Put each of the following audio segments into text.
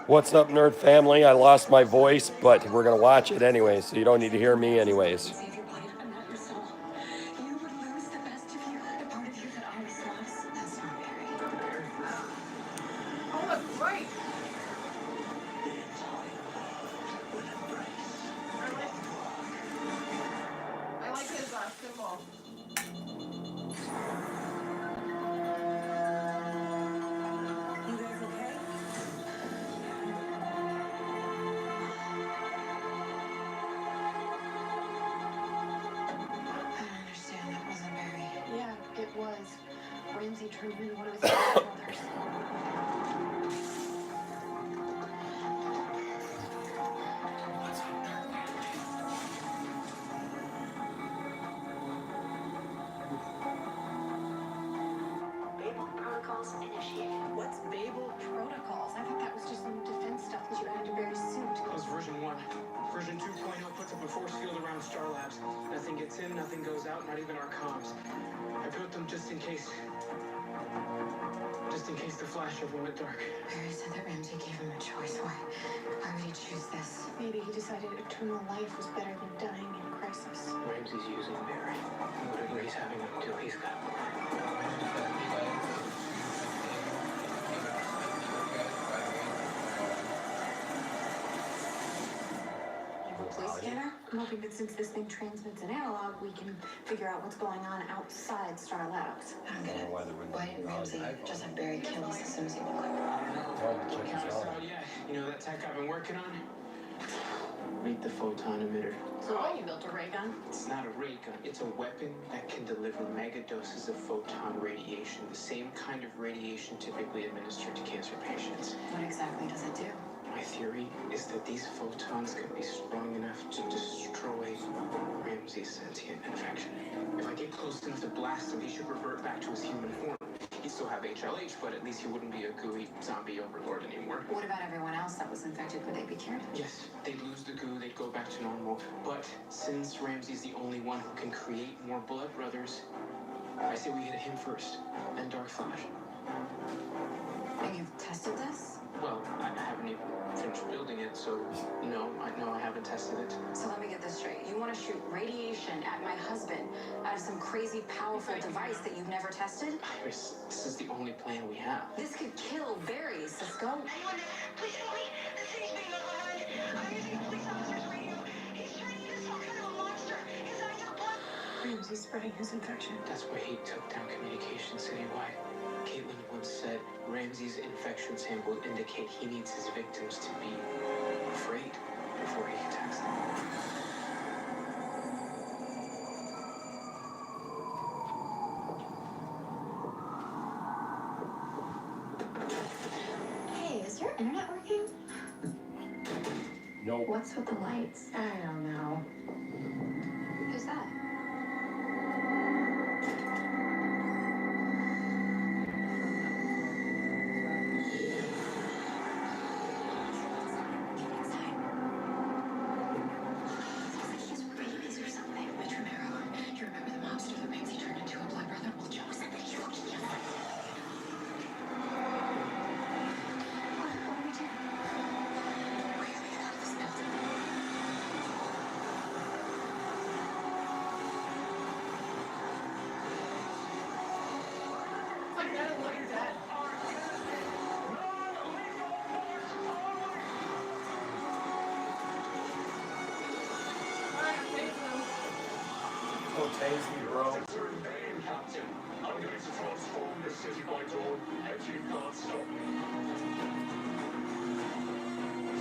What's up, nerd family? I lost my voice, but we're going to watch it anyway, so you don't need to hear me anyways. Ramsey turned him into one of his brothers. Babel protocols initiated. What's Babel protocols? I thought that was just some defense stuff that you had to bury suit. That was version 1. Version 2.0 puts up a force field around Star Labs. Nothing gets in, nothing goes out, not even our comms. I built them just in case. Just in case the flash ever went dark. Barry said that Ramsey gave him a choice. Why would he choose this? Maybe he decided eternal life was better than dying in crisis. Ramsey's using Barry. Whatever he's having him do, he's got more. Police scanner? I'm hoping that since this thing transmits an analog, we can figure out what's going on outside Star Labs. I don't get it. Why didn't Ramsey just have Barry kill us as soon as he woke up? Count us out yet. You know that tech I've been working on? Meet the photon emitter. So what, you built a ray gun? It's not a ray gun. It's a weapon that can deliver mega doses of photon radiation, the same kind of radiation typically administered to cancer patients. What exactly does it do? My theory is that these photons could be strong enough to destroy Ramsey's sentient infection. If I get close enough to blast him, he should revert back to his human form. He'd still have HLH, but at least he wouldn't be a gooey zombie overlord anymore. What about everyone else that was infected? Would they be cured? Yes, they'd lose the goo, they'd go back to normal. But since Ramsey's the only one who can create more blood brothers, I say we hit him first, then Dark Flash. And you've tested this? Well, I haven't even finished building it, so no, I haven't tested it. So let me get this straight. You want to shoot radiation at my husband out of some crazy powerful device that you've never tested? Iris, this is the only plan we have. This could kill Barry, Cisco. Anyone, please help me. The city's being left behind. I'm using a police officer's radio. He's turning into some kind of a monster. His eyes are blood. Ramsey's spreading his infection. That's why he took down communication citywide. Caitlin once said Ramsey's infection sample indicate he needs his victims to be afraid before he attacks them. Hey, is your internet working? Nope. What's with the lights? I don't know. Who's that? Don't tase me, bro. Captain, I'm going to transform the city by dawn, and you can't stop me.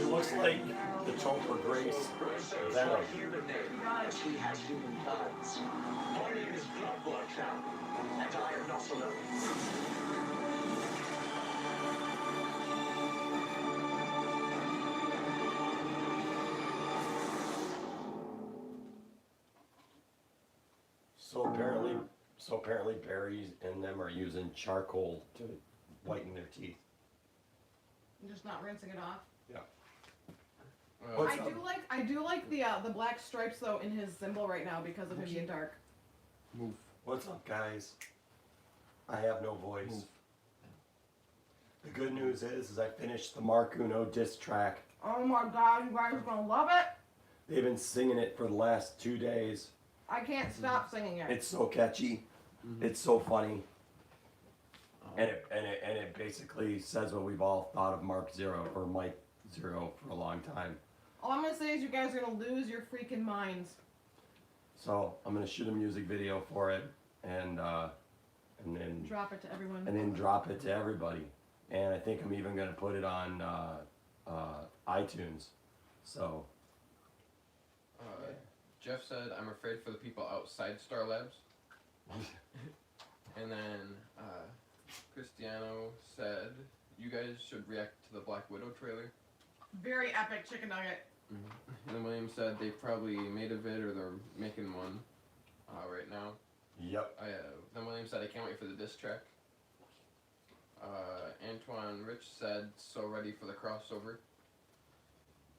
It looks like the Choker Grace Venom. Human name, and she has human plans. My name is Bloodwork now, and I am not alone. So apparently Barry and them are using charcoal to whiten their teeth. Just not rinsing it off. Yeah. I do like the black stripes though in his symbol right now because of him being dark. What's up, guys? I have no voice. The good news is I finished the Mark Uno diss track. Oh my god, you guys are gonna love it. They've been singing it for the last 2 days. I can't stop singing it. It's so catchy. It's so funny. And it basically says what we've all thought of Mark Zero or Mike Zero for a long time. All I'm gonna say is you guys are gonna lose your freaking minds. So I'm gonna shoot a music video for it and then Drop it to everyone. and then drop it to everybody. And I think I'm even gonna put it on iTunes. So Jeff said, I'm afraid for the people outside Star Labs. And then Cristiano said, you guys should react to the Black Widow trailer. Very epic chicken nugget. And then William said they probably made a vid or they're making one right now. yep. Then William said, I can't wait for the diss track. Antoine Rich said, so ready for the crossover.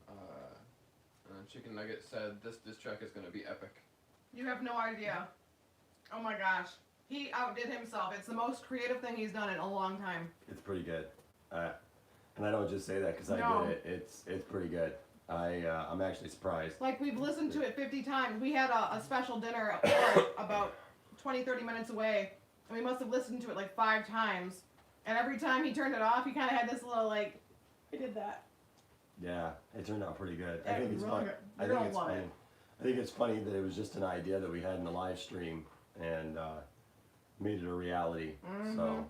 And then Chicken Nugget said, this diss track is going to be epic. You have no idea. Oh my gosh. He outdid himself. It's the most creative thing he's done in a long time. It's pretty good. And I don't just say that because I No. did it. It's pretty good. I'm actually surprised. Like, we've listened to it 50 times. We had a special dinner about 20-30 minutes away, and we must have listened to it like 5 times. And every time he turned it off, he kind of had this little, like, I did that. Yeah, it turned out pretty good. Yeah, I think it's really fun. good. I You're think gonna it's love funny. it. I think it's funny that it was just an idea that we had in the live stream and made it a reality. So,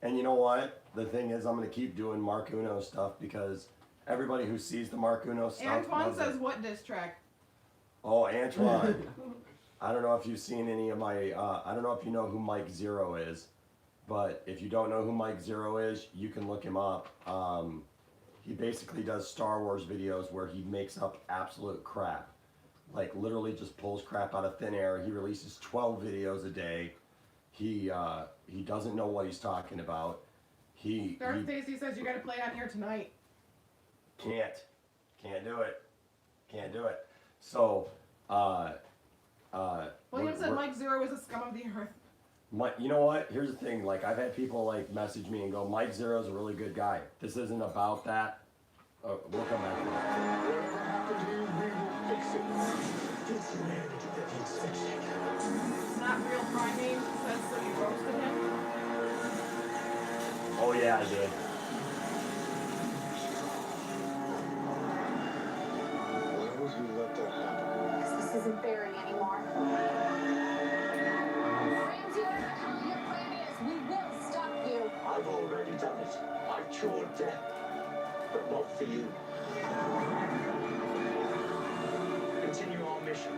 and you know what? The thing is, I'm gonna keep doing Mark Uno stuff because everybody who sees the Mark Uno stuff. Antoine loves says, it. what diss track? Oh, Antoine. I don't know if you've seen any of my. I don't know if you know who Mike Zero is, but if you don't know who Mike Zero is, you can look him up. He basically does Star Wars videos where he makes up absolute crap. Like literally just pulls crap out of thin air. He releases 12 videos a day. He doesn't know what he's talking about. He Darth Stacy says you gotta play on here tonight. can't do it. Can't do it. So William said we're- Mike Zero is a scum of the earth. you know what? Here's the thing. Like I've had people like message me and go, Mike Zero's a really good guy. This isn't about that. We'll come back to that. Whatever happened to you, we will fix it. It's humanity that needs fixing. It's not real primate. Says so you roasted him. Oh yeah, I did. Why would you let that happen? Because this isn't Barry anymore. Ramsey, whatever the hell your plan is, we will stop you. I've already done it. I've cured death. But not for you. Continue our mission.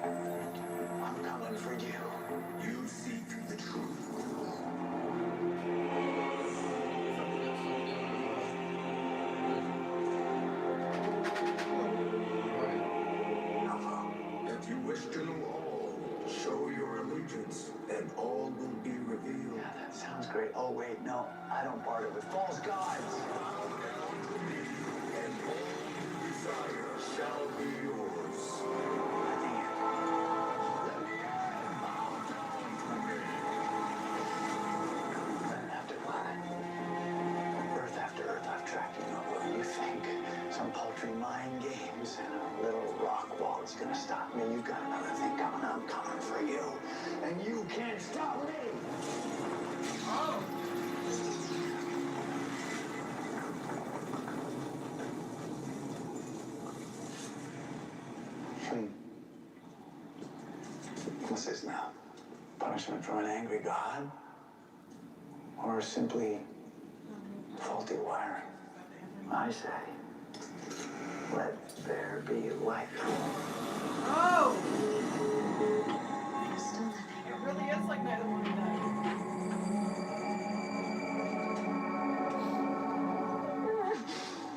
I'm coming for you. You seek the truth. Alpha, if you wish to know all, show your allegiance, and all will be revealed. Yeah, that sounds great. Oh, wait, no, I don't barter with false gods. Bow down to me, and all you desire shall be yours. Bow down to me. Planet after planet, Earth after Earth, I've tracked you. What do you think? Some paltry mind games and a little rock wall is gonna stop me. You've got another thing coming. I'm coming for you, and you can't stop me. Oh. What's this now? Punishment from an angry god? Or simply faulty wiring? I say, let there be light. Oh! Still nothing. It really is like Night of the Living Dead.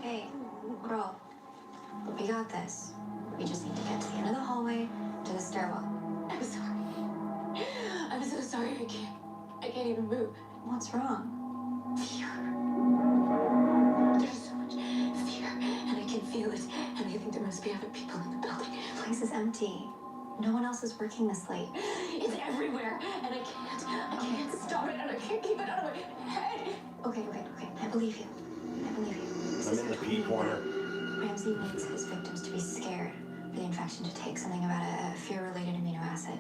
Hey, girl, got this. We just need to get to the end of the hallway, to the stairwell. I'm sorry. I'm so sorry. I can't even move. What's wrong? Fear. There's so much fear, and I can feel it. And I think there must be other people in the building. The place is empty. No one else is working this late. It's everywhere, and I can't stop it, and I can't keep it out of my head. Okay. I believe you. This I'm is in the what we P need. corner. Ramsey needs his victims to be scared for the infection to take something about a fear-related amino acid.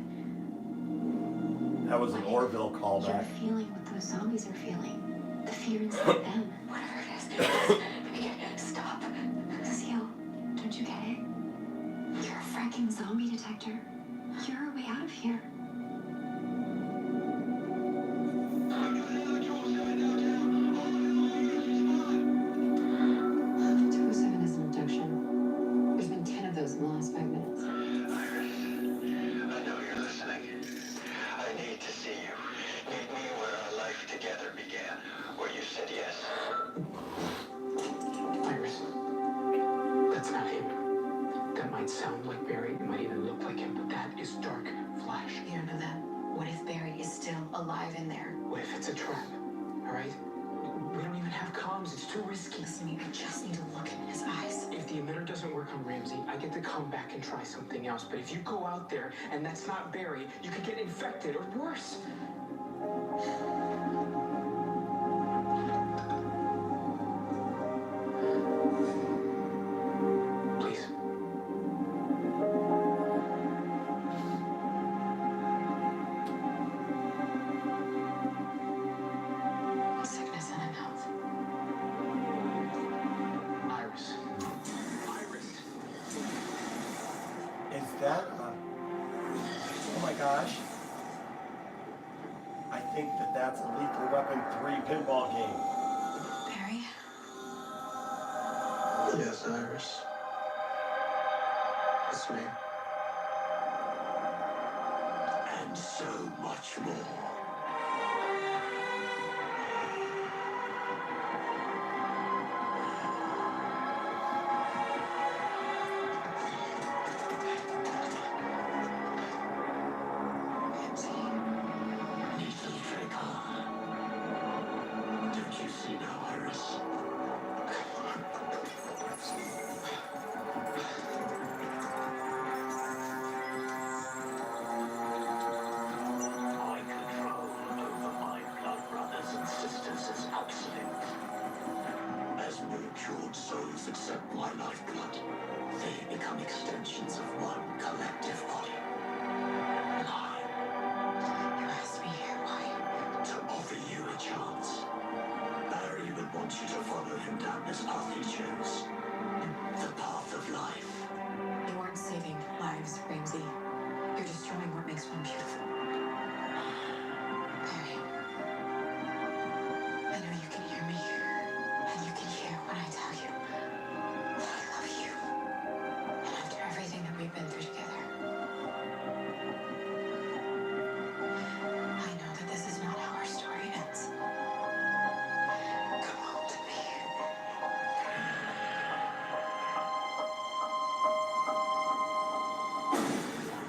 That was an Orville You're callback. feeling what those zombies are feeling. The fear inside them. Whatever it is, stop. Lucille, don't you get it? You're a fracking zombie detector. You're our way out of here. There's been 10 of those in the last 5 minutes. Iris, I know you're listening. I need to see you. Meet me where our life together began, where you said yes. Iris, that's not him. That might sound like Barry, it might even look like him, but that is Dark Flash. You don't know that. What if Barry is still alive in there? What if it's a trap? All right? We don't even have comms. It's too risky. Listen to me, I just need to look in his eyes. If the emitter doesn't work on Ramsey, I get to come back and try something else. But if you go out there and that's not Barry, you could get infected or worse. Please. Sickness and health. Iris. Is that oh my gosh. I think that's a Lethal Weapon 3 pinball game. Barry? Yes, Iris. It's me. And so much more. Lethal trigger. Don't you see now, Iris? My control over my blood brothers and sisters is absolute. As matured souls accept my lifeblood, they become extensions of one collective body. And You asked me here, why? to offer you a chance. Barry would want you to follow him down this path he chose. The path of life. You aren't saving lives, Ramsey. You're destroying what makes one beautiful. Barry. I know you can hear me. And you can hear when I tell you that I love you. And after everything that we've been through together, I know that this is not how our story ends. Come home to me.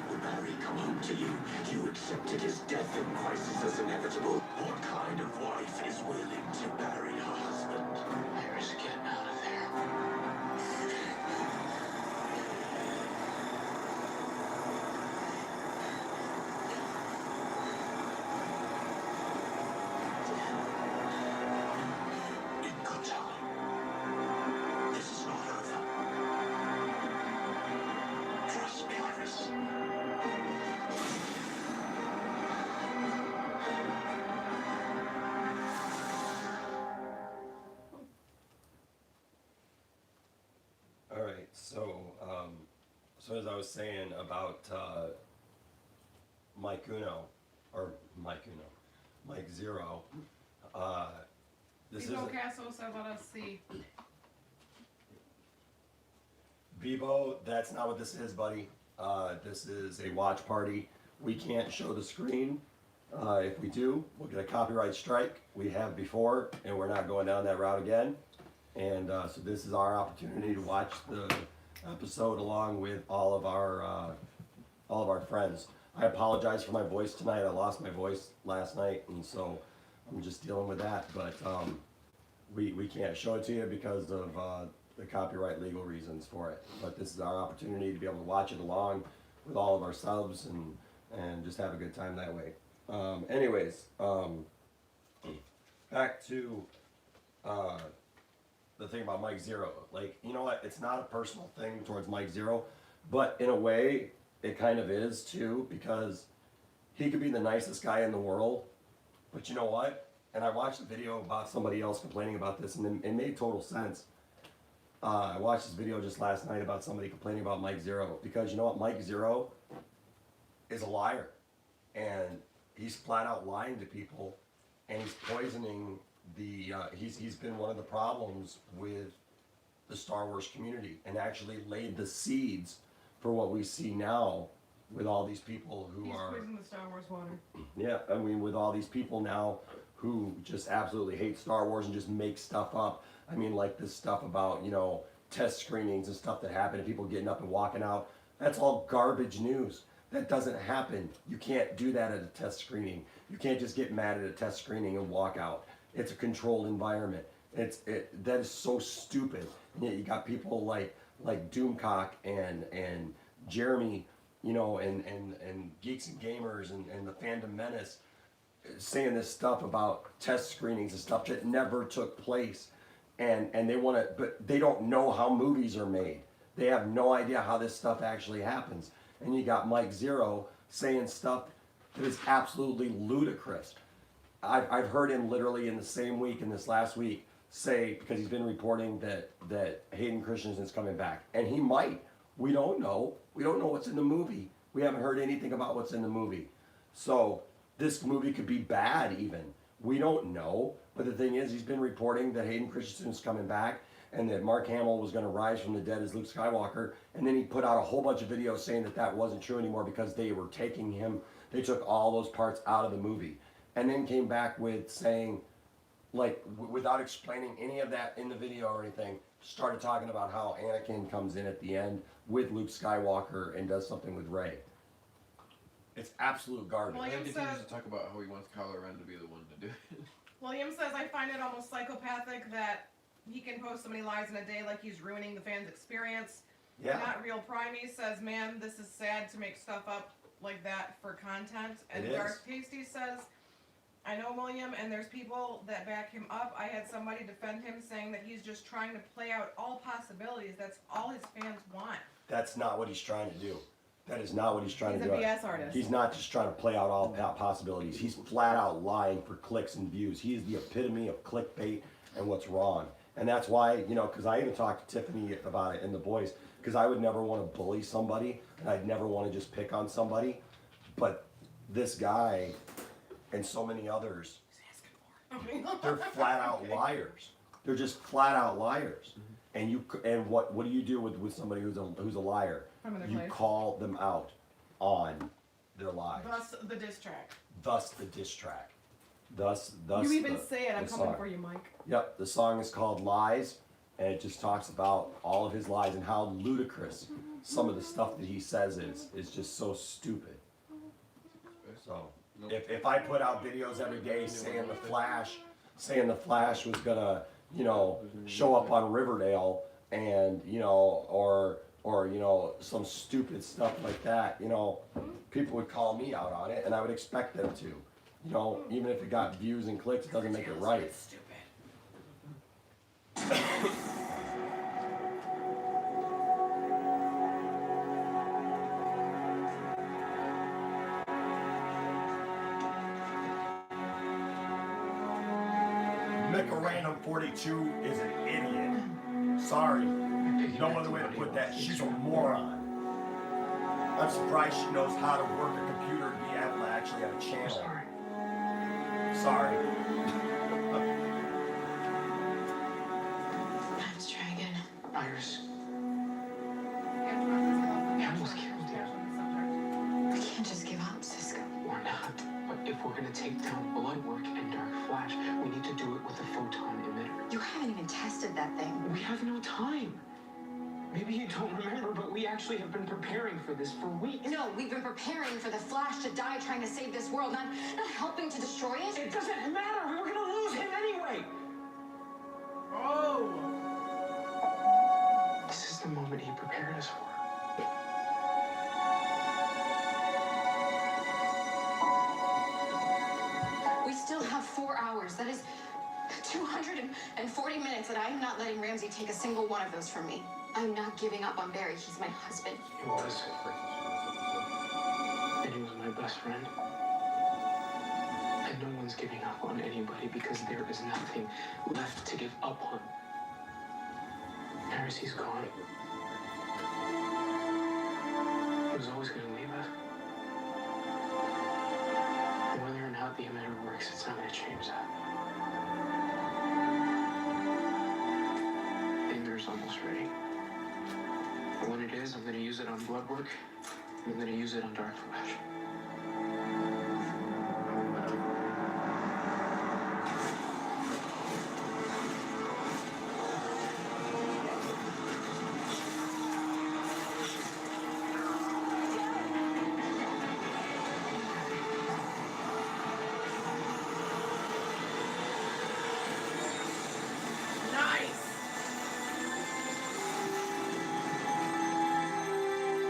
Will Barry come home to you? You accepted his death in crisis as inevitable. What kind of wife is willing to bury her husband? Iris, get him out of there. In good time. This is not over. Trust me, Iris. All right, so as I was saying about Mike Zero, this is Vivo Caso said, let us see. Bebo. That's not what this is, buddy. This is a watch party. We can't show the screen. If we do, we'll get a copyright strike. We have before, and we're not going down that route again. And so this is our opportunity to watch episode along with all of our friends. I apologize for my voice tonight. I lost my voice last night, and so I'm just dealing with that. But we can't show it to you because of the copyright legal reasons for it. But this is our opportunity to be able to watch it along with all of our subs and just have a good time that way. Anyways, back to the thing about Mike Zero. Like, you know what? It's not a personal thing towards Mike Zero, but in a way, it kind of is too, because he could be the nicest guy in the world, but you know what? And I watched a video about somebody else complaining about this, and it made total sense. I watched this video just last night about somebody complaining about Mike Zero, because you know what? Mike Zero is a liar, and he's flat out lying to people, and he's poisoning the. He's been one of the problems with the Star Wars community, and actually laid the seeds for what we see now with all these people who He's are. poisoning the Star Wars water. Yeah, I mean, with all these people now who just absolutely hate Star Wars and just make stuff up. I mean, like this stuff about, you know, test screenings and stuff that happen and people getting up and walking out. That's all garbage news. That doesn't happen. You can't do that at a test screening. You can't just get mad at a test screening and walk out. It's a controlled environment. That is so stupid. And yet you got people like Doomcock and Jeremy, you know, and Geeks and Gamers and the Fandom Menace saying this stuff about test screenings and stuff that never took place. And they want to, but they don't know how movies are made. They have no idea how this stuff actually happens. And you got Mike Zero saying stuff that is absolutely ludicrous. I've heard him literally in the same week, in this last week, say, because he's been reporting that Hayden Christensen's coming back. And he might. We don't know. We don't know what's in the movie. We haven't heard anything about what's in the movie. So this movie could be bad even. We don't know. But the thing is, he's been reporting that Hayden Christensen's coming back and that Mark Hamill was going to rise from the dead as Luke Skywalker. And then he put out a whole bunch of videos saying that wasn't true anymore because they were taking him, they took all those parts out of the movie. And then came back with saying, like, without explaining any of that in the video or anything, started talking about how Anakin comes in at the end with Luke Skywalker and does something with Rey. It's absolute garbage. William He says, continues to talk about how he wants Kylo Ren to be the one to do it. William says, I find it almost psychopathic that he can post so many lies in a day like he's ruining the fans' experience. Yeah. Not Real Primey says, man, this is sad to make stuff up like that for content. And It is. Dark Tasty says, I know William, and there's people that back him up. I had somebody defend him saying that he's just trying to play out all possibilities. That's all his fans want. That's not what he's trying to do. That is not what he's trying He's to a do. BS artist. He's not just trying to play out all possibilities. He's flat out lying for clicks and views. He is the epitome of clickbait and what's wrong. And that's why, you know, because I even talked to Tiffany about it and the boys, because I would never want to bully somebody and I'd never want to just pick on somebody. But this guy and so many others, they're flat out liars. They're just flat out liars. And what do you do with somebody who's a liar? You call them out on their lies. Thus the diss track. Thus the diss track. Thus You even the, say it, I'm the coming song. for you, Mike. Yep, the song is called Lies, and it just talks about all of his lies and how ludicrous some of the stuff that he says is just so stupid. So if I put out videos every day saying the Flash was gonna, you know, show up on Riverdale and, you know, or you know, some stupid stuff like that, you know, people would call me out on it and I would expect them to. You know, even if it got views and clicks, it doesn't make it right. Random 42 is an idiot. Sorry. No other way to put that. She's a moron. I'm surprised she knows how to work a computer and be able to actually have a channel. Sorry. Let's try again. Iris, Hamill's killed you. We can't just give up, Cisco. Or not. But if we're gonna take down Bloodwork and Dark Flash, we need to do it with a photon emitter. You haven't even tested that thing. We have no time. Maybe you don't remember, but we actually have been preparing for this for weeks. No, we've been preparing for the Flash to die trying to save this world, not helping to destroy it. It doesn't matter. We were gonna lose him anyway. Oh. This is the moment he prepared us for. We still have 4 hours. That is 240 minutes, and I'm not letting Ramsey take a single one of those from me. I'm not giving up on Barry. He's my husband. He was. And he was my best friend. And no one's giving up on anybody because there is nothing left to give up on. He's gone. He was always going to leave us. And whether or not the emitter works, it's not going to change that. The emitter's almost ready. But when it is, I'm going to use it on blood work. I'm going to use it on Dark Flash.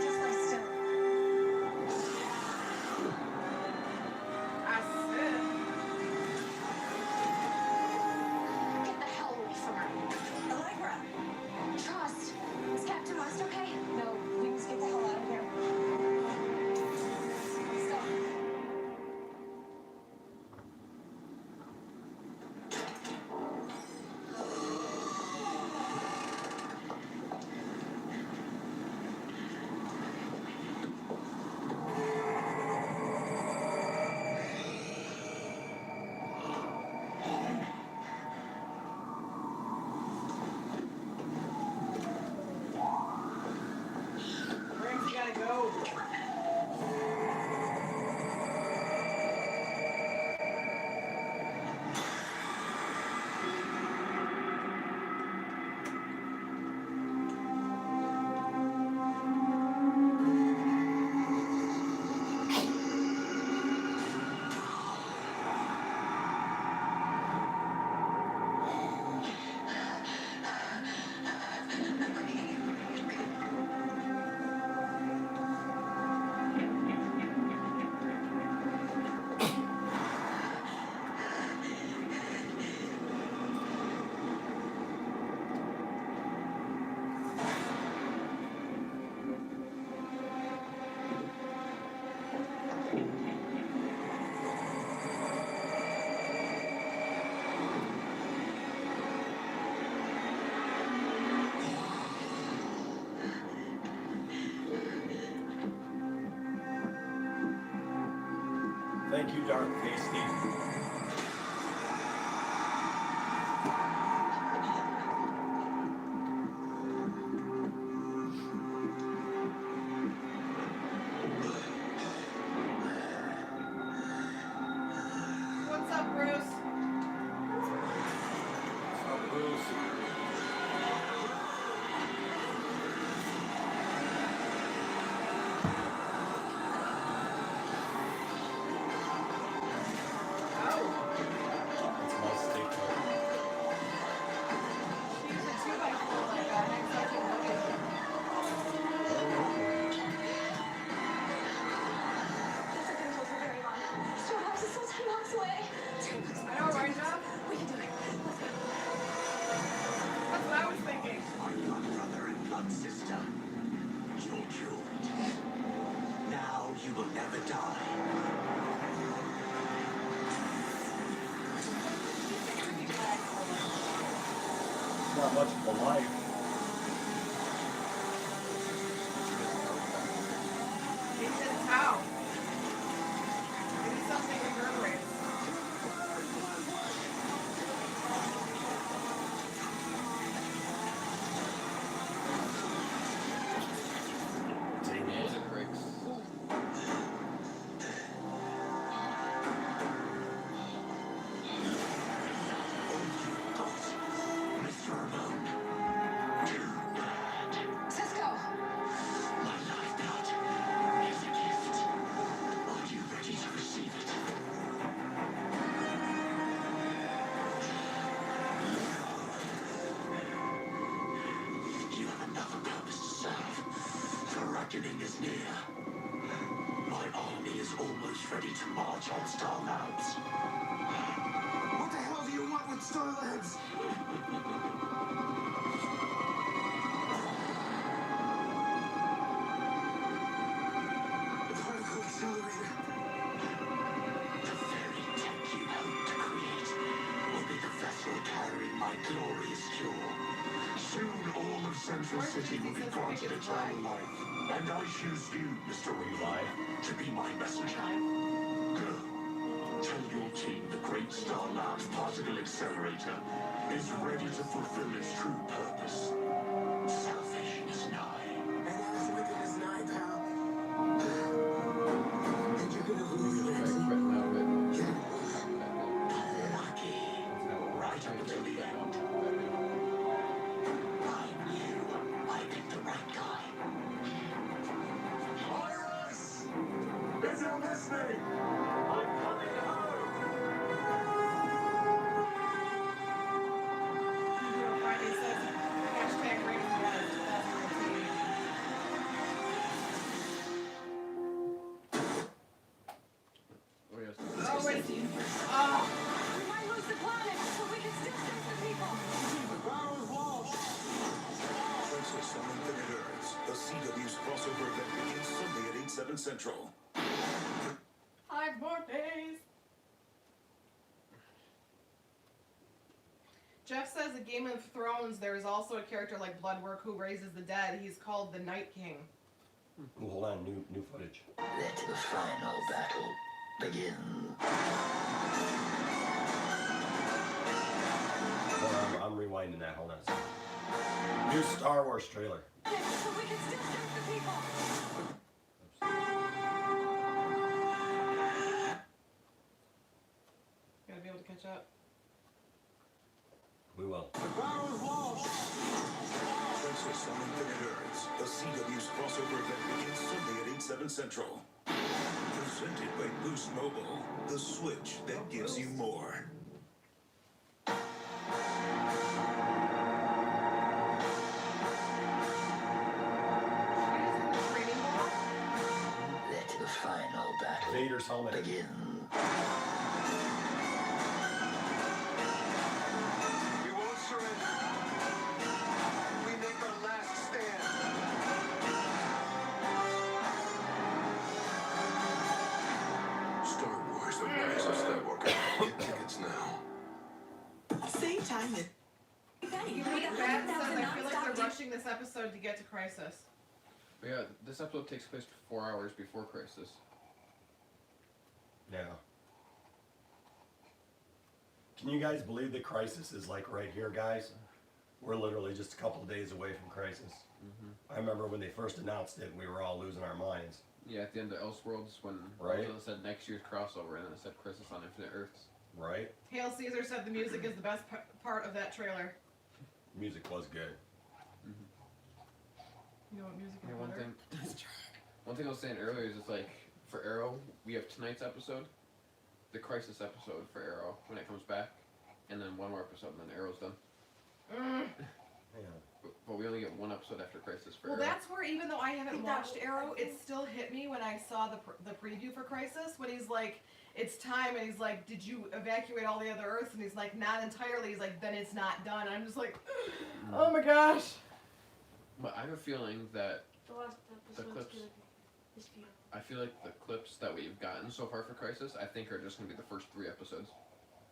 Just lie still. Get the hell away from her. Allegra! Trust. Is Captain West okay? No, we must get the hell out of here. Stop. Ramsey gotta go. Thank you, Dark Pasty. What's up, Bruce? Oh, Bruce. It's my stick. He's a 2x4 like that. Next time you look at him. That's not gonna hold for very long. Storehouse is still 10 blocks away. 10 blocks away. I know, right, Jeff? We can do it. Let's go. That's what I was thinking. My blood brother and blood sister. You're cured. Now you will never die. Not much of a life. It's his how. Maybe something reverberates. Dang it. Music breaks. Mr. Ramon. ready to march on Star Labs. What the hell do you want with Star Labs? The particle accelerator. The very tech you helped to create will be the vessel carrying my glorious cure. Soon all of Central City will be granted eternal life. And I choose you, Mr. Levi, to be my messenger. Go. Tell your team the Great Star Labs Particle Accelerator is ready to fulfill its true purpose. Salvation is nigh. And as within is nigh, pal. And you're gonna lose, Like, Ramsey. right now, but Lucky. Right up until the end. I knew I picked the right guy. Iris! Is you listening? I'm coming home! Friday says hashtag Raven West 2019. oh yes. Oh, wait. Oh, We might lose the planet, but we can still save the people. Princess on Infinite Earths. The CW's crossover event begins Sunday at 8/7 Central. 5 more days. Jeff says in Game of Thrones there is also a character like Bloodwork who raises the dead. He's called the Night King. Ooh, hold on, new footage. Let the final battle begin. Hold on, I'm rewinding that. Hold on a second. New Star Wars trailer. So we can still save the people. Gotta be able to catch up. We will. Princess on Infinite Earths. The CW's crossover event begins Sunday at 8/7 Central. Presented by Boost Mobile, the switch that gives you more. Let the final battle Vader's helmet. begin. We won't surrender. We make our last stand. Star Wars: The Rise of Skywalker. Get tickets now. Same time that Bad says I feel like they're rushing this episode to get to Crisis. But yeah, this episode takes place 4 hours before Crisis. Yeah. Can you guys believe that Crisis is like right here, guys? We're literally just a couple of days away from Crisis. Mm-hmm. I remember when they first announced it, we were all losing our minds. Yeah, at the end of Elseworlds when Right. it said next year's crossover and then it said Crisis on Infinite Earths. Right? Hail Caesar said the music is the best part of that trailer. Music was good. You know what music is Yeah, one better? thing. One thing I was saying earlier is just like for Arrow, we have tonight's episode, the Crisis episode for Arrow when it comes back, and then one more episode and then Arrow's done. Yeah. But we only get one episode after Crisis for Well, Arrow. that's where even though I haven't watched Arrow, it still hit me when I saw the preview for Crisis when he's like, it's time, and he's like, did you evacuate all the other Earths? And he's like, not entirely. He's like, then it's not done. And I'm just like, oh my gosh. But I have a feeling that The last The episode's clips. gonna be this view. I feel like the clips that we've gotten so far for Crisis, I think are just gonna be the first 3 episodes.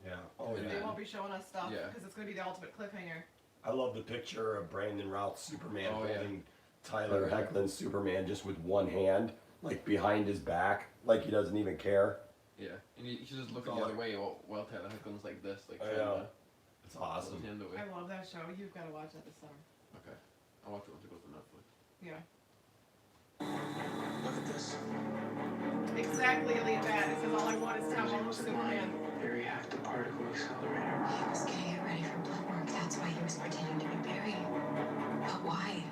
Yeah. Oh, And They yeah. won't be showing us stuff Yeah. because it's going to be the ultimate cliffhanger. I love the picture of Brandon Routh's Superman Oh, yeah. holding Tyler Oh, yeah. Hoechlin's Superman just with one hand, like behind his back, like he doesn't even care. Yeah, and he's just looking Oh, the other way while Tyler Hoechlin's like this, like I trying know. to It's pull his awesome. hand away. I love that show. You've got to watch that this summer. Okay, I'll watch it once it goes to Netflix. Yeah. Look at this. Exactly, Elite Bad. It says all I want is time on Superman. Barry hacked the particle accelerator. He was getting it ready for blood work. That's why he was pretending to be Barry. But why?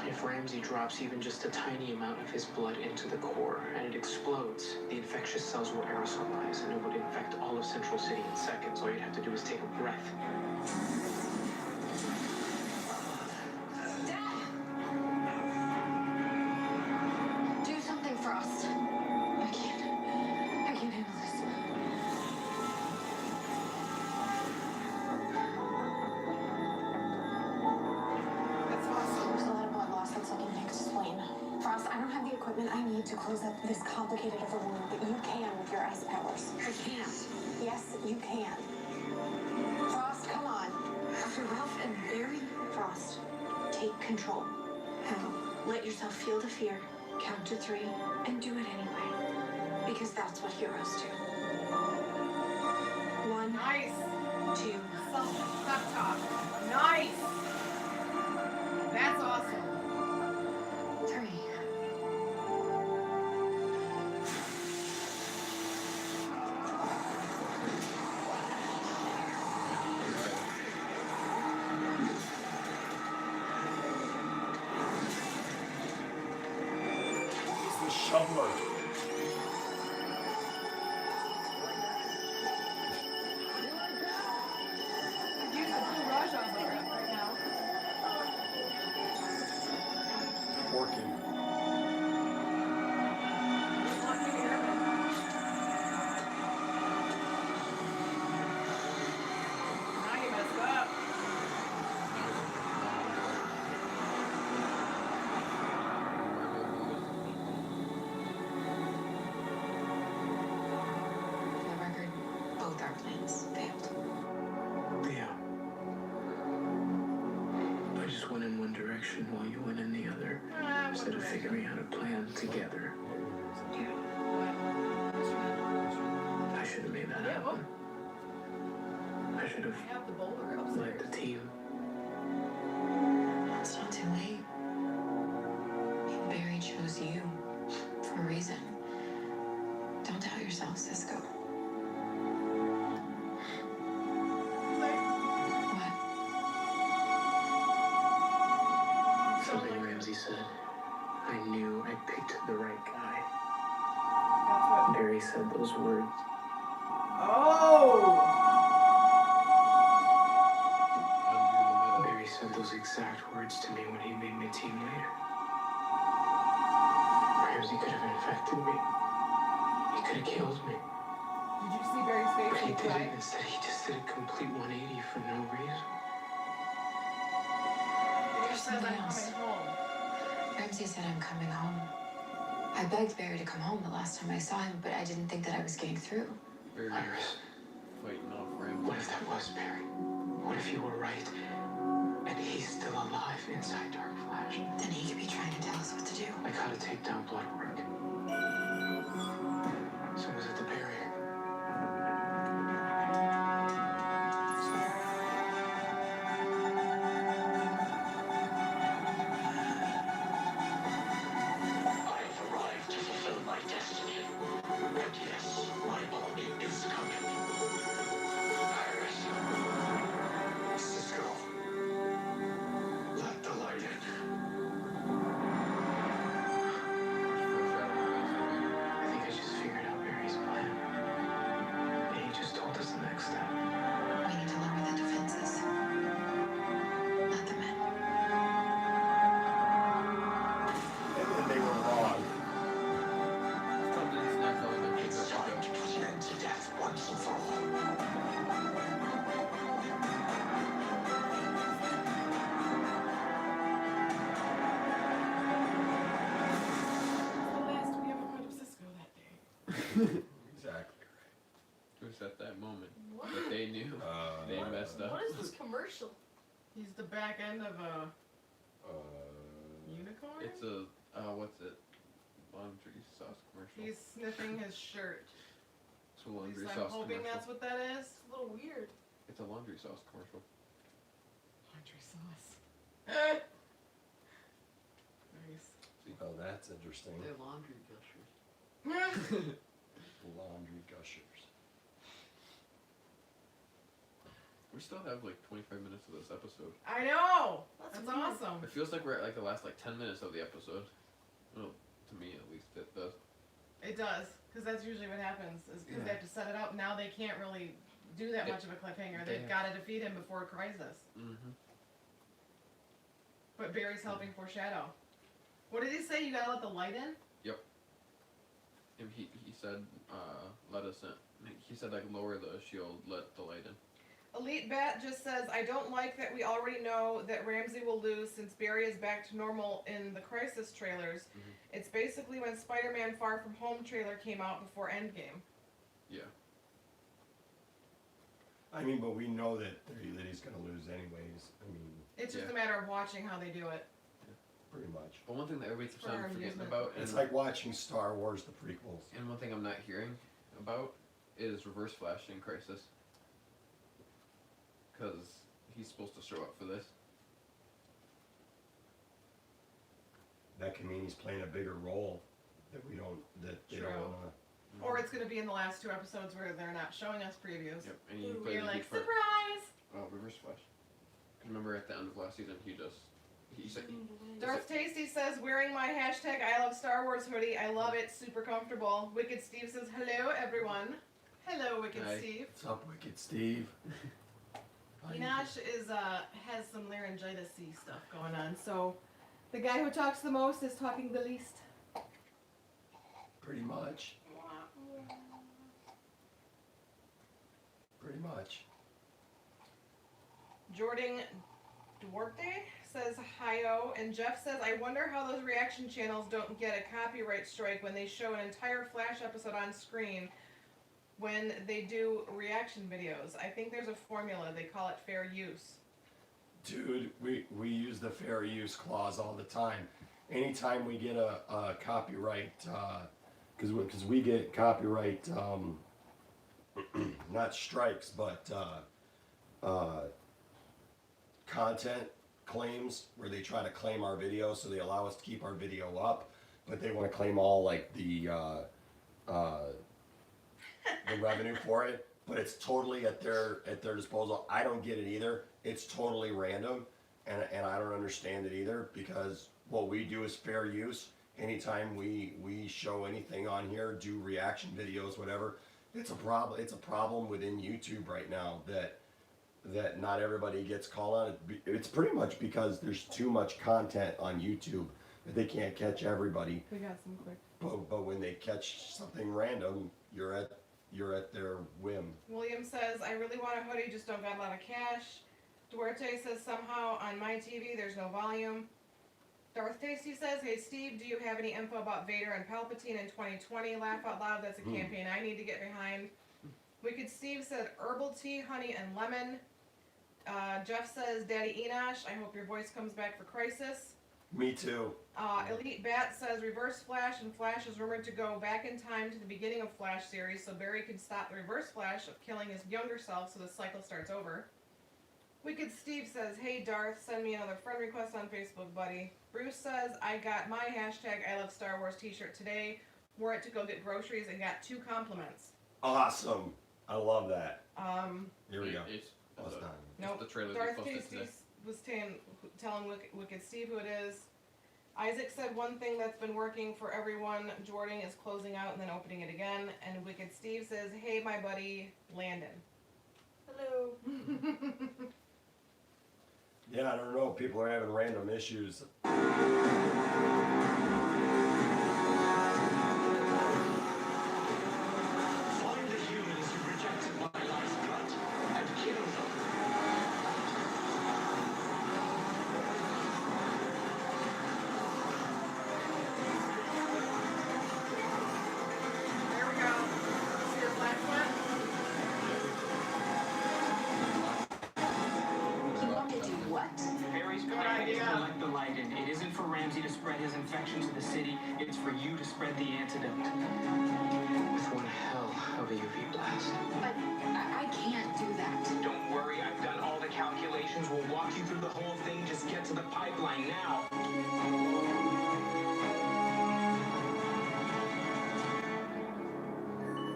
If Ramsey drops even just a tiny amount of his blood into the core and it explodes, the infectious cells will aerosolize and it would infect all of Central City in seconds. All you'd have to do is take a breath. Dad! Do something for us. I can't. need to close up this complicated of a wound, but you can with your ice powers. I can't. Yes, you can. Frost, come on. After Ralph and Barry? Frost, take control. How? Let yourself feel the fear, count to 3, and do it anyway. Because that's what heroes do. 1, Nice. 2, Some pep talk. Nice. That's awesome. 3. It's the shoveler. Use the blue Raja right now. Working. Lucky airman. Now you messed up. For the record, both our plans failed. Yeah. I just went in one direction while you went in the other. Instead of figuring out a plan together. I should have made that Yeah, happen. I should have I have the boulder led the upstairs. team. It's not too late. Barry chose you for a reason. Don't doubt yourself, Cisco. What? Something Ramsey said. I knew I picked the right guy. That's what. Barry said those words. Oh! Barry said those exact words to me when he made me team leader. Ramsey could have infected me. He could have killed me. Did you see Barry's face But he when he didn't. cried? Instead, he just did a complete 180 for no reason. He says I'm coming home. Ramsey said I'm coming home. I begged Barry to come home the last time I saw him, but I didn't think that I was getting through. Barry Iris, fighting off Ramsey. what if that was Barry? What if you were right? And he's still alive inside Dark Flash? Then he could be trying to tell us what to do. I gotta take down Bloodwork. So was it the barrier? I have arrived to fulfill my destiny. And yes, my army is coming. Iris. Cisco. Let the light in. I think I just figured out Barry's plan. And he just told us the next step. We need to lower the defenses. Let them in. And then they were wrong. Something's not going to It's time to put an end to death once and for all. The last we ever heard of Cisco that day. Exactly It was at that moment that they knew right. they messed up. What is this commercial? He's the back end of a unicorn? It's a, what's it? Laundry sauce commercial. He's sniffing his shirt. It's a laundry I'm sauce hoping commercial. that's what that is. It's a little weird. It's a laundry sauce commercial. Laundry sauce. Nice. Oh, that's interesting. They're laundry gushers. Laundry gushers. We still have like 25 minutes of this episode. I know! That's That's weird. awesome. It feels like we're at like the last like 10 minutes of the episode. Well, to me at least it does. It does, because that's usually what happens. Is because they have to set it up. Now they can't really do that much of a cliffhanger. They've got to defeat him before Crisis. Mm-hmm. But Barry's helping foreshadow. What did he say? You gotta let the light in? And he said, let us in. He said like lower the shield, let the light in. Elite Bat just says, I don't like that we already know that Ramsey will lose since Barry is back to normal in the Crisis trailers. Mhm. It's basically when Spider-Man Far From Home trailer came out before Endgame. Yeah. I mean, but we know that he's going to lose anyways. I mean, It's just Yeah. a matter of watching how they do it. pretty much. But one thing that everybody keeps For our on forgetting amusement. about, It's and, like watching Star Wars, the prequels. and one thing I'm not hearing about is Reverse Flash in Crisis. Because he's supposed to show up for this. That can mean he's playing a bigger role that we don't, that they don't True. want to. Or it's going to be in the last 2 episodes where they're not showing us previews. Yep. And he Ooh, plays you're a like, huge part. surprise! Oh, Reverse Flash. 'Cause remember at the end of last season, he said, Darth Tasty says, wearing my hashtag I love Star Wars hoodie. I love it. Super comfortable. Wicked Steve says, hello, everyone. Hello, Wicked Hi. Steve. What's up, Wicked Steve? Enosh is has some laryngitis-y stuff going on, so the guy who talks the most is talking the least. Pretty much. Pretty much. Jordan Duarte says hi-oh, and Jeff says, I wonder how those reaction channels don't get a copyright strike when they show an entire Flash episode on screen when they do reaction videos. I think there's a formula. They call it fair use. Dude, we use the fair use clause all the time. Anytime we get a copyright, because we get copyright, not strikes, but content claims where they try to claim our video, so they allow us to keep our video up, but they want to claim all like the revenue for it. But it's totally at their disposal. I don't get it either. It's totally random, and I don't understand it either, because what we do is fair use. Anytime we show anything on here, do reaction videos, whatever, it's a problem. It's a problem within YouTube right now that not everybody gets called on. It's pretty much because there's too much content on YouTube that they can't catch everybody. We got some quick. But when they catch something random, you're at their whim. William says, I really want a hoodie, just don't got a lot of cash. Duarte says, somehow on my TV there's no volume. Darth Tasty says, hey Steve, do you have any info about Vader and Palpatine in 2020? Laugh out loud, that's a campaign I need to get behind. Wicked Steve said, herbal tea, honey, and lemon. Jeff says, Daddy Enosh, I hope your voice comes back for Crisis. Me too. Elite Bat says, Reverse Flash, and Flash is rumored to go back in time to the beginning of Flash series so Barry can stop the Reverse Flash of killing his younger self so the cycle starts over. Wicked Steve says, hey Darth, send me another friend request on Facebook, buddy. Bruce says, I got my hashtag I love Star Wars t-shirt today, wore it to go get groceries and got 2 compliments. Awesome. I love that. Here we go. It's Oh, it's not. Nope. the trailer they Darth posted Tasty today. was telling Wicked Steve who it is. Isaac said one thing that's been working for everyone, Jordan is closing out and then opening it again. And Wicked Steve says, hey my buddy, Landon. Hello. Yeah, I don't know. People are having random issues. Find the humans who rejected my lifeblood and kill them. There we go. See your black one? You want to do what? Barry's Good plan is idea. to collect the Leiden. It isn't for Ramsey to spread his infection to the city. It's for you to spread the antidote. With one hell of a UV blast. But I can't do that. Don't worry, I've done all the calculations. We'll walk you through the whole thing. Just get to the pipeline now.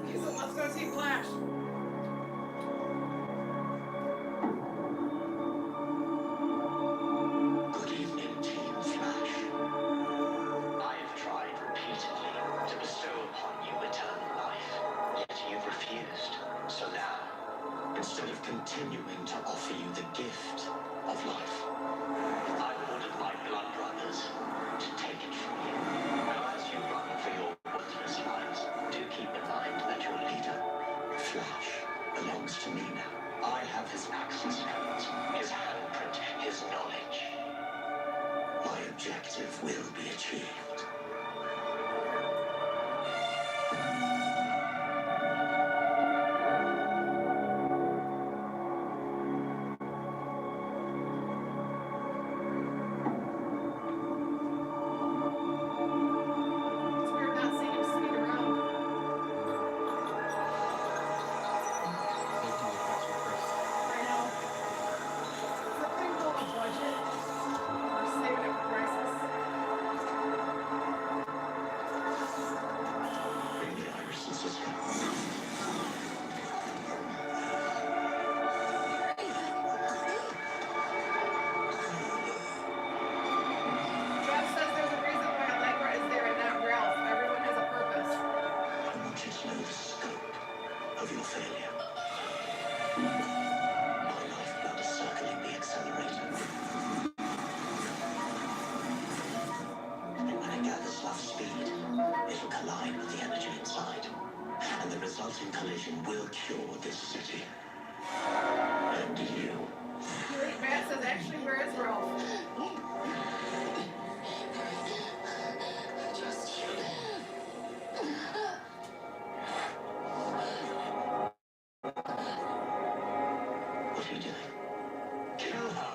He said, let's go see Flash. Good evening, Team Flash. I have tried repeatedly to bestow upon you eternal life, yet you've refused. So now, instead of continuing to offer you the gift of life, I've ordered my blood brothers to take it from you. Now, as you run for your worthless lives, do keep in mind that your leader, Flash, belongs to me now. I have his access codes, his handprint, his knowledge. My objective will be achieved. It's weird not seeing him speed around. Safety effects were first. I know. Is it pretty cool to budget? Or saving it for crisis? Bring the iris and sister. Jeff says there's a reason why Allegra is there and not Ralph. Everyone has a purpose. I want you to know the scope of your failure. My lifeblood is circling the accelerator. And when it gathers enough speed, it'll collide with the energy inside. And the resulting collision will cure this city. And you. Matt says, actually, where is Ralph? Just you. What are you doing? Kill her.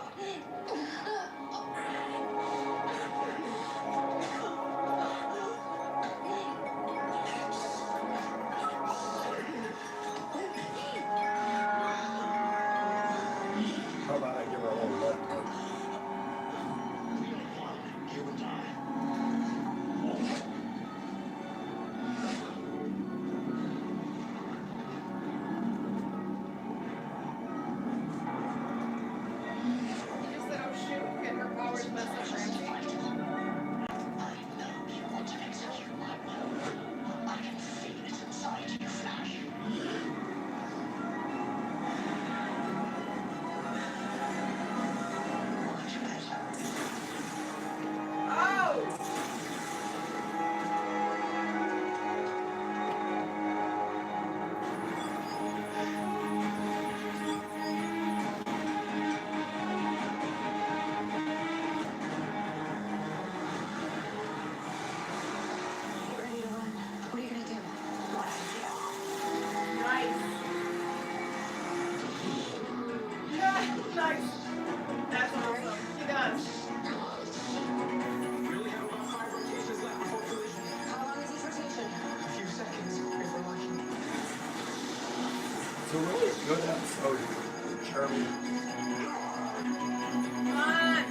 How about I give her a little look? You and I. He just said, oh shoot, can her powers mess up Ramsey? I know you want to execute my will. I can feel it inside you, Flash. Much better. Oh! Get ready to run. What are you gonna do? What I feel. Nice. Yeah, nice. That's awesome. He does. We only have about 5 rotations left before collision. How long is each rotation? A few seconds, if we're lucky. It's a really good episode, Jeremy. Come on.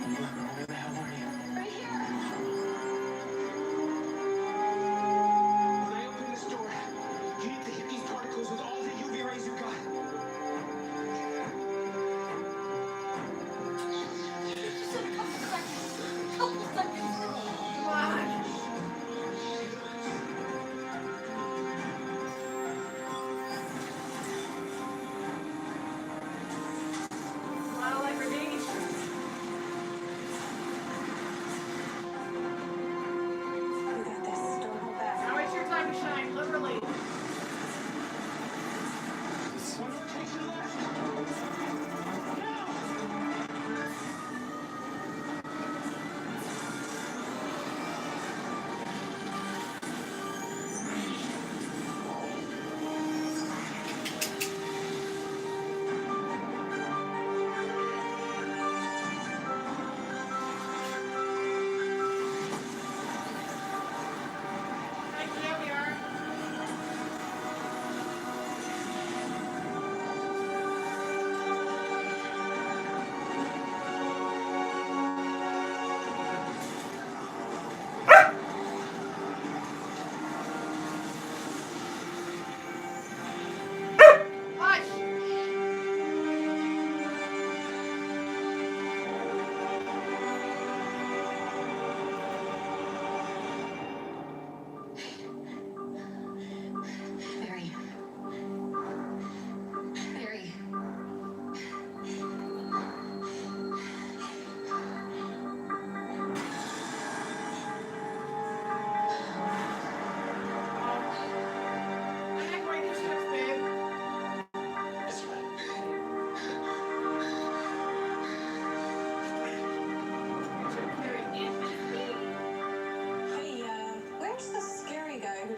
Where the hell are you? Right here. When I open this door, you need to hit these particles with all the UV rays you got. Just in a couple seconds. Couple seconds. Come on. Come on, Allegra, baby.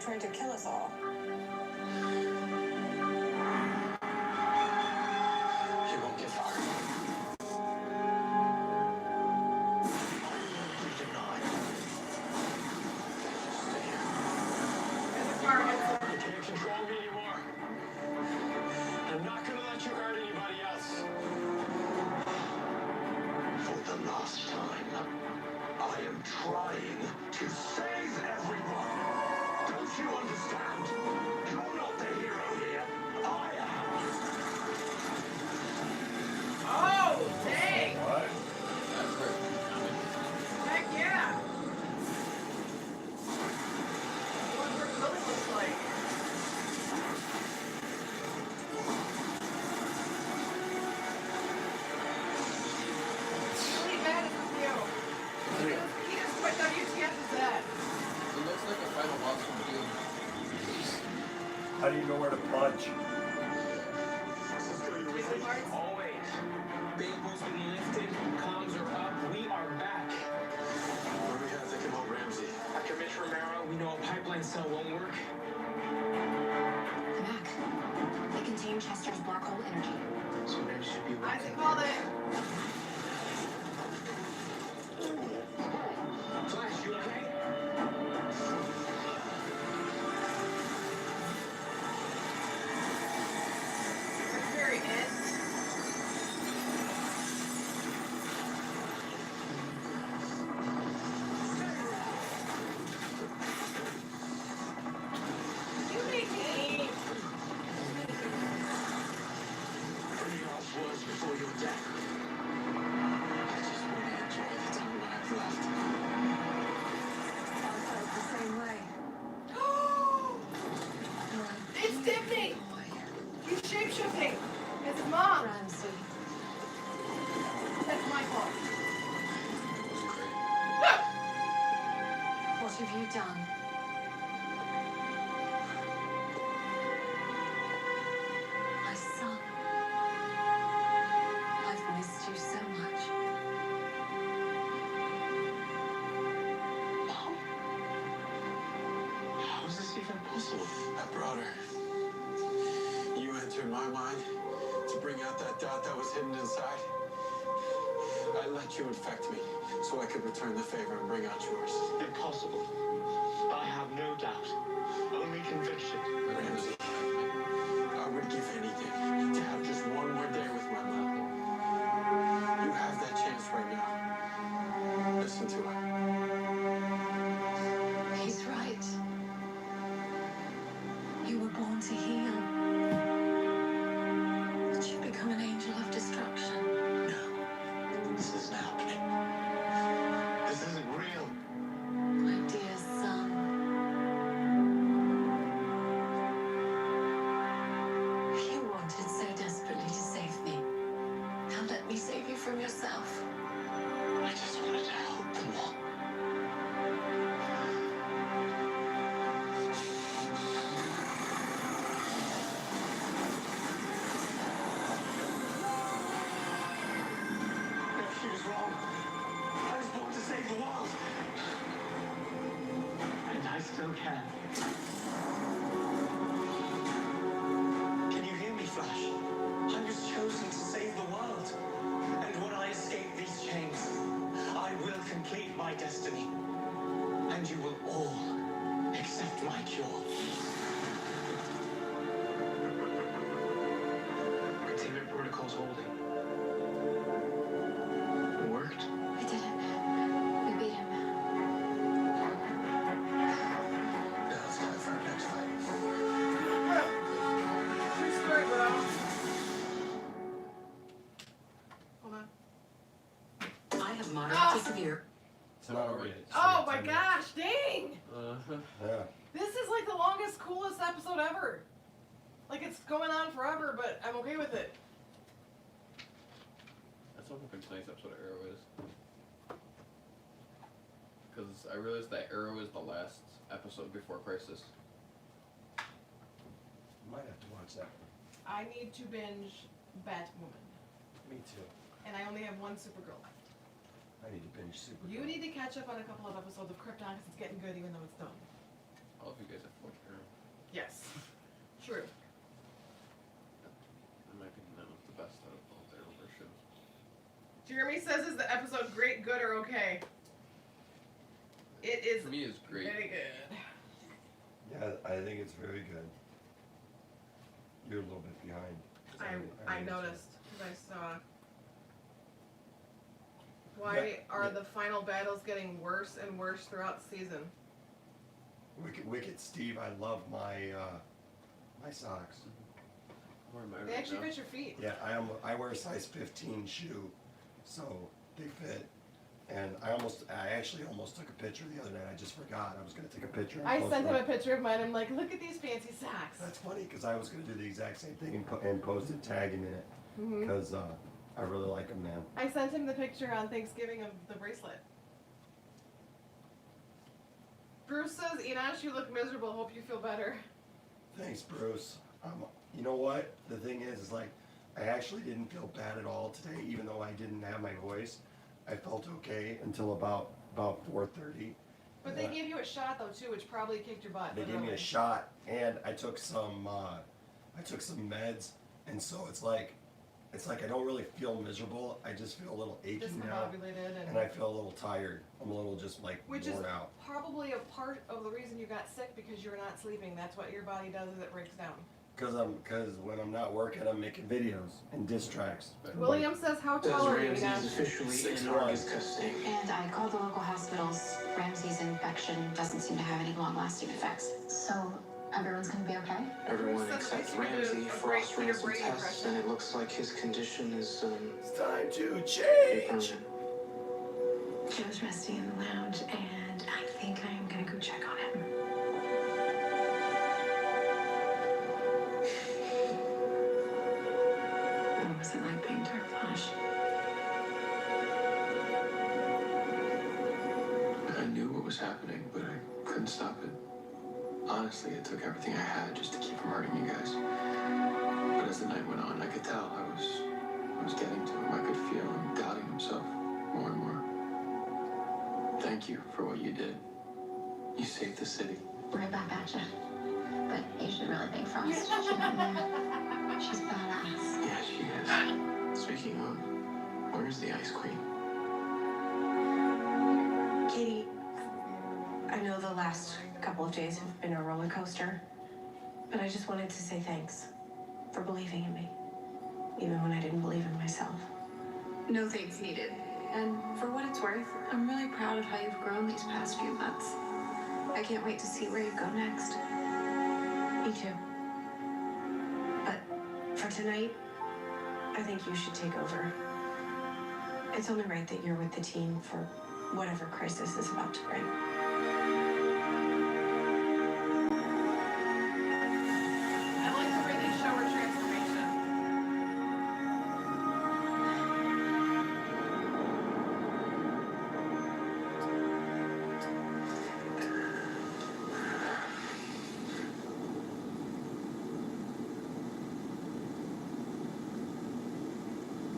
tried to kill us all. He won't get far. And the car heads up. You can't control me anymore. I'm not gonna let you hurt anybody else. For the last time, I am trying to save everyone. Don't you understand? You're not the hero here. I am. Oh, dang! What? That's right. Heck yeah! What her really looks like. Really bad at you. He just put WTF is that? It looks like a final boss from Doom. How do you know where to punch? Big parts? Always. Bagels been lifted, comms are up, we are back. What do we have thinking about Ramsey? After Mitch Romero, we know a pipeline cell won't work. The Mac. They contain Chester's black hole energy. So Ramsey should be I working. called it. Flash, you okay? That's very it. You make me. Any last words before your death? I just want to enjoy the time I have left. I felt the same way. It's Tiffany! Boy, He's shapeshifting! It's his mom! Ramsey. That's my fault. What have you done? My son. I've missed you so much. Mom? How is this even possible? I brought her. You entered my mind to bring out that doubt that was hidden inside. I let you infect me so I could return the favor and bring out yours. Impossible. I have no doubt. Only conviction. Ramsey, I would give anything to have just one more day with my mom. You have that chance right now. Listen to her. He's right. You were born to heal. But you become an angel of destruction. No, this isn't happening. This isn't real. My dear son. You wanted so desperately to save me. Now let me save you from yourself. I just wanted to help them all. No, she was wrong. I was born to save the world. And I still can. Can you hear me, Flash? I was chosen to save the world. And when I escape these chains, I will complete my destiny. And you will all accept my cure. Containment protocol's holding. It worked. We did it. We beat him. Now it's time for our next fight. True story, bro. Hold on. I have moderate Ah. to severe. It's not over yet. Oh my gosh, dang! Yeah. This is like the longest, coolest episode ever. Like it's going on forever, but I'm okay with it. That's what tonight's episode of Arrow is. Because I realized that Arrow is the last episode before Crisis. Might have to watch that. I need to binge Batwoman, Me too. and I only have one Supergirl left. I need to binge Super. You need to catch up on a couple of episodes of Krypton because it's getting good even though it's done. All of you guys have watched Arrow. Yes. True. In my opinion, that was the best out of all the Arrowverse shows. Jeremy says, is the episode great, good, or okay? It is For me, it's great. very good. Yeah, I think it's very good. You're a little bit behind. 'Cause I think it's noticed, because I saw. Why Yeah, are yeah. the final battles getting worse and worse throughout the season? Wicked Steve, I love my my socks. Where am I They right actually now? fit your feet. Yeah, I wear a size 15 shoe, so they fit. And I actually almost took a picture the other night. I just forgot. I was gonna take a picture. and I post sent him it. a picture of mine. I'm like, look at these fancy socks. That's funny because I was gonna do the exact same thing and post it, tag him in it, Mhm. because I really like him, man. I sent him the picture on Thanksgiving of the bracelet. Bruce says, Enosh, you look miserable. Hope you feel better. Thanks, Bruce. You know what? The thing is like, I actually didn't feel bad at all today, even though I didn't have my voice. I felt okay until about 4:30. But they gave you a shot though too, which probably kicked your butt. They gave me literally. a shot, and I took some meds, and so it's like I don't really feel miserable. I just feel a little aching now, Discombobulated and I feel a little tired. I'm a little just like Which worn is out. probably a part of the reason you got sick, because you're not sleeping. That's what your body does, is it breaks down. Because when I'm not working, I'm making videos and diss tracks. William says, how tall are you, Ramsey's Enosh? officially in 6'1". August custody. And I called the local hospitals. Ramsey's infection doesn't seem to have any long-lasting effects. So everyone's gonna be okay? Everyone Bruce says, except "I see you Ramsey. do a Frost great ran Peter some Brady tests, impression." and it looks like his condition is It's time to pretty change. permanent. Joe's resting in the lounge, and I think I am gonna go check on him. What was it like being Dark Flash? I knew what was happening, but I couldn't stop it. Honestly, it took everything I had just to keep from hurting you guys. But as the night went on, I could tell I was getting to him. I could feel him doubting himself more and more. Thank you for what you did. You saved the city. Right back at you. But you should really thank Frost. She's not there. She's badass. Yeah, she is. Speaking of, where's the Ice Queen? Katie, I know the last couple of days have been a roller coaster, but I just wanted to say thanks for believing in me, even when I didn't believe in myself. No thanks needed. And for what it's worth, I'm really proud of how you've grown these past few months. I can't wait to see where you go next. Me too. But for tonight, I think you should take over. It's only right that you're with the team for whatever crisis is about to bring. I like the way they show her transformation.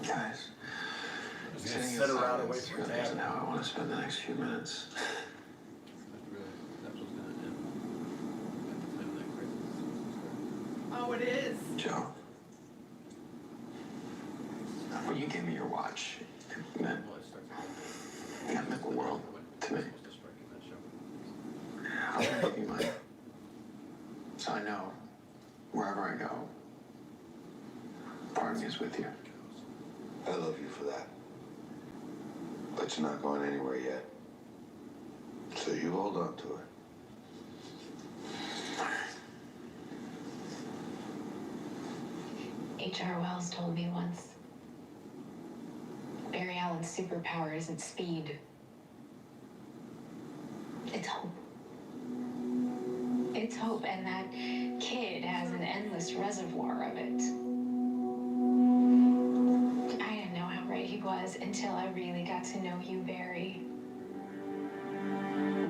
Guys, I'm just sitting gonna in sit around and wait silence for it to really isn't happen. how I want to spend the next few minutes. That's really, that was gonna end at the time that crisis was supposed to start. Oh, it is. Joe, when you gave me your watch, it meant Well, it starts the world to me. supposed to strike in that show. I want to give you mine. So I know, wherever I go, part of me is with you. I love you for that. But you're not going anywhere yet. So you hold on to it. H.R. Wells told me once, Barry Allen's superpower isn't speed. It's hope. It's hope, and that kid has an endless reservoir of it. I didn't know how right he was until I really got to know you, Barry.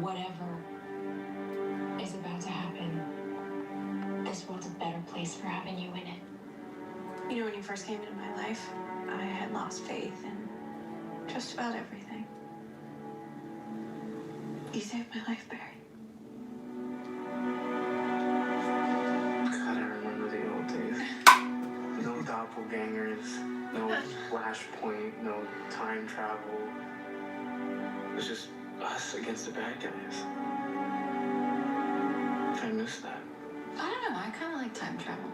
Whatever is about to happen, this world's a better place for having you in it. You know, when you first came into my life, I had lost faith in just about everything. You saved my life, Barry. doppelgangers, no flashpoint, no time travel. It was just us against the bad guys. I miss that. I don't know, I kind of like time travel.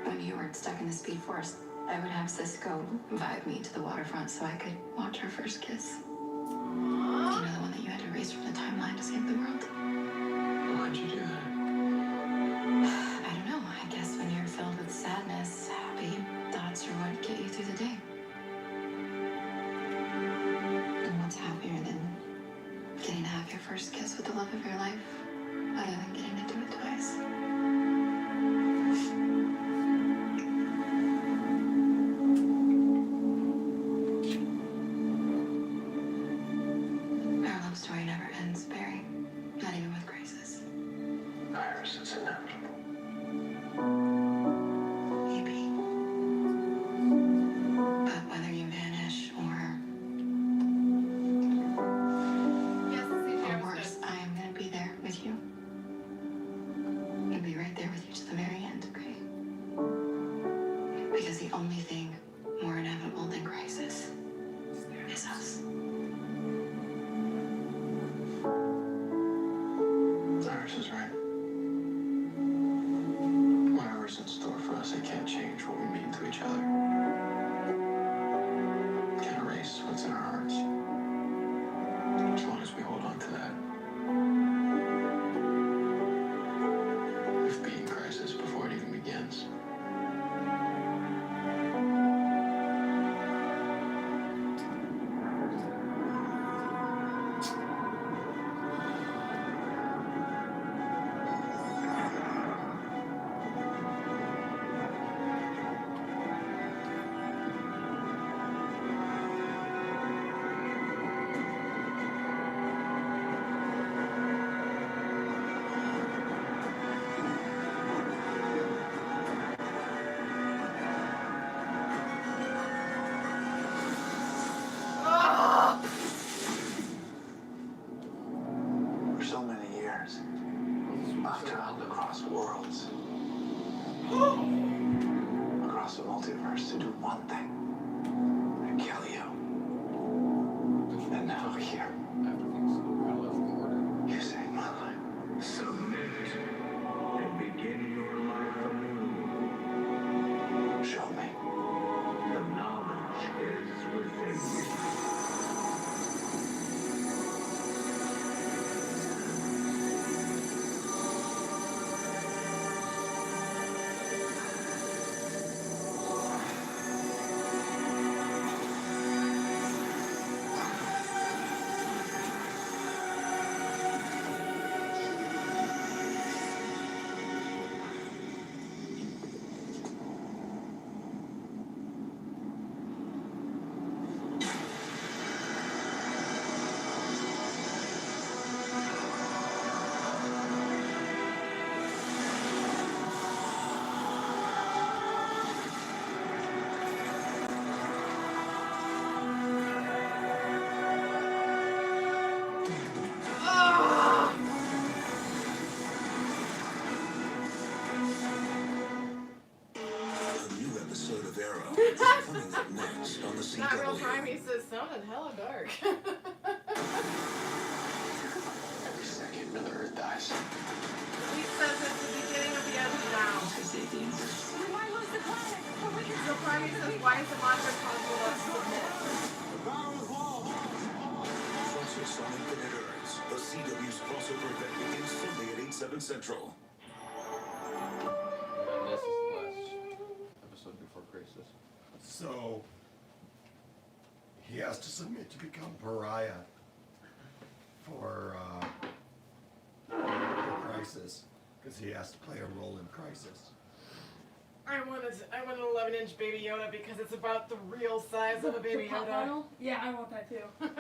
When you were stuck in the Speed Force, I would have Cisco vibe me to the waterfront so I could watch our first kiss. You know, the one that you had to erase from the timeline to save the world? Why'd you do that? I don't know, I guess when you're filled with sadness, happy thoughts are what get you through the day. And what's happier than getting to have your first kiss with the love of your life, other than getting to do it twice? Our love story never ends, Barry. Not even with Crisis. Iris, it's inevitable. Maybe. But whether you vanish or Yes, CJ was worse, good. I am gonna be there with you. I'll be right there with you to the very end, okay? Because the only thing more inevitable than Crisis is us. Iris is right. Whatever's in store for us, it can't change what we mean to each other. Can't erase what's in our hearts. As long as we hold on to that. We've beaten Crisis before it even begins. For so many years, I've traveled across worlds, across the multiverse to do one thing: to kill you. And now here, After things go out of order. you saved my life. Submit and begin your life anew. Show me. The knowledge is within you. A new episode of Arrow is coming up next on the CW. Not real time, he says, sounded hella dark. Every second another Earth dies. He says it's the beginning of the end now. To save the universe. We might lose the planet, but we can Real time, he says, why is the monster causing us to submit? Crisis on Infinite Earths. The CW's crossover event begins Sunday at 8/7 Central. And this is the last episode before Crisis. So he has to submit to become pariah for Crisis, because he has to play a role in Crisis. I want an 11-inch Baby Yoda because it's about the real size of a Baby Pop Yoda. model? Yeah, I want that too. That's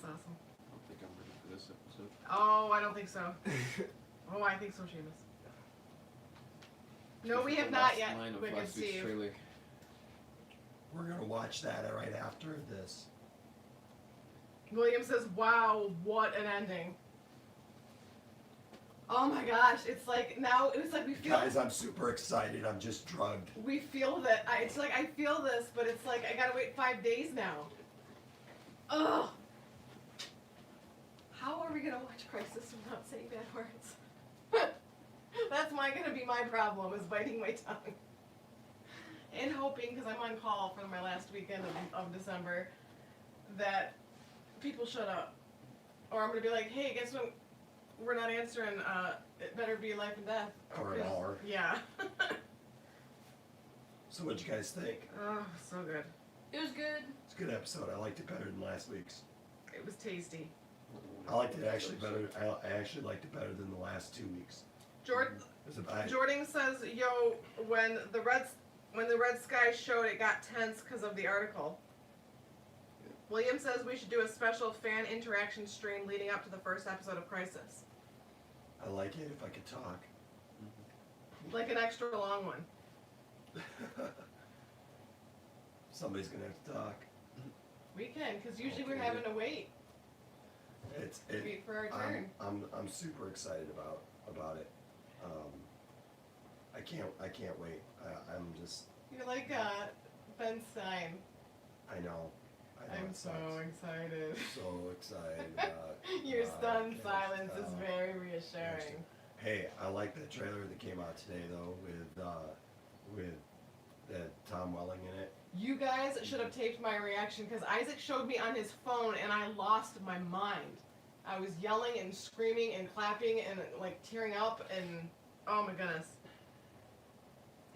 awesome. I don't think I'm ready for this episode. Oh, I don't think so. Oh, I think so, Seamus. No, we The have not last yet. line of Wicked last week's Steve. trailer. We're gonna watch that right after this. William says, "Wow, what an ending." Oh my gosh, it's like now it's like we feel. Guys, I'm super excited. I'm just drugged. We feel that. It's like I feel this, but it's like I gotta wait 5 days now. Ugh. How are we gonna watch Crisis without saying bad words? That's gonna be my problem, is biting my tongue. And hoping, because I'm on call for my last weekend of December, that people shut up. Or I'm gonna be like, hey, guess what? We're not answering. It better be life and death. Or an hour. Yeah. So what'd you guys think? Oh, so good. It was good. It's a good episode. I liked it better than last week's. It was tasty. I liked it actually better. I actually liked it better than the last 2 weeks. Jordan says, yo, when the red sky showed, it got tense because of the article. William says we should do a special fan interaction stream leading up to the first episode of Crisis. I like it if I could talk. Like an extra long one. Somebody's gonna have to talk. We can, because usually we're having to wait. Wait for our turn. I'm super excited about it. I can't wait. I'm just. You're like Ben Stein. I know I'm so excited. So excited. Your stunned silence is very reassuring. Hey, I like that trailer that came out today though with that Tom Welling in it. You guys should have taped my reaction, because Isaac showed me on his phone and I lost my mind. I was yelling and screaming and clapping and like tearing up, and oh my goodness.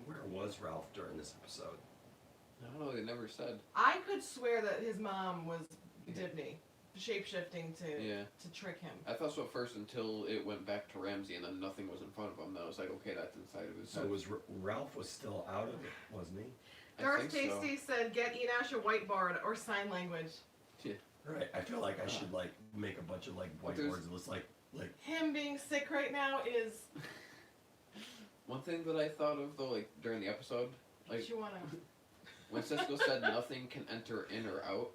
Where was Ralph during this episode? I don't know, they never said. I could swear that his mom was Dibney, shape-shifting to trick him. I thought so at first until it went back to Ramsey and then nothing was in front of him. Then I was like, okay, that's inside of his head. So Ralph was still out of it, wasn't he? Darth Tasty said, get Enosh a whiteboard or sign language. Yeah. Right. I feel like I should like make a bunch of like whiteboards. It looks like him being sick right now is. One thing that I thought of though, like during the episode, like you wanna. When Cisco said nothing can enter in or out,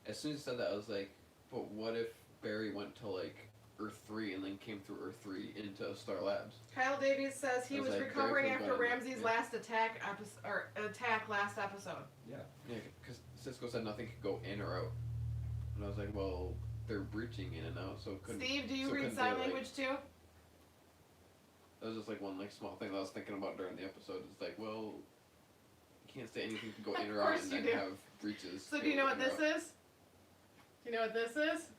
as soon as he said that, I was like, but what if Barry went to like Earth 3 and then came through Earth 3 into Star Labs? Kyle Davies says he was like, recovering after Ramsey's yeah. last attack last episode. Yeah. Yeah, because Cisco said nothing could go in or out, and I was like, well, they're breaching in and out, so couldn't. Steve, do you so read couldn't sign they, language too? That was just like one like small thing that I was thinking about during the episode. It's like, well, you can't say anything can go in or out and then have breaches. So do you know what this is? Do you know what this is?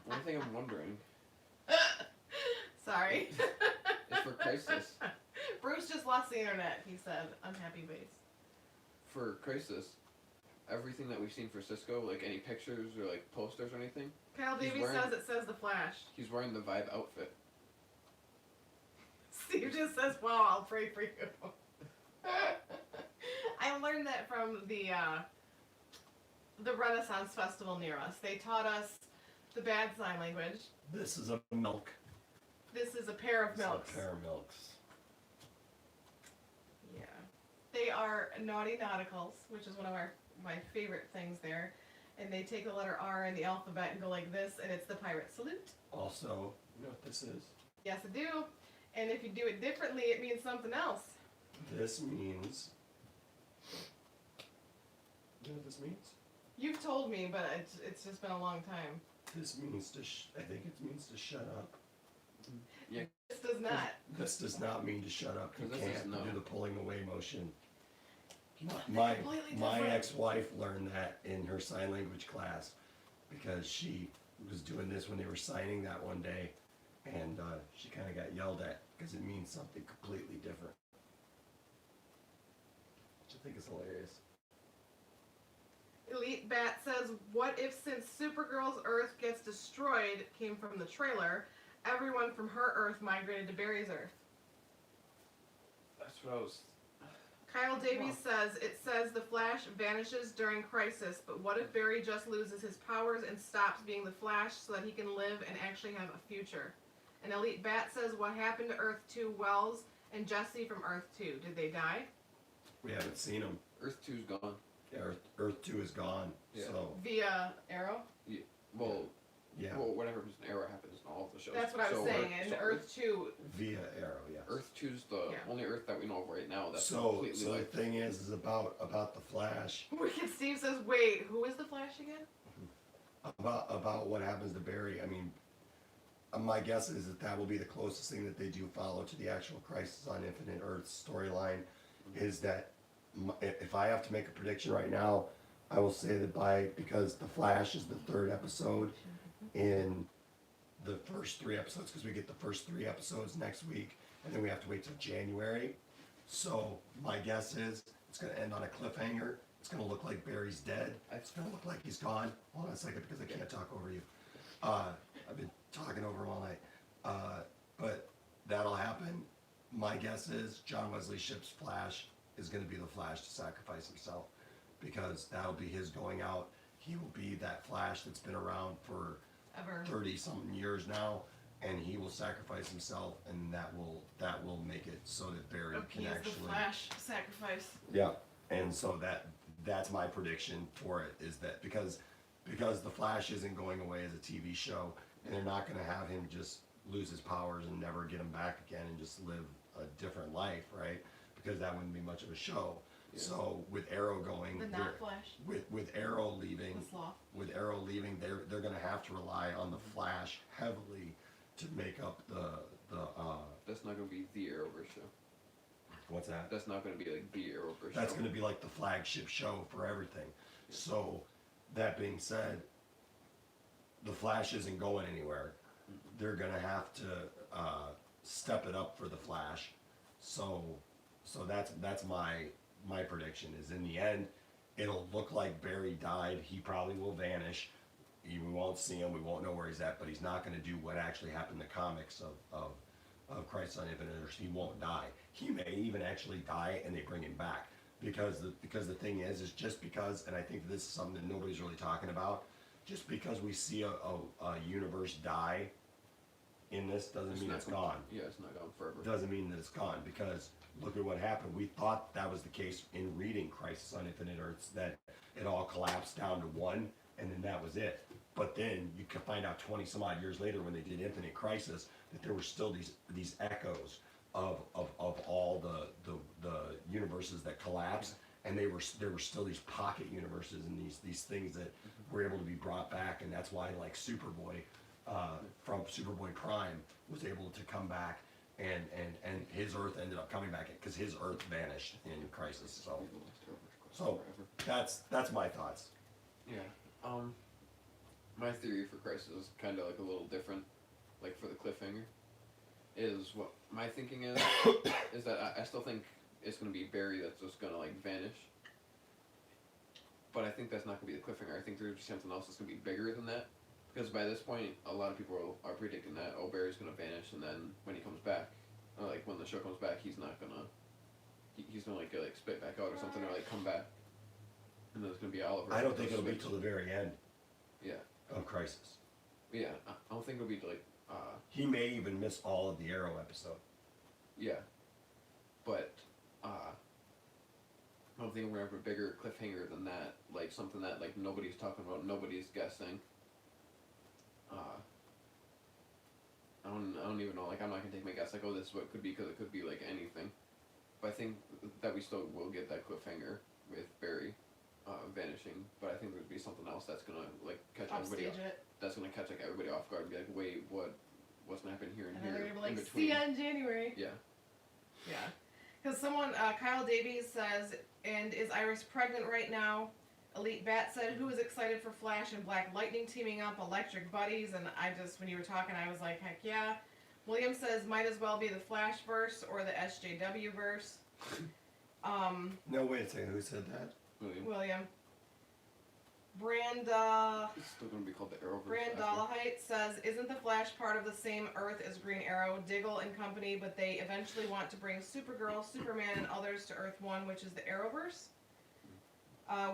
One thing I'm wondering. Sorry. It's for Crisis. Bruce just lost the internet, he said. Unhappy face. For Crisis, everything that we've seen for Cisco, like any pictures or like posters or anything. Kyle Davies says it says the Flash. He's wearing the Vibe outfit. Steve just says, wow, I'll pray for you. I learned that from the Renaissance Festival near us. They taught us the bad sign language. This is a milk. This is a pair of milks. A pair of milks. Yeah. They are naughty nauticals, which is one of my favorite things there. And they take the letter R in the alphabet and go like this, and it's the pirate salute. Also, you know what this is? Yes, I do. And if you do it differently, it means something else. This means. You know what this means? You've told me, but it's just been a long time. This means to. I think it means to shut up. Yeah. This does not. This does not mean to shut up. You This can't is no. do the pulling away motion. My ex-wife learned that in her sign language class because she was doing this when they were signing that one day, and she kind of got yelled at because it means something completely different. Which I think is hilarious. Elite Bat says, what if since Supergirl's Earth gets destroyed came from the trailer, everyone from her Earth migrated to Barry's Earth? That's what I was. Kyle Davies says, it says the Flash vanishes during Crisis, but what if Barry just loses his powers and stops being the Flash so that he can live and actually have a future? And Elite Bat says, what happened to Earth 2 Wells and Jesse from Earth 2? Did they die? We haven't seen them. Earth 2's gone. Yeah, Earth 2 is gone. Yeah. So Via Arrow? Yeah. Well, Yeah. Well, what happens in Arrow happens in all of the shows. That's what I was saying. And Earth 2, Via Arrow, yes. Earth 2's the only Earth that we know of right now. That's So completely the like. thing is about the Flash. Wicked Steve says, wait, who is the Flash again? About what happens to Barry. I mean, my guess is that will be the closest thing that they do follow to the actual Crisis on Infinite Earths storyline. Is that if I have to make a prediction right now, I will say that because the Flash is the third episode in the first 3 episodes, because we get the first 3 episodes next week, and then we have to wait till January. So my guess is it's going to end on a cliffhanger. It's going to look like Barry's dead. It's going to look like he's gone. Hold on a second, because I can't talk over you. I've been talking over him all night. But that'll happen. My guess is John Wesley Shipp's Flash is going to be the Flash to sacrifice himself, because that'll be his going out. He will be that Flash that's been around for 30-something years now, and he will sacrifice himself, and that will make it so that Barry can actually. The Flash sacrifice. Yeah, and so that's my prediction for it, is that because the Flash isn't going away as a TV show, and they're not going to have him just lose his powers and never get him back again and just live a different life, right? Because that wouldn't be much of a show. Yeah. So with Arrow going, the not Flash. With Arrow leaving, they're going to have to rely on the Flash heavily to make up the. That's not going to be the Arrowverse show. What's that? That's not going to be like the Arrowverse show. That's going to be like the flagship show for everything. Yeah. So, that being said, the Flash isn't going anywhere. Mm-hmm. They're going to have to step it up for the Flash. So that's my prediction, is in the end, it'll look like Barry died. He probably will vanish. We won't see him. We won't know where he's at, but he's not going to do what actually happened in the comics of Crisis on Infinite Earths. He won't die. He may even actually die and they bring him back. Because the thing is just because, and I think this is something that nobody's really talking about, just because we see a universe die in this doesn't mean it's gone. Yeah, it's not gone forever. Doesn't mean that it's gone, because look at what happened. We thought that was the case in reading Crisis on Infinite Earths, that it all collapsed down to 1, and then that was it. But then you can find out 20 some odd years later, when they did Infinite Crisis, that there were still these echoes of all the universes that collapsed, and there were still these pocket universes and these things that were able to be brought back, and that's why, like, Superboy from Superboy Prime was able to come back, and his Earth ended up coming back because his Earth vanished in Crisis. So that's my thoughts. Yeah. My theory for Crisis is kind of like a little different. Like for the cliffhanger, is what my thinking is that I still think it's gonna be Barry that's just gonna like vanish. But I think that's not gonna be the cliffhanger. I think there's something else that's gonna be bigger than that. Because by this point, a lot of people are predicting that, oh, Barry's gonna vanish, and then when he comes back, or like when the show comes back, he's not gonna, he's gonna like spit back out or something, or like come back, and then it's gonna be Oliver. I don't think it'll be till the very end. Yeah. Of Crisis. Yeah, I don't think it'll be like. He may even miss all of the Arrow episode. Yeah. But I don't think we're gonna have a bigger cliffhanger than that. Like something that like nobody's talking about, nobody's guessing. I don't even know. Like I'm not gonna take my guess. Like, oh, this is what it could be, because it could be like anything. But I think that we still will get that cliffhanger with Barry vanishing. But I think there'd be something else that's gonna like catch everybody. That's gonna catch like everybody off guard and be like, wait, what's gonna happen here and here? They're gonna be like, see ya in January. Yeah. Yeah. Because someone, Kyle Davies says, and is Iris pregnant right now? Elite Bat said, who is excited for Flash and Black Lightning teaming up, electric buddies? And I just, when you were talking, I was like, heck yeah. William says, might as well be the Flash verse or the SJW verse. No, wait a second, who said that? William. It's still gonna be called the Arrowverse. Brand Dollahite says, isn't the Flash part of the same Earth as Green Arrow, Diggle and company, but they eventually want to bring Supergirl, Superman, and others to Earth 1, which is the Arrowverse?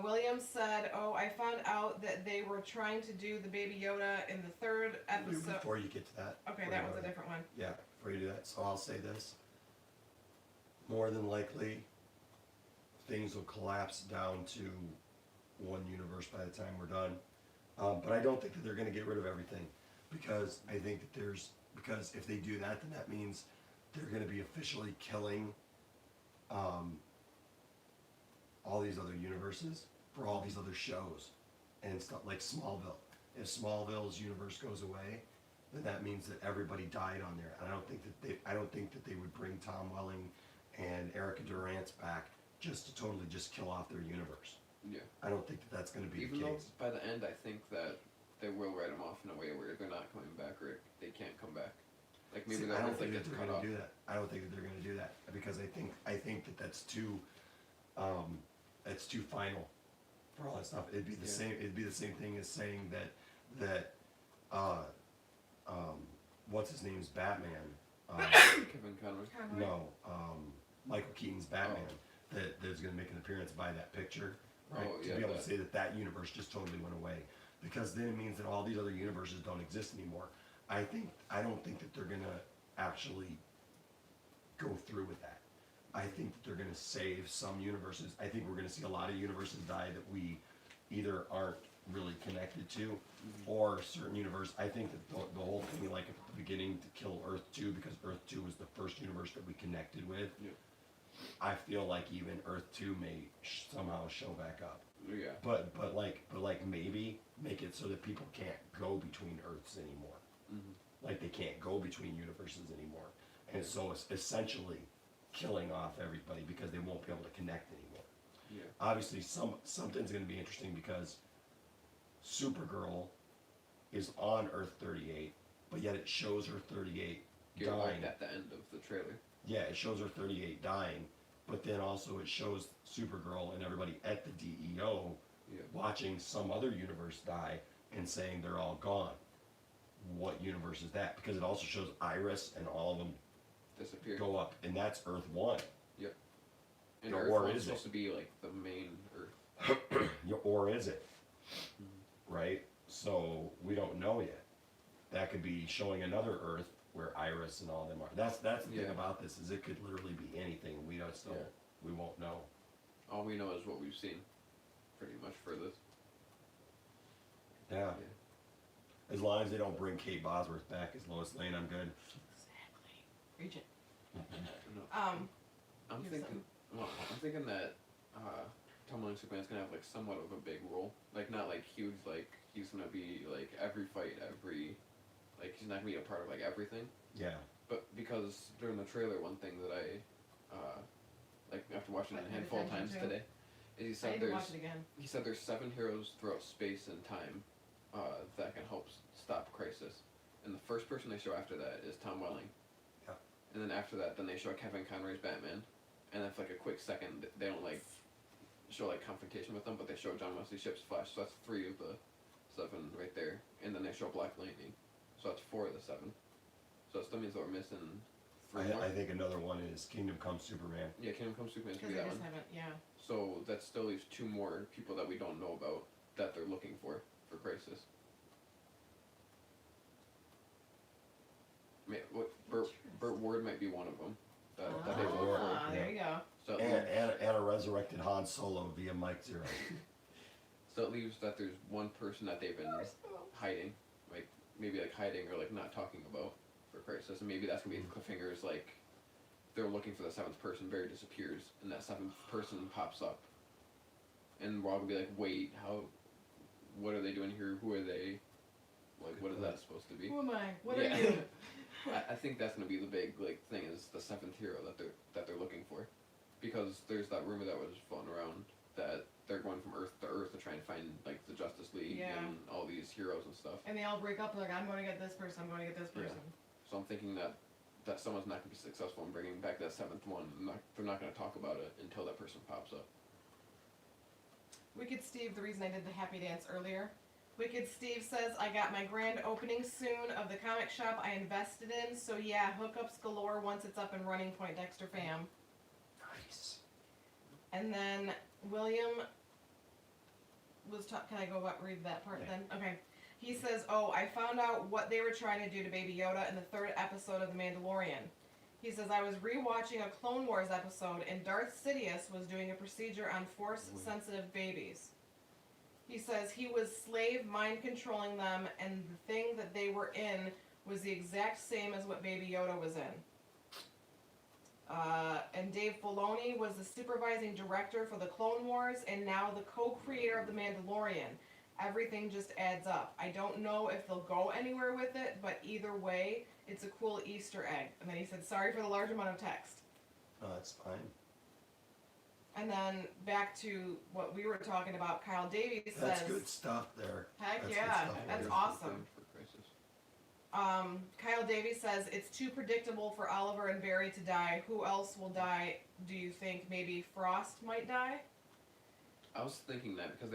William said, oh, I found out that they were trying to do the Baby Yoda in the 3rd episode. Before you get to that. Okay, that was a different one. Yeah, before you do that. So I'll say this. More than likely, things will collapse down to one universe by the time we're done. But I don't think that they're going to get rid of everything. because I think that because if they do that, then that means they're going to be officially killing all these other universes for all these other shows and stuff like Smallville. If Smallville's universe goes away, then that means that everybody died on there. And I don't think that they would bring Tom Welling and Erica Durance back just to totally just kill off their universe. Yeah. I don't think that that's going to be Even the though case. by the end, I think that they will write them off in a way where they're not coming back or they can't come back. Like maybe See, they'll I don't just, like, think that get they're cut going off. to do that. I don't think that they're going to do that because I think that that's too final for all that stuff. It'd be the same. It'd be the same thing as saying that what's his name's Batman. Kevin Conroy. No, Michael Keaton's Batman. That there's going to make an appearance by that picture, right? Oh, To yeah, be able to say that universe just totally went away, because then it means that all these other universes don't exist anymore. I don't think that they're going to actually go through with that. I think that they're going to save some universes. I think we're going to see a lot of universes die that we either aren't really connected to, or certain universe. I think that the whole thing, like at the beginning, to kill Earth 2 because Earth 2 was the first universe that we connected with. Yeah. I feel like even Earth 2 may somehow show back up. Yeah. But maybe make it so that people can't go between Earths anymore. Mm-hmm. Like they can't go between universes anymore, and so it's essentially killing off everybody because they won't be able to connect anymore. Yeah. Obviously, something's going to be interesting because Supergirl is on Earth 38, but yet it shows her 38 dying. Like at the end of the trailer. Yeah, it shows her 38 dying, but then also it shows Supergirl and everybody at the DEO watching some other universe die and saying they're all gone. What universe is that? Because it also shows Iris and all of them disappear. Go up, and that's Earth 1. Yep. And Or Earth 1's is it? supposed to be like the main Earth. Or is it? Right? So we don't know yet. That could be showing another Earth where Iris and all them are. That's the thing about this, is it could literally be anything. We don't still we won't know. All we know is what we've seen, pretty much, for this. Yeah. As long as they don't bring Kate Bosworth back as Lois Lane, I'm good. Exactly. Reach it. No. Um, I'm thinking that Tom Welling Superman's gonna have like somewhat of a big role. Like not like huge, like he's gonna be like every fight, like he's not gonna be a part of like everything. Yeah. But because during the trailer, one thing that I like after watching it a handful of times today, is he said he said there's 7 heroes throughout space and time that can help stop Crisis. And the first person they show after that is Tom Welling. Yeah. And then after that, then they show Kevin Conroy's Batman. And then for like a quick second, they don't like show like confrontation with them, but they show John Wesley Shipp's Flash. So that's 3 of the 7 right there. And then they show Black Lightning. So that's 4 of the 7. So that still means that we're missing 3 more. I think another one is Kingdom Come Superman. Yeah, Kingdom Come Superman's because gonna be they that just one. haven't, yeah. So that still leaves 2 more people that we don't know about that they're looking for Crisis. Burt Ward might be one of them. That they look for. There you go. So And a resurrected Han Solo via Mike Zero. So it leaves that there's one person that they've been hiding, like maybe like hiding or like not talking about for Crisis, and maybe that's gonna be the cliffhanger. Is like they're looking for the 7th person, Barry disappears, and that 7th person pops up, and we're all gonna be like, wait, how? What are they doing here? Who are they? Like, what is that supposed to be? Who am I? What are you? I think that's gonna be the big like thing, is the 7th hero that they're looking for, because there's that rumor that was floating around that they're going from Earth to try and find like the Justice League and all these heroes and stuff. And they all break up and they're like, I'm going to get this person, I'm going to get this person. So I'm thinking that someone's not gonna be successful in bringing back that 7th one. They're not gonna talk about it until that person pops up. Wicked Steve, the reason I did the happy dance earlier. Wicked Steve says, I got my grand opening soon of the comic shop I invested in, so yeah, hookups galore once it's up and running, Point Dexter fam. Nice. And then William was can I go read that part then? Okay. He says, oh, I found out what they were trying to do to Baby Yoda in the 3rd episode of The Mandalorian. He says, I was rewatching a Clone Wars episode and Darth Sidious was doing a procedure on Force-sensitive babies. He says he was slave mind controlling them, and the thing that they were in was the exact same as what Baby Yoda was in. And Dave Filoni was the supervising director for the Clone Wars and now the co-creator of The Mandalorian. Everything just adds up. I don't know if they'll go anywhere with it, but either way, it's a cool Easter egg. And then he said, sorry for the large amount of text. No, that's fine. And then back to what we were talking about, Kyle Davies That's says... good stuff there. Heck That's yeah, good stuff that's there. awesome. Kyle Davies says, it's too predictable for Oliver and Barry to die. Who else will die? Do you think maybe Frost might die? I was thinking that because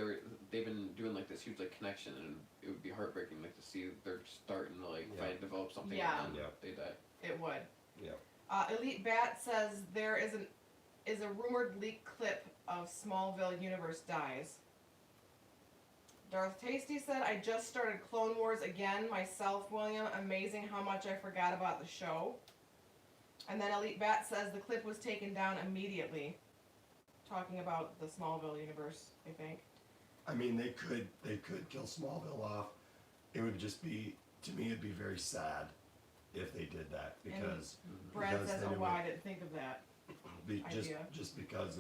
they've been doing like this huge like connection, and it would be heartbreaking like to see they're starting to like Yeah. find develop something, Yeah. and then they die. It would. Yeah. Elite Bat says there is a rumored leak clip of Smallville Universe dies. Darth Tasty said, I just started Clone Wars again myself, William. Amazing how much I forgot about the show. And then Elite Bat says the clip was taken down immediately. Talking about the Smallville universe, I think. I mean, they could kill Smallville off. It would just be, to me, it'd be very sad if they did that because Brad says, then oh it wow, would I didn't think of that. be idea. just because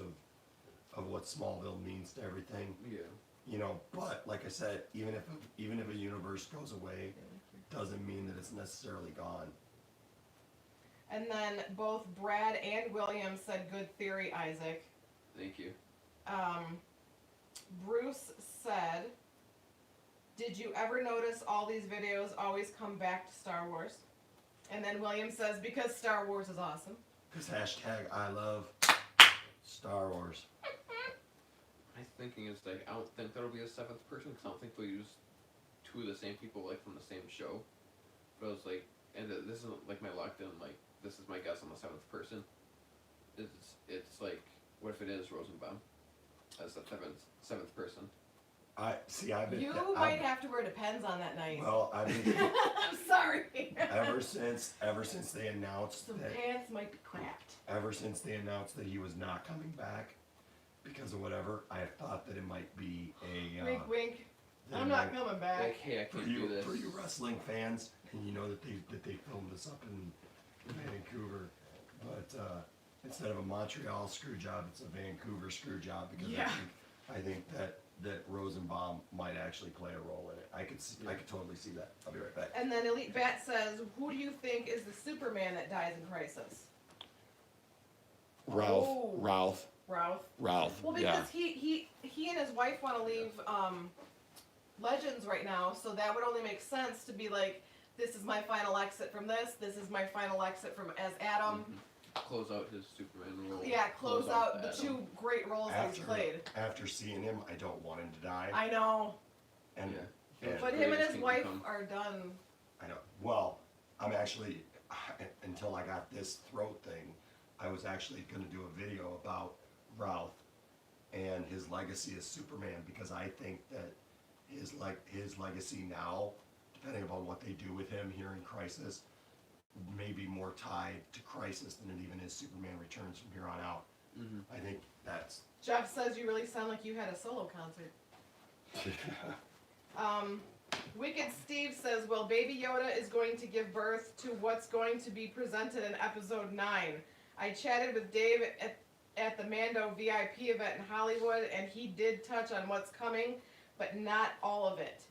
of what Smallville means to everything. Yeah. You know, but like I said, even if a universe goes away, doesn't mean that it's necessarily gone. And then both Brad and William said, good theory, Isaac. Thank you. Bruce said, did you ever notice all these videos always come back to Star Wars? And then William says, because Star Wars is awesome. Because I love Star Wars. My thinking is like I don't think there'll be a seventh person because I don't think they'll use two of the same people like from the same show. But I was like, and this isn't like my locked in like this is my guess on the seventh person. It's like what if it is Rosenbaum as the seventh person? I've been. You might have to wear Depends on that night. Well, I mean, I'm sorry. ever since they announced Some that. pants might be cracked. Ever since they announced that he was not coming back because of whatever, I have thought that it might be a. Wink, wink. that I'm it not might- coming back. Like, hey, I For can't do you, this. for you wrestling fans, and you know that they filmed this up in Vancouver, but instead of a Montreal screw job, it's a Vancouver screw job because Yeah. I think that Rosenbaum might actually play a role in it. I could totally see that. I'll be right back. And then Elite Bat says, who do you think is the Superman that dies in Crisis? Oh. Ralph. Well, because he and his wife want to leave Legends right now, so that would only make sense to be like, this is my final exit from this is my final exit from as Adam. Close out his Superman role. Yeah, close out the Adam. two great roles that he's played. After seeing him, I don't want him to die. I know. And, Yeah. and But him and Greatest his Kingdom wife Come. are done. I know. Well, I'm actually, until I got this throat thing, I was actually going to do a video about Ralph and his legacy as Superman because I think that his legacy now, depending upon what they do with him here in Crisis, may be more tied to Crisis than it even is Superman Returns from here on out. I think that's. Jeff says you really sound like you had a solo concert. Wicked Steve says, well, Baby Yoda is going to give birth to what's going to be presented in episode 9. I chatted with Dave at the Mando VIP event in Hollywood, and he did touch on what's coming, but not all of it.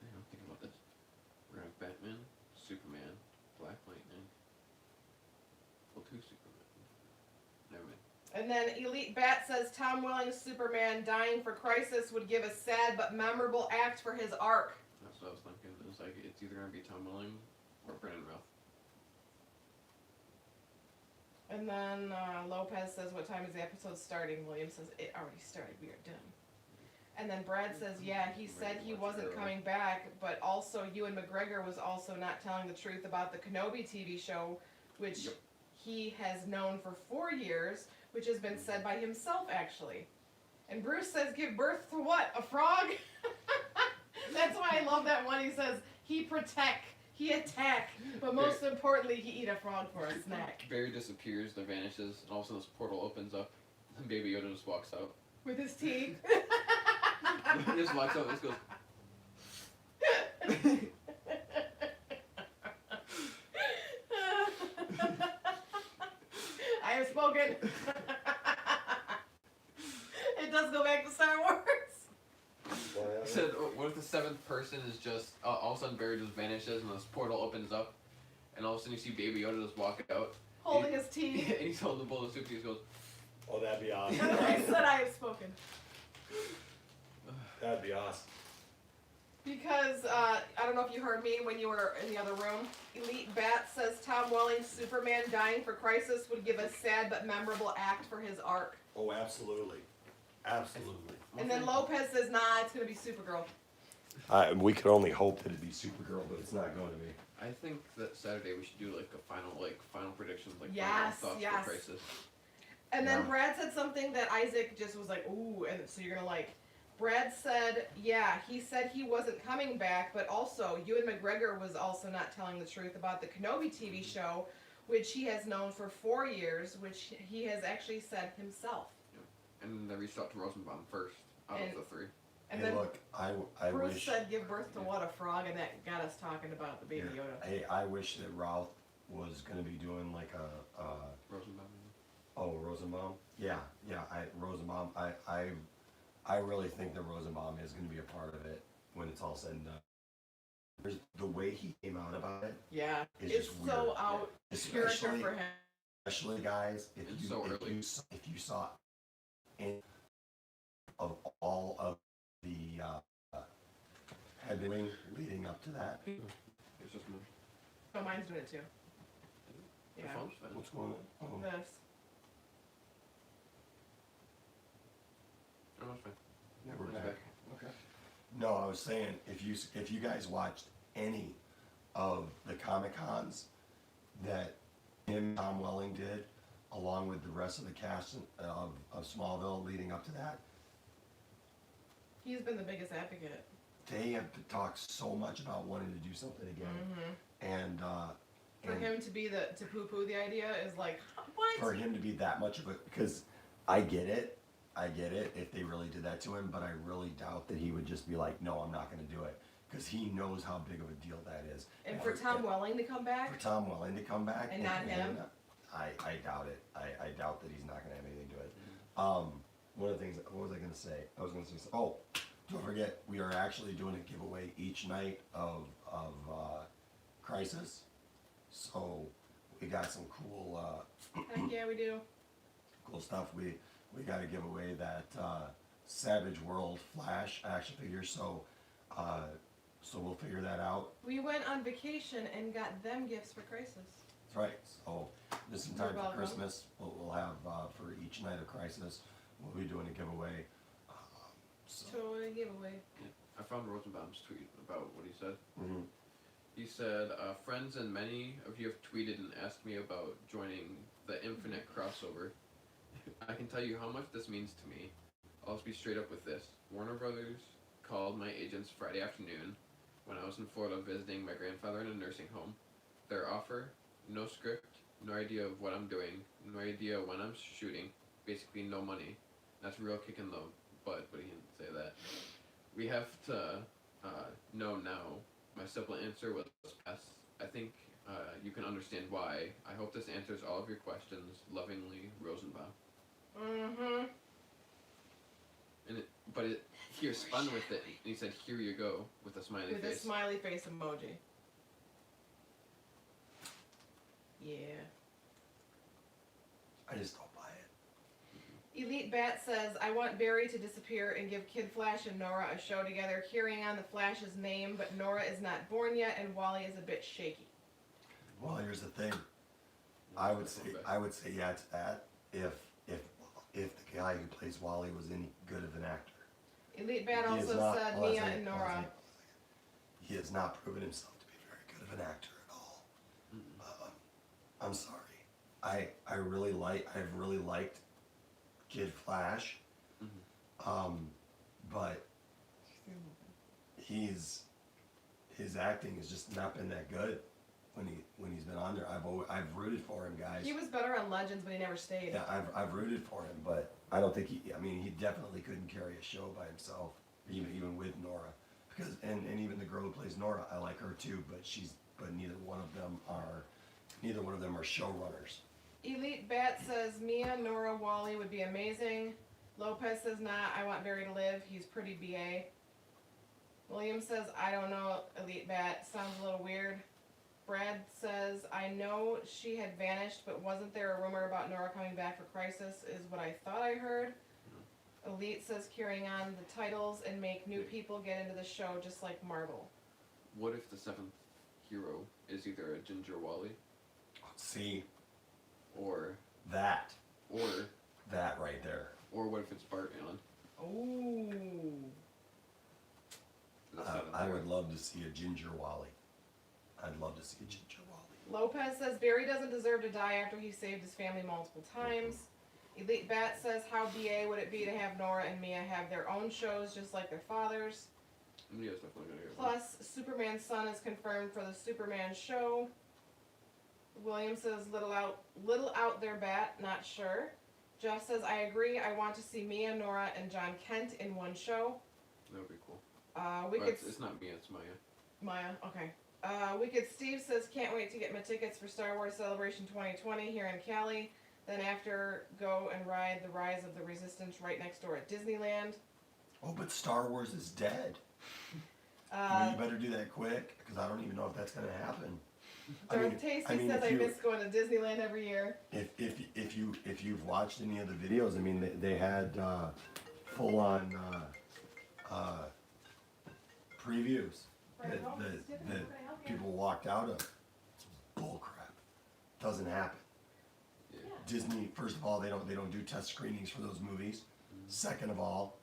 I don't think about this. We're gonna have Batman, Superman, Black Lightning. Well, two Superman. Never mind. And then Elite Bat says Tom Welling's Superman dying for Crisis would give a sad but memorable act for his arc. That's what I was thinking. It's like it's either gonna be Tom Welling or Brendan Routh. And then Lopez says, what time is the episode starting? William says, it already started, we are done. And then Brad says, yeah, he said he wasn't coming back, but also Ewan McGregor was also not telling the truth about the Kenobi TV show, which he has known for 4 years, which has been said by himself, actually. And Bruce says, give birth to what? A frog? That's why I love that one. He says, he protect, he attack, but most importantly, he eat a frog for a snack. Barry disappears, then vanishes, and all of a sudden this portal opens up, and Baby Yoda just walks out. With his teeth. He just walks up and just goes. I have spoken. It does go back to Star Wars. He said, what if the seventh person is just, all of a sudden Barry just vanishes and this portal opens up, and all of a sudden you see Baby Yoda just walk out. Holding his teeth. And he's holding the bowl of soup and he just goes, Oh, that'd be awesome. I said I have spoken. That'd be awesome. Because, I don't know if you heard me when you were in the other room. Elite Bat says Tom Welling's Superman dying for Crisis would give a sad but memorable act for his arc. Oh, absolutely. Absolutely. And then Lopez says, nah, it's going to be Supergirl. We could only hope that it'd be Supergirl, but it's not going to be. I think that Saturday we should do like a final predictions, like Yes, final thoughts yes. for Crisis. And then Yeah. Brad said something that Isaac just was like, ooh, and so you're going to like. Brad said, yeah, he said he wasn't coming back, but also Ewan McGregor was also not telling the truth about the Kenobi TV show, which he has known for 4 years, which he has actually said himself. And they reached out to Rosenbaum first out And- of the three. And Hey, then look, I Bruce wish. said, give birth to what, a frog, and that got us talking about the Baby Yoda. Hey, I wish that Ralph was gonna be doing like a. Rosenbaum. Oh, Rosenbaum. Yeah, Rosenbaum. I really think that Rosenbaum is gonna be a part of it when it's all said and done. The way he came out about it. Yeah, It's it's just so weird. out character Especially, for him. especially guys, if It's you so if early. you s- if you saw any of all of the heading leading up to that. It's just me. Oh, mine's doing it too. The Yeah. phone's fine. What's going on? Oh. This. Oh, it's fine. Yeah, we're It's back. back. Okay. No, I was saying if you guys watched any of the Comic Cons that Tom Welling did, along with the rest of the cast of Smallville leading up to that, He's been the biggest advocate. they have talked so much about wanting to do something again, and For him to be to poo-poo the idea is like, what? for him to be that much of a, because I get it if they really did that to him, but I really doubt that he would just be like, no, I'm not going to do it, because he knows how big of a deal that is. And for Tom Welling to come back, For Tom Welling to come back And not him? I doubt it. I doubt that he's not going to have anything to do it. One of the things, what was I going to say? I was going to say, oh, don't forget, we are actually doing a giveaway each night of Crisis. So we got some cool heck yeah, we do. cool stuff. We got to give away that Savage World Flash action figure. So we'll figure that out. We went on vacation and got them gifts for Crisis. That's right. So just in time You're for welcome. Christmas, we'll have for each night of Crisis, we'll be doing a giveaway. So, Toy giveaway. I found Rosenbaum's tweet about what he said. mhm. He said, friends and many of you have tweeted and asked me about joining the Infinite crossover. I can tell you how much this means to me. I'll just be straight up with this. Warner Brothers called my agents Friday afternoon when I was in Florida visiting my grandfather in a nursing home. Their offer, no script, no idea of what I'm doing, no idea when I'm shooting, basically no money. That's a real kick in the butt, but he didn't say that. We have to know now. My simple answer was yes. I think you can understand why. I hope this answers all of your questions. Lovingly, Rosenbaum. Mm-hmm. He responded with it, and he said, "Here you go," with a smiley With a face. smiley face emoji. Yeah. I just don't buy it. Elite Bat says, I want Barry to disappear and give Kid Flash and Nora a show together, carrying on the Flash's name, but Nora is not born yet and Wally is a bit shaky. Well, here's the thing. I would say yeah to that if the guy who plays Wally was any good of an actor. Elite Bat He is also not- said hold on a Mia second, and hold on a Nora. second. He has not proven himself to be very good of an actor at all. I'm sorry. I've really liked Kid Flash. But his acting has just not been that good when he's been on there. I've rooted for him, guys. He was better on Legends, but he never stayed. Yeah, I've rooted for him, but I don't think he definitely couldn't carry a show by himself. even with Nora, because and even the girl who plays Nora, I like her too, but neither one of them are showrunners. Elite Bat says Mia, Nora, Wally would be amazing. Lopez says not. I want Barry to live. He's pretty BA. William says I don't know. Elite Bat sounds a little weird. Brad says I know she had vanished, but wasn't there a rumor about Nora coming back for Crisis? Is what I thought I heard. Elite says carrying on the titles and make new people get into the show just like Marvel. What if the seventh hero is either a Ginger Wally See, or that or right there. or what if it's Bart Allen? Ooh. The seventh I hero? would love to see a Ginger Wally. I'd love to see a Ginger Wally. Lopez says Barry doesn't deserve to die after he saved his family multiple times. Elite Bat says how BA would it be to have Nora and Mia have their own shows just like their fathers. Mia's definitely gonna get one. Plus, Superman's son is confirmed for the Superman show. William says little out there, Bat, not sure. Jeff says I agree. I want to see Mia, Nora, and John Kent in one show. That would be cool. Wicked. It's not Mia, it's Maya. Maya, okay. Wicked Steve says can't wait to get my tickets for Star Wars Celebration 2020 here in Cali. Then after go and ride the Rise of the Resistance right next door at Disneyland. Oh, but Star Wars is dead. You better do that quick, because I don't even know if that's gonna happen. Darth Tasty says I miss going to Disneyland every year. If you've watched any of the videos, I mean they had full on previews that people walked out of. It's bullcrap. Doesn't happen. Yeah. Disney, first of all, they don't do test screenings for those movies. Second of all,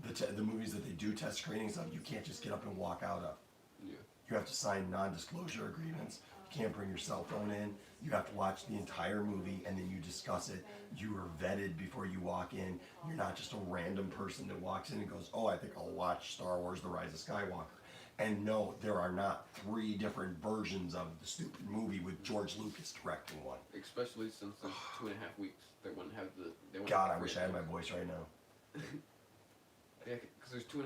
the movies that they do test screenings of, you can't just get up and walk out of. Yeah. You have to sign non-disclosure agreements. You can't bring your cell phone in. You have to watch the entire movie and then you discuss it. You are vetted before you walk in. You're not just a random person that walks in and goes, oh, I think I'll watch Star Wars The Rise of Skywalker. And no, there are not 3 different versions of the stupid movie with George Lucas directing one. Especially since there's 2.5 weeks. They wouldn't have the... God, I wish I had my voice right now. Yeah, because there's 2.5...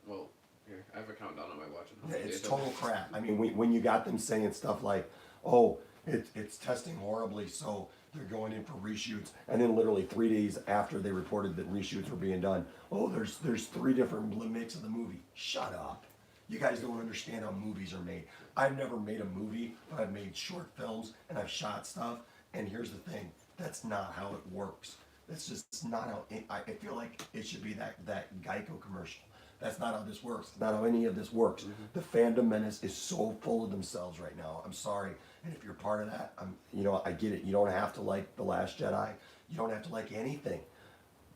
Well, here, I have a countdown on my watch. Yeah, it's total crap. I mean, when you got them saying stuff like, oh, it's testing horribly, so they're going in for reshoots, and then literally 3 days after they reported that reshoots were being done, oh, there's 3 different makes of the movie. Shut up. You guys don't understand how movies are made. I've never made a movie, but I've made short films, and I've shot stuff, and here's the thing. That's not how it works. That's just not how, I feel like it should be that Geico commercial. That's not how this works. Not how any of this works. Mm-hmm. The fandom menace is so full of themselves right now. I'm sorry. And if you're part of that, I get it. You don't have to like The Last Jedi. You don't have to like anything.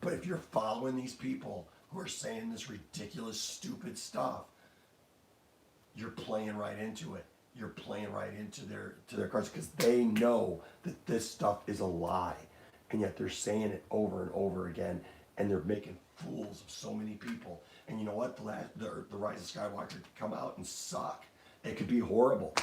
But if you're following these people who are saying this ridiculous, stupid stuff, you're playing right into it. You're playing right into their cards because they know that this stuff is a lie. And yet they're saying it over and over again, and they're making fools of so many people. And you know what? The Rise of Skywalker could come out and suck. It could be horrible.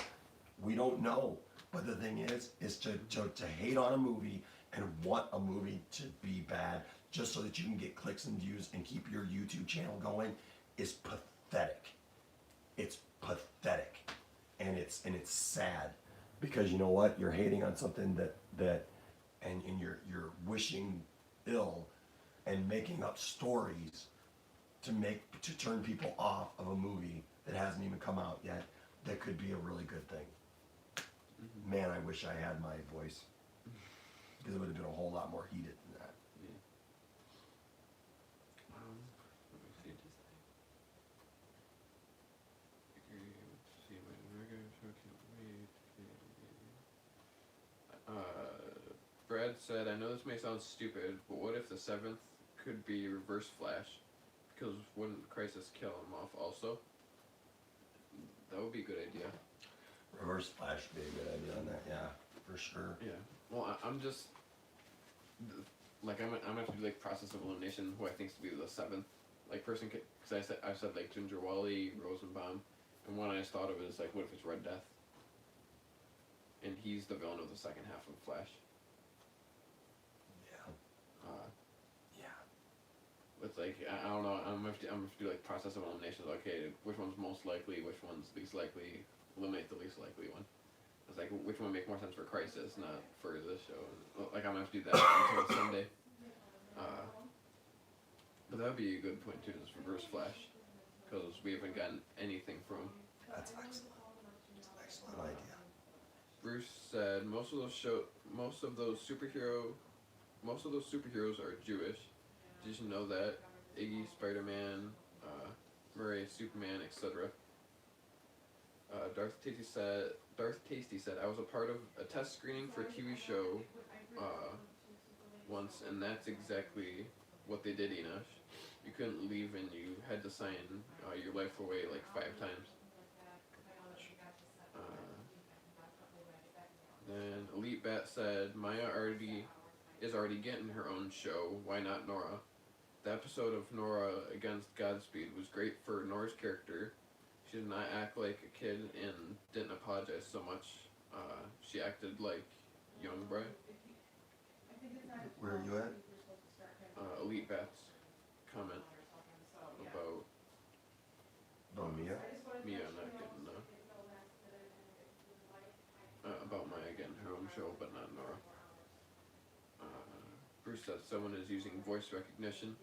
We don't know. But the thing is to hate on a movie and want a movie to be bad just so that you can get clicks and views and keep your YouTube channel going is pathetic. It's pathetic. And it's sad. Because you know what? You're hating on something that and you're wishing ill and making up stories to turn people off of a movie that hasn't even come out yet that could be a really good thing. Mm-hmm. Man, I wish I had my voice because it would have been a whole lot more heated than that. Yeah. Let me see this thing. Let's see my regular show, can't wait. Brad said, I know this may sound stupid, but what if the 7th could be Reverse Flash? Because wouldn't Crisis kill him off also? That would be a good idea. Reverse Flash would be a good idea on that, yeah, for sure. Yeah. Well, I'm just like I'm gonna have to do like process of elimination who I think is to be the 7th like person, because I said like Ginger Wally, Rosenbaum, and one I just thought of is like what if it's Red Death, and he's the villain of the second half of Flash. Yeah. It's like I don't know. I'm gonna have to do like process of eliminations. Okay, which one's most likely? Which one's least likely? Eliminate the least likely one. It's like which one make more sense for Crisis, not for this show. Like I'm gonna have to do that until Sunday. But that would be a good point too, is Reverse Flash, because we haven't gotten anything from him. That's excellent. It's an excellent idea. Bruce said most of those superheroes are Jewish. Did you know that? Iggy, Spider-Man, Murray, Superman, etc. Darth Tasty said, I was a part of a test screening for a TV show once, and that's exactly what they did, Enosh. You couldn't leave and you had to sign your life away like 5 times. Then Elite Bat said, Maya is already getting her own show. Why not Nora? The episode of Nora against Godspeed was great for Nora's character. She did not act like a kid and didn't apologize so much. She acted like young Bri. Where are you at? Elite Bat's comment about Mia? Mia not getting about Maya getting her own show, but not Nora. Bruce said someone is using voice recognition.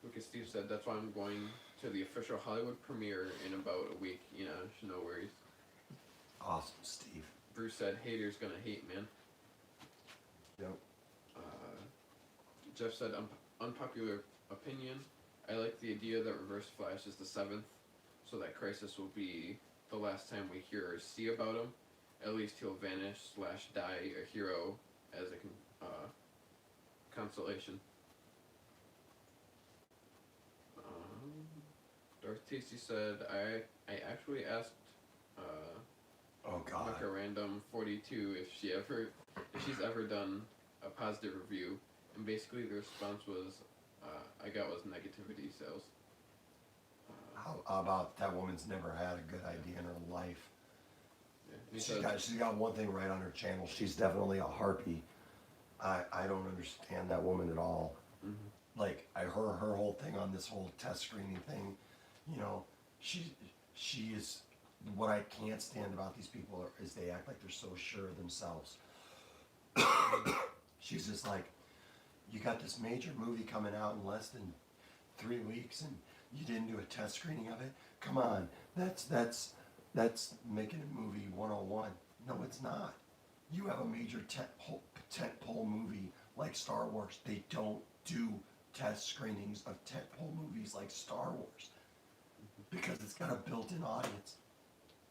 Lucas Steve said that's why I'm going to the official Hollywood premiere in about a week. You know, no worries. Awesome, Steve. Bruce said haters gonna hate, man. Yep. Jeff said unpopular opinion. I like the idea that Reverse Flash is the 7th, so that Crisis will be the last time we hear or see about him. At least he'll vanish / die a hero as a consolation. Darth Tasty said, I actually asked oh God, Mecca Random 42 if she's ever done a positive review, and basically the response was I got was negativity sales. how about that woman's never had a good idea in her life? Yeah. She's got one thing right on her channel. She's definitely a harpy. I don't understand that woman at all. Mm-hmm. Like her whole thing on this whole test screening thing, you know, she is. What I can't stand about these people is they act like they're so sure of themselves. She's just like, you got this major movie coming out in less than 3 weeks, and you didn't do a test screening of it. Come on, that's making a movie 101. No, it's not. You have a major tentpole movie like Star Wars. They don't do test screenings of tentpole movies like Star Wars because it's got a built-in audience.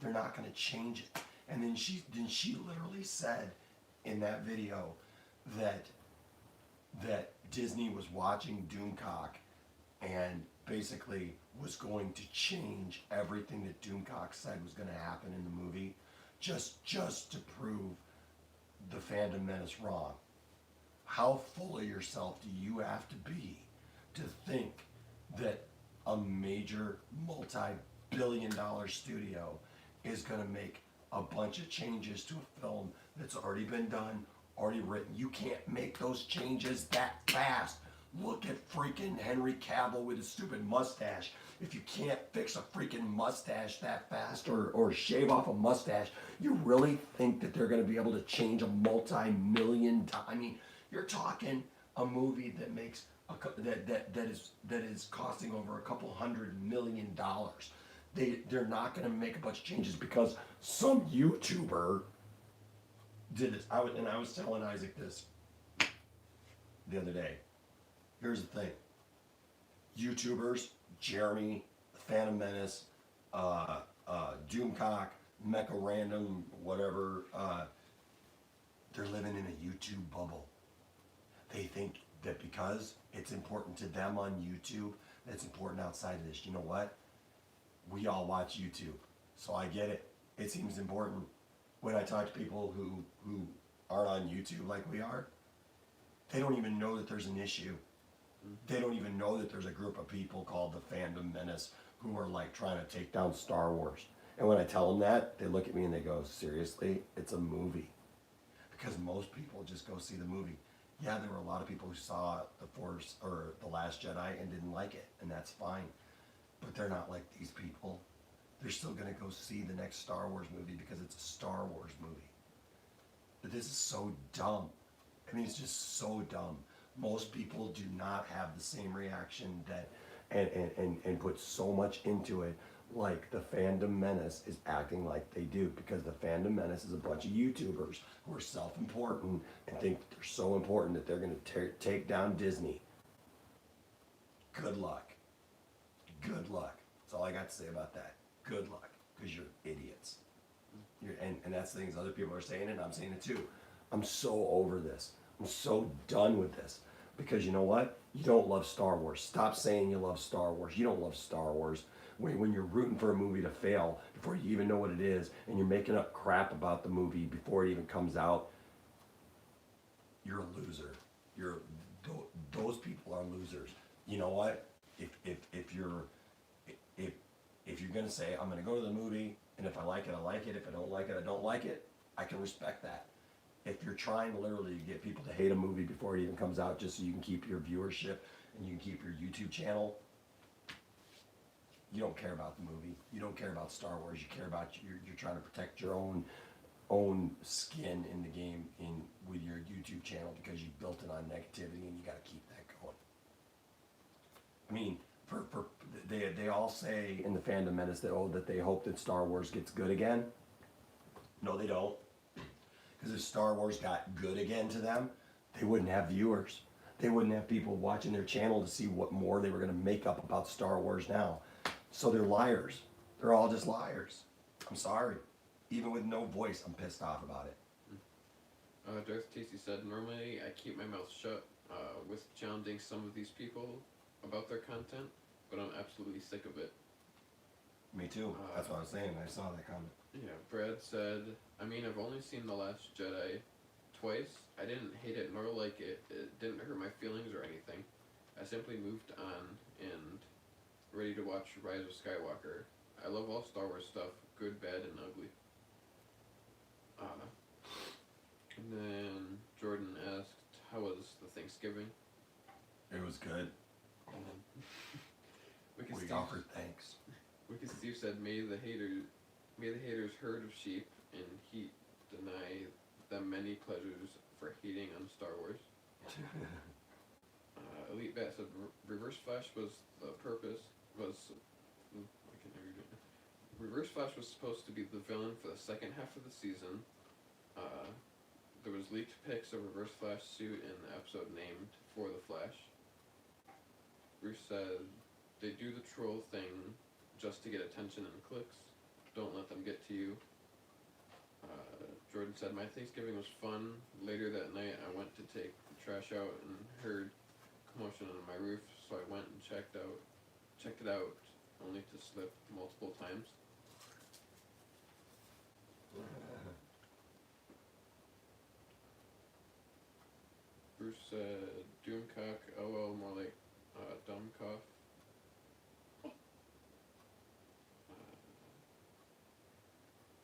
They're not going to change it. And then she literally said in that video that Disney was watching Doomcock and basically was going to change everything that Doomcock said was going to happen in the movie just to prove the Fandom Menace wrong. How full of yourself do you have to be to think that a major multi-billion-dollar studio is going to make a bunch of changes to a film that's already been done, already written? You can't make those changes that fast. Look at freaking Henry Cavill with his stupid mustache. If you can't fix a freaking mustache that fast or shave off a mustache, you really think that they're going to be able to change a multi-million I mean, you're talking a movie that makes that is costing over $200 million. They're not going to make a bunch of changes because some YouTuber did this. I was telling Isaac this the other day. Here's the thing. YouTubers, Jeremy, Phantom Menace, Doomcock, Mecha Random, whatever, they're living in a YouTube bubble. They think that because it's important to them on YouTube, that's important outside of this. You know what? We all watch YouTube, so I get it. It seems important. When I talk to people who aren't on YouTube like we are, they don't even know that there's an issue. They don't even know that there's a group of people called the Fandom Menace who are like trying to take down Star Wars. And when I tell them that, they look at me and they go, seriously? It's a movie. because most people just go see the movie. Yeah, there were a lot of people who saw The Force or The Last Jedi and didn't like it, and that's fine. But they're not like these people. They're still gonna go see the next Star Wars movie because it's a Star Wars movie. But this is so dumb. I mean, it's just so dumb. Most people do not have the same reaction that and put so much into it like the Fandom Menace is acting like they do, because the Fandom Menace is a bunch of YouTubers who are self-important and think they're so important that they're going to take down Disney. Good luck. Good luck. That's all I got to say about that. Good luck, because you're idiots. And that's the things other people are saying, and I'm saying it too. I'm so over this. I'm so done with this. Because you know what? You don't love Star Wars. Stop saying you love Star Wars. You don't love Star Wars. When you're rooting for a movie to fail before you even know what it is, and you're making up crap about the movie before it even comes out, you're a loser. Those people are losers. You know what? If you're gonna say, I'm gonna go to the movie, and if I like it, I like it. If I don't like it, I don't like it. I can respect that. If you're trying literally to get people to hate a movie before it even comes out just so you can keep your viewership and you can keep your YouTube channel, you don't care about the movie. You don't care about Star Wars. You care about you're trying to protect your own skin in the game with your YouTube channel because you built it on negativity, and you got to keep that going. I mean, they all say in the Fandom Menace that they hope that Star Wars gets good again. No, they don't. Because if Star Wars got good again to them, they wouldn't have viewers. They wouldn't have people watching their channel to see what more they were going to make up about Star Wars now. So they're liars. They're all just liars. I'm sorry. Even with no voice, I'm pissed off about it. Darth Tasty said, normally I keep my mouth shut with challenging some of these people about their content, but I'm absolutely sick of it. Me too. That's what I was saying. I saw that comment. Yeah, Brad said, I mean, I've only seen The Last Jedi twice. I didn't hate it nor like it. It didn't hurt my feelings or anything. I simply moved on and ready to watch Rise of Skywalker. I love all Star Wars stuff, good, bad, and ugly. And then Jordan asked, how was the Thanksgiving? It was good. We offered thanks. Wicked Steve said, may the haters herd of sheep and heat deny them many pleasures for hating on Star Wars. Elite Bat said, Reverse Flash was the purpose, Reverse Flash was supposed to be the villain for the second half of the season. There was leaked pics of Reverse Flash suit in the episode named For the Flash. Bruce said, they do the troll thing just to get attention and clicks. Don't let them get to you. Jordan said, my Thanksgiving was fun. Later that night, I went to take the trash out and heard commotion on my roof, so I went and checked it out, only to slip multiple times. Bruce said, Doomcock, LOL, more like dumb cough.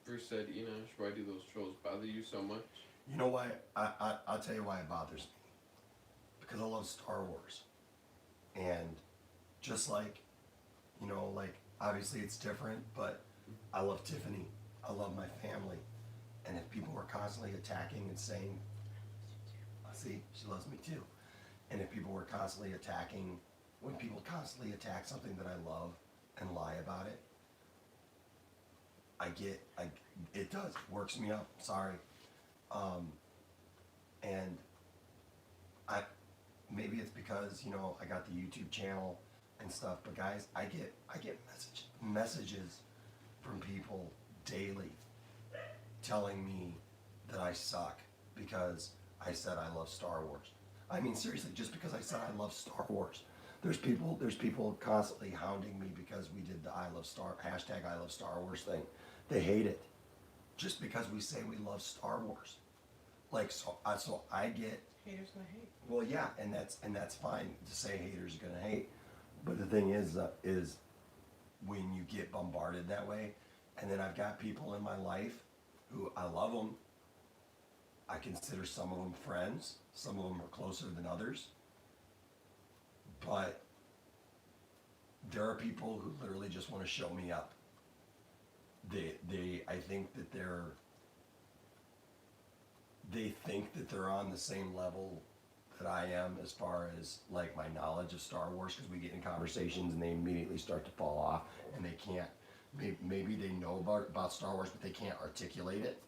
Bruce said, Enosh, why do those trolls bother you so much? You know why? I'll tell you why it bothers me. Because I love Star Wars. And just like, obviously it's different, but I love Tiffany. I love my family. And if people were constantly attacking and saying, see, she loves me too. And if people were constantly attacking, when people constantly attack something that I love and lie about it, it does, it works me up, sorry. And maybe it's because, I got the YouTube channel and stuff, but guys, I get messages from people daily telling me that I suck because I said I love Star Wars. I mean, seriously, just because I said I love Star Wars. There's people constantly hounding me because we did the hashtag I love Star Wars thing. They hate it. Just because we say we love Star Wars. So I get... Haters gonna hate. Well, yeah, and that's fine to say haters are gonna hate. But the thing is when you get bombarded that way, and then I've got people in my life who I love them, I consider some of them friends. Some of them are closer than others. But there are people who literally just want to show me up. I think that they think that they're on the same level that I am as far as like my knowledge of Star Wars, because we get in conversations and they immediately start to fall off and they can't, maybe they know about Star Wars, but they can't articulate it.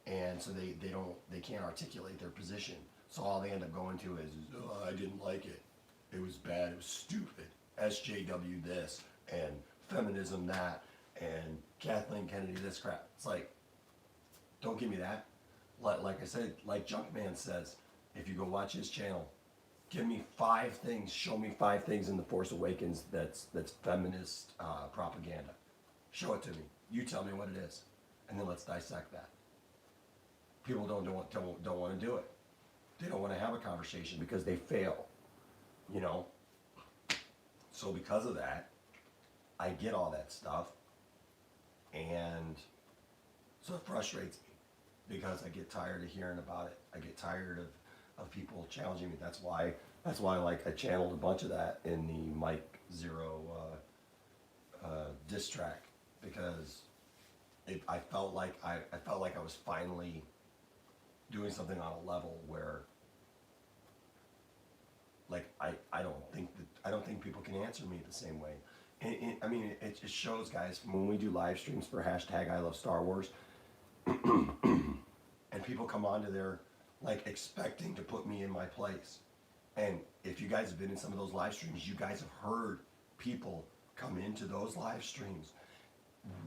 And so they can't articulate their position. So all they end up going to is, oh, I didn't like it. It was bad, it was stupid. SJW this, and feminism that, and Kathleen Kennedy this crap. It's like, don't give me that. Like I said, like Junkman says, if you go watch his channel, give me 5 things, show me 5 things in The Force Awakens that's feminist propaganda. Show it to me. You tell me what it is, and then let's dissect that. People don't want to do it. They don't want to have a conversation because they fail, you know. So because of that, I get all that stuff, and so it frustrates me because I get tired of hearing about it. I get tired of people challenging me. That's why like I channeled a bunch of that in the Mike Zero diss track, because I felt like I was finally doing something on a level where, like, I don't think people can answer me the same way. And I mean, it just shows, guys, when we do live streams for hashtag I Love Star Wars, and people come onto there like expecting to put me in my place. And if you guys have been in some of those live streams, you guys have heard people come into those live streams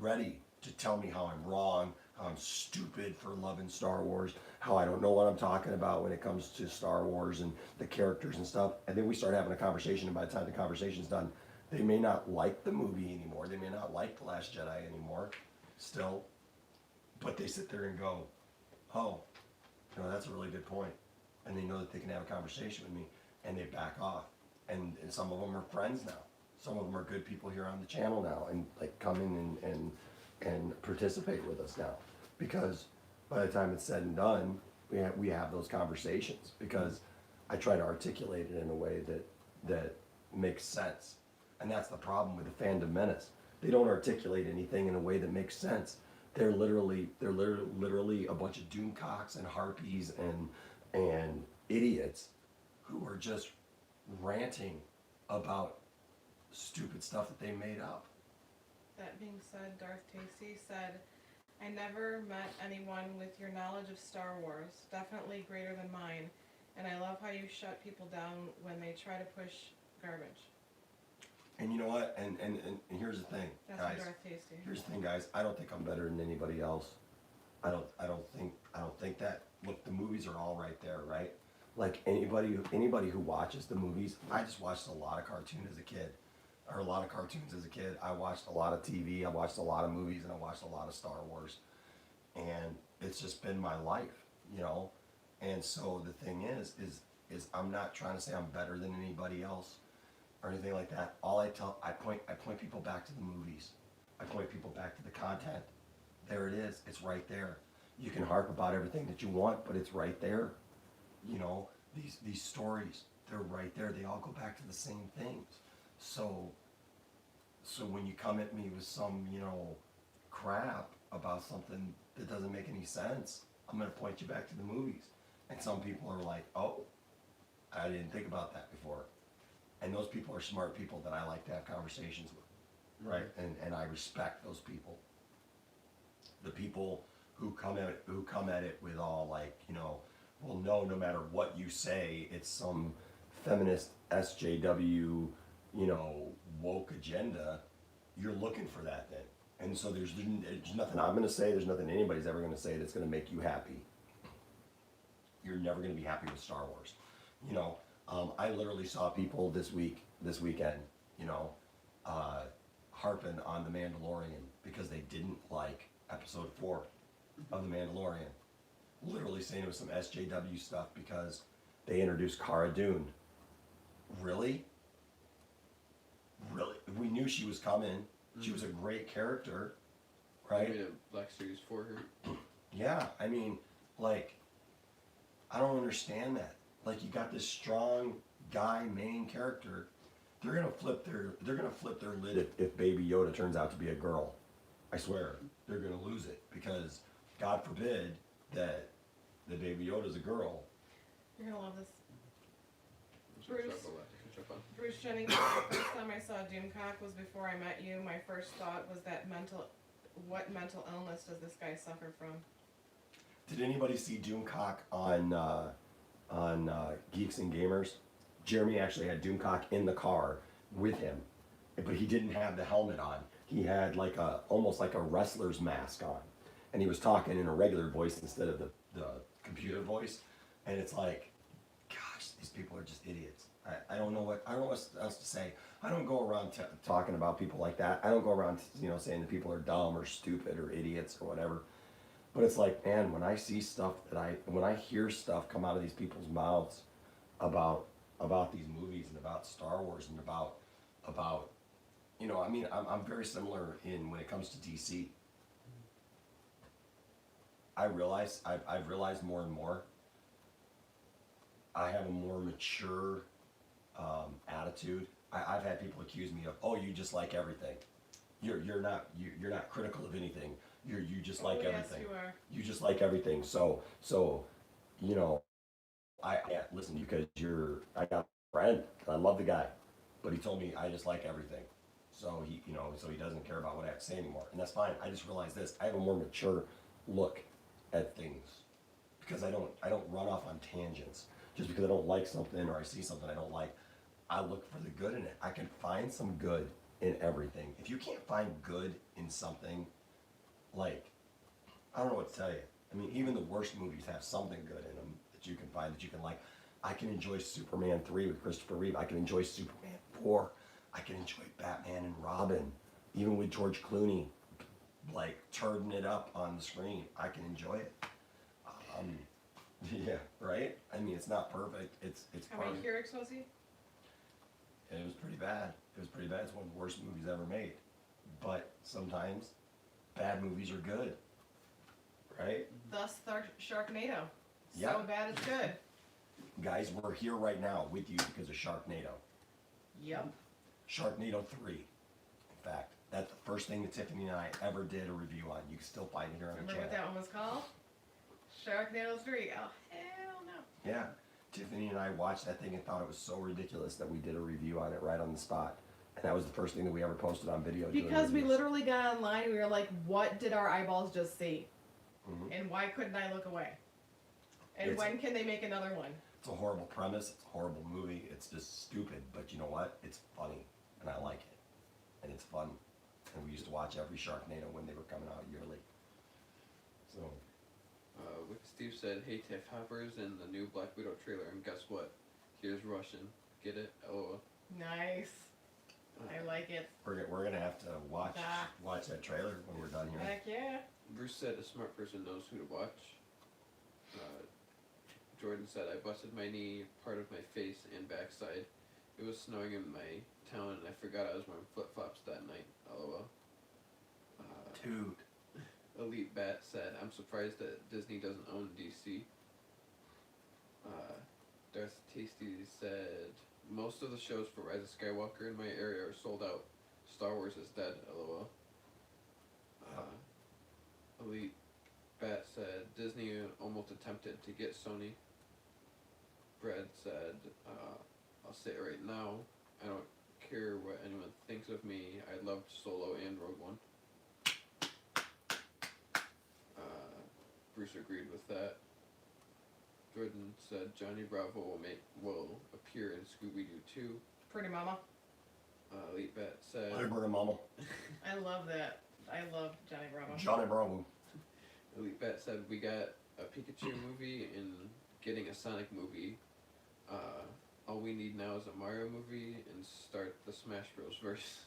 ready to tell me how I'm wrong, how I'm stupid for loving Star Wars, how I don't know what I'm talking about when it comes to Star Wars and the characters and stuff. And then we start having a conversation, and by the time the conversation's done, they may not like the movie anymore. They may not like The Last Jedi anymore still, but they sit there and go, oh, you know, that's a really good point. And they know that they can have a conversation with me, and they back off. And some of them are friends now. Some of them are good people here on the channel now, and like come in and participate with us now. Because by the time it's said and done, we have those conversations, because I try to articulate it in a way that makes sense. And that's the problem with the Fandom Menace. They don't articulate anything in a way that makes sense. They're literally a bunch of doomcocks and harpies and idiots who are just ranting about stupid stuff that they made up. That being said, Darth Tasty said, I never met anyone with your knowledge of Star Wars, definitely greater than mine, and I love how you shut people down when they try to push garbage. And you know what? And here's the thing, That's guys. from Darth Tasty. Here's the thing, guys. I don't think I'm better than anybody else. I don't think that. Look, the movies are all right there, right? Like anybody who watches the movies, I just watched a lot of cartoons as a kid. I watched a lot of TV, I watched a lot of movies, and I watched a lot of Star Wars. And it's just been my life, you know? And so the thing is I'm not trying to say I'm better than anybody else or anything like that. I point people back to the movies. I point people back to the content. There it is. It's right there. You can harp about everything that you want, but it's right there. You know, these stories, they're right there. They all go back to the same things. So when you come at me with some, you know, crap about something that doesn't make any sense, I'm going to point you back to the movies. And some people are like, oh, I didn't think about that before. And those people are smart people that I like to have conversations with, right? And I respect those people. The people who come at it with all like, you know, well, no matter what you say, it's some feminist SJW, you know, woke agenda. You're looking for that then. And so there's nothing I'm going to say, there's nothing anybody's ever going to say that's going to make you happy. You're never going to be happy with Star Wars. You know, I literally saw people this weekend, you know, harping on The Mandalorian because they didn't like episode 4 of The Mandalorian. Literally saying it was some SJW stuff because they introduced Cara Dune. Really? Really? We knew she was coming. She was a great character, right? They made a Black Series for her. Yeah, I mean, like, I don't understand that. Like, you got this strong guy main character. They're gonna flip their lid if Baby Yoda turns out to be a girl. I swear, they're gonna lose it because God forbid that the Baby Yoda's a girl. You're gonna love this. So Bruce. I'll have to catch up on. Bruce Jennings, the first time I saw Doomcock was before I met you. My first thought was that what mental illness does this guy suffer from? Did anybody see Doomcock on Geeks and Gamers? Jeremy actually had Doomcock in the car with him, but he didn't have the helmet on. He had like almost like a wrestler's mask on, and he was talking in a regular voice instead of the computer voice. And it's like, gosh, these people are just idiots. I don't know what else to say. I don't go around talking about people like that. I don't go around saying that people are dumb or stupid or idiots or whatever. But it's like, man, when I see stuff when I hear stuff come out of these people's mouths about these movies and about Star Wars and about I mean, I'm very similar when it comes to DC. I've realized more and more. I have a more mature attitude. I've had people accuse me of, oh, you just like everything. You're not critical of anything. You just like everything. Yes, you are. You just like everything. So I can't listen to you because I got a friend. I love the guy, but he told me I just like everything. So he doesn't care about what I have to say anymore, and that's fine. I just realized this. I have a more mature look at things because I don't run off on tangents just because I don't like something or I see something I don't like. I look for the good in it. I can find some good in everything. If you can't find good in something, like, I don't know what to tell you. I mean, even the worst movies have something good in them that you can find, that you can like. I can enjoy Superman 3 with Christopher Reeve. I can enjoy Superman 4. I can enjoy Batman and Robin, even with George Clooney, like, turning it up on the screen. I can enjoy it. Yeah, right? I mean, it's not perfect. It's How fun. many Keurig was he? It was pretty bad. It's one of the worst movies ever made. But sometimes bad movies are good, right? Thus, Sharknado. Yeah. So bad it's good. Guys, we're here right now with you because of Sharknado. Yep. Sharknado 3. In fact, that's the first thing that Tiffany and I ever did a review on. You can still find it here on the Remember channel. what that one was called? Sharknado 3. Oh, hell no. Yeah. Tiffany and I watched that thing and thought it was so ridiculous that we did a review on it right on the spot. And that was the first thing that we ever posted on video. Because we literally got online and we were like, what did our eyeballs just see? Mm-hmm. And why couldn't I look away? And when can they make another one? It's a horrible premise. It's a horrible movie. It's just stupid. But you know what? It's funny. And I like it. And it's fun. And we used to watch every Sharknado when they were coming out yearly. So. Wicked Steve said, hey, Tiff, Hopper's in the new Black Widow trailer, and guess what? Here's Russian. Get it? LOL. Nice. I like it. We're gonna have to watch that trailer when we're done here. Heck yeah. Bruce said a smart person knows who to watch. Jordan said, I busted my knee, part of my face, and backside. It was snowing in my town, and I forgot I was wearing flip-flops that night. LOL. Dude. Elite Bat said, I'm surprised that Disney doesn't own DC. Darth Tasty said, most of the shows for Rise of Skywalker in my area are sold out. Star Wars is dead, LOL. Elite Bat said, Disney almost attempted to get Sony. Brad said, I'll say it right now, I don't care what anyone thinks of me. I loved Solo and Rogue One. Bruce agreed with that. Jordan said Johnny Bravo will appear in Scooby-Doo 2. Pretty Mama. Elite Bet said... Pretty Mama. I love that. I love Johnny Bravo. Johnny Bravo. Elite Bet said we got a Pikachu movie and getting a Sonic movie. All we need now is a Mario movie and start the Smash Bros. Verse.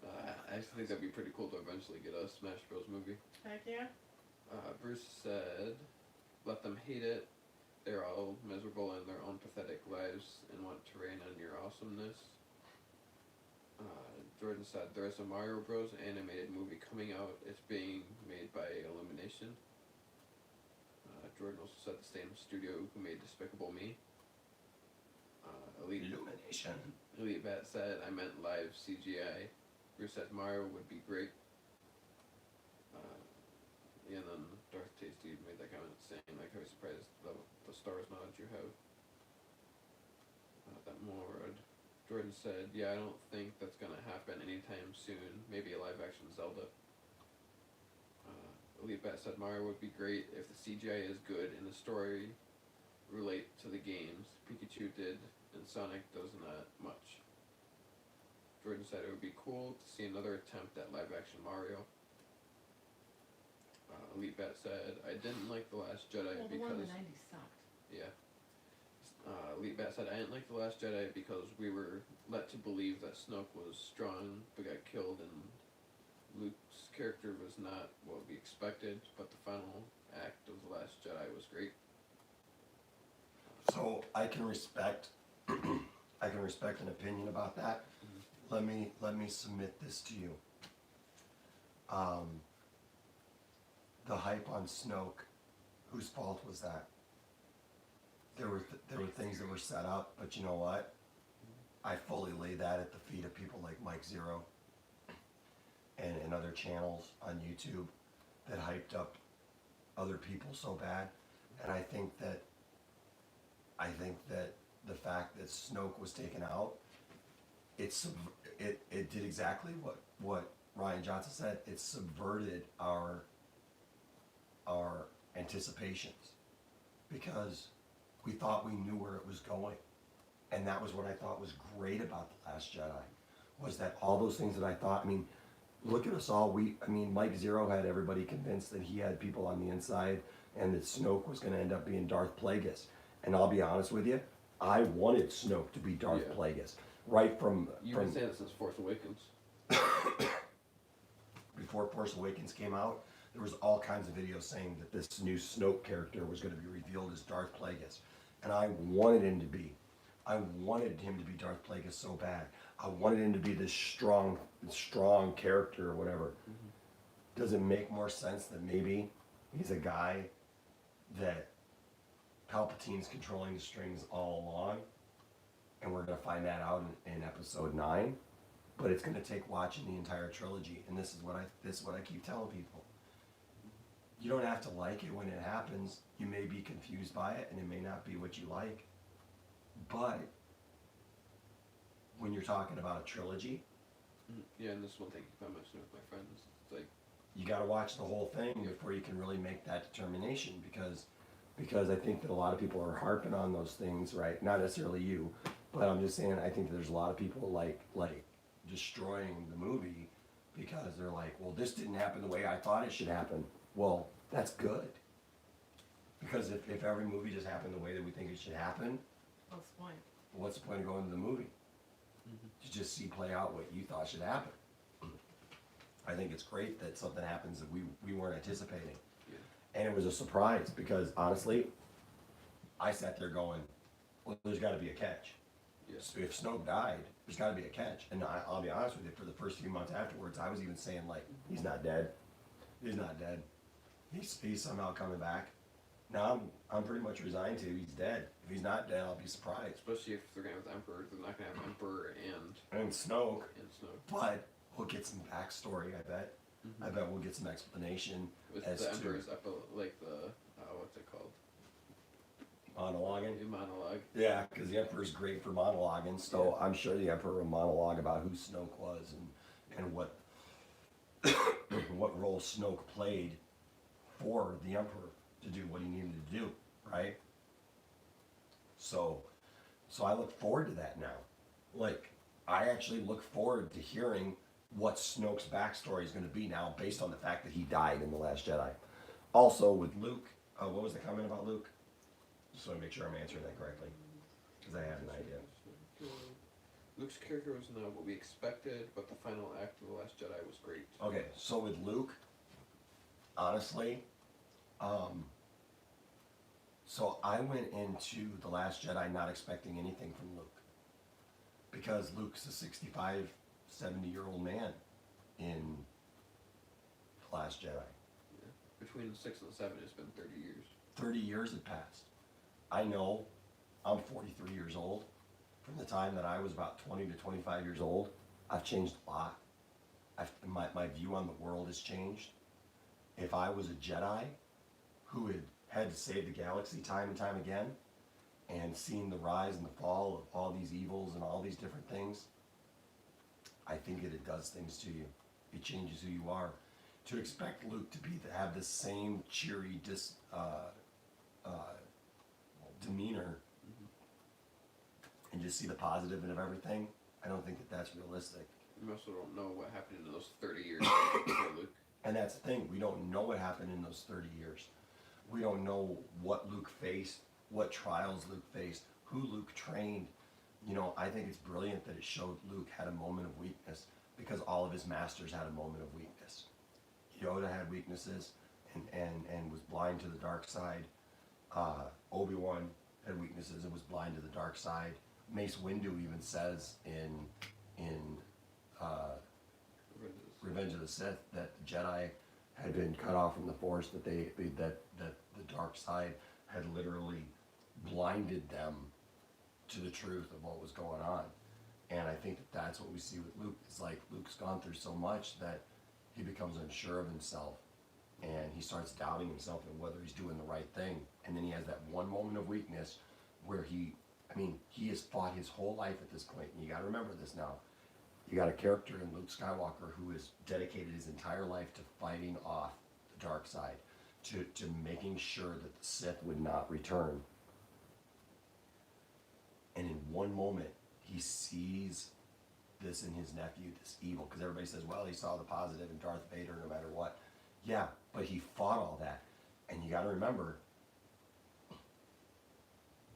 I actually think that'd be pretty cool to eventually get a Smash Bros. Movie. Heck yeah. Bruce said, let them hate it. They're all miserable in their own pathetic lives and want to rain on your awesomeness. Jordan said, there's a Mario Bros. Animated movie coming out. It's being made by Illumination. Jordan also said the same studio who made Despicable Me. Illumination. Elite Bat said, I meant live CGI. Bruce said Mario would be great. And then Darth Tasty made that comment saying, like, I was surprised the stars knowledge you have. That more. Jordan said, yeah, I don't think that's going to happen anytime soon. Maybe a live-action Zelda. Elite Bat said Mario would be great if the CGI is good and the story relate to the games. Pikachu did, and Sonic does not much. Jordan said it would be cool to see another attempt at live-action Mario. Elite Bat said, I didn't like The Last Jedi Well, the because... one in the 90s sucked. Yeah. Elite Bat said, I didn't like The Last Jedi because we were led to believe that Snoke was strong but got killed and Luke's character was not what we expected, but the final act of The Last Jedi was great. So I can respect an opinion about that. Mm-hmm. Let me submit this to you. The hype on Snoke, whose fault was that? There were things that were set up, but you know what? I fully lay that at the feet of people like Mike Zero and other channels on YouTube that hyped up other people so bad. And I think that the fact that Snoke was taken out, it did exactly what Ryan Johnson said. It subverted our anticipations because we thought we knew where it was going. And that was what I thought was great about The Last Jedi, was that all those things that I thought, I mean, look at us all. Mike Zero had everybody convinced that he had people on the inside and that Snoke was going to end up being Darth Plagueis. And I'll be honest with you, I wanted Snoke to be Darth Plagueis. Right from... You've been saying that since Force Awakens. Before Force Awakens came out, there was all kinds of videos saying that this new Snoke character was going to be revealed as Darth Plagueis. And I wanted him to be. I wanted him to be Darth Plagueis so bad. I wanted him to be this strong character or whatever. Mm-hmm. Does it make more sense that maybe he's a guy that Palpatine's controlling the strings all along, and we're going to find that out in episode 9? But it's going to take watching the entire trilogy, and this is what I keep telling people. You don't have to like it when it happens. You may be confused by it, and it may not be what you like. But when you're talking about a trilogy, yeah, and this is one thing I mentioned with my friends. It's like you got to watch the whole thing before you can really make that determination, because I think that a lot of people are harping on those things, right? Not necessarily you, but I'm just saying I think that there's a lot of people like destroying the movie because they're like, well, this didn't happen the way I thought it should happen. Well, that's good. Because if every movie just happened the way that we think it should happen, what's the point? What's the point of going to the movie? Mm-hmm. To just see play out what you thought should happen. I think it's great that something happens that we weren't anticipating. Yeah. And it was a surprise because honestly, I sat there going, well, there's got to be a catch. Yes. So if Snoke died, there's got to be a catch. And I'll be honest with you, for the first few months afterwards, I was even saying like, he's not dead. He's not dead. He's somehow coming back. Now I'm pretty much resigned to he's dead. If he's not dead, I'll be surprised. Especially if they're going with Emperor, they're not going to have Emperor and Snoke. And Snoke. But we'll get some backstory. I bet. Mm-hmm. I bet we'll get some explanation with as the Emperor's like the what's it called? Monologuing. Monologue. Yeah, because the Emperor's great for monologuing. So yeah. I'm sure the Emperor will monologue about who Snoke was and what what role Snoke played for the Emperor to do what he needed to do, right? So I look forward to that now. Like, I actually look forward to hearing what Snoke's backstory is going to be now based on the fact that he died in The Last Jedi. Also, with Luke, what was the comment about Luke? Just want to make sure I'm answering that correctly, because I have an idea. Luke's character was not what we expected, but the final act of The Last Jedi was great. Okay, so with Luke, honestly, so I went into The Last Jedi not expecting anything from Luke. Because Luke's a 65, 70-year-old man in The Last Jedi. Yeah. Between 6 and 7, it's been 30 years. 30 years had passed. I know I'm 43 years old. From the time that I was about 20 to 25 years old, I've changed a lot. My view on the world has changed. If I was a Jedi who had to save the galaxy time and time again, and seen the rise and the fall of all these evils and all these different things, I think it does things to you. It changes who you are. To expect Luke to have this same cheery demeanor and just see the positive of everything, I don't think that's realistic. You also don't know what happened in those 30 years before Luke. And that's the thing, we don't know what happened in those 30 years. We don't know what Luke faced, what trials Luke faced, who Luke trained. You know, I think it's brilliant that it showed Luke had a moment of weakness because all of his masters had a moment of weakness. Yoda had weaknesses and was blind to the dark side. Obi-Wan had weaknesses and was blind to the dark side. Mace Windu even says in Revenge of the Sith that the Jedi had been cut off from the Force, that the dark side had literally blinded them to the truth of what was going on. And I think that's what we see with Luke. It's like Luke's gone through so much that he becomes unsure of himself, and he starts doubting himself and whether he's doing the right thing. And then he has that one moment of weakness where he has fought his whole life at this point, and you gotta remember this now. You got a character in Luke Skywalker who has dedicated his entire life to fighting off the dark side, to making sure that the Sith would not return. And in one moment, he sees this in his nephew, this evil, because everybody says, well, he saw the positive in Darth Vader no matter what. Yeah, but he fought all that. And you got to remember,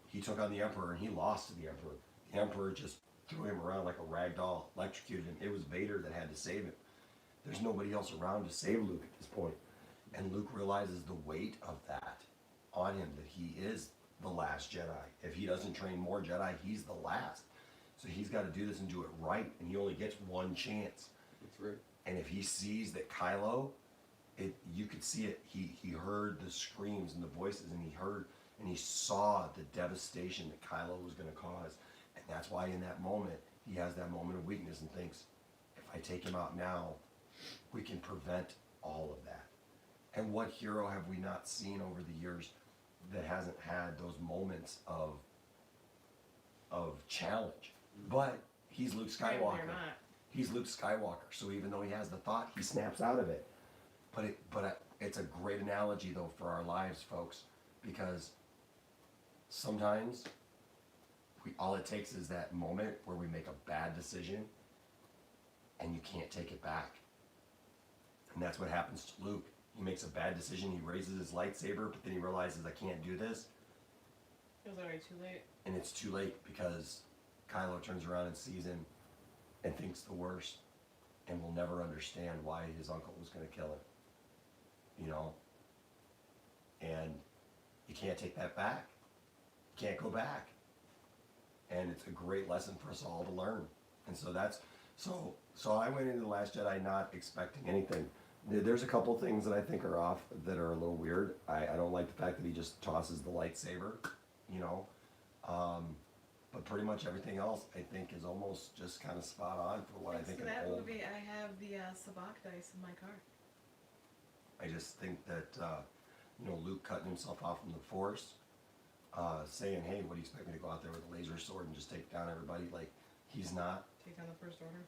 he took on the Emperor and he lost to the Emperor. The Emperor just threw him around like a rag doll, electrocuted him. It was Vader that had to save him. There's nobody else around to save Luke at this point. And Luke realizes the weight of that on him, that he is the last Jedi. If he doesn't train more Jedi, he's the last. So he's got to do this and do it right, and he only gets one chance. That's right. And if he sees that Kylo, you could see it. He heard the screams and the voices, and he saw the devastation that Kylo was going to cause. And that's why in that moment, he has that moment of weakness and thinks, if I take him out now, we can prevent all of that. And what hero have we not seen over the years that hasn't had those moments of challenge? But he's Luke Skywalker. He's Luke Skywalker. So even though he has the thought, he snaps out of it. But it's a great analogy though for our lives, folks, because sometimes all it takes is that moment where we make a bad decision and you can't take it back. And that's what happens to Luke. He makes a bad decision, he raises his lightsaber, but then he realizes, I can't do this. It was already too late. And it's too late because Kylo turns around and sees him and thinks the worst and will never understand why his uncle was going to kill him. You know? And you can't take that back. You can't go back. And it's a great lesson for us all to learn. And so so I went into The Last Jedi not expecting anything. There's a couple things that I think are off that are a little weird. I don't like the fact that he just tosses the lightsaber, you know. But pretty much everything else I think is almost just kind of spot on for what I think in an that old. movie, I have the sabacc dice in my car. I just think that Luke cutting himself off from the Force, saying, "Hey, what do you expect me to go out there with a laser sword and just take down everybody?" Like, he's not. Take down the First Order.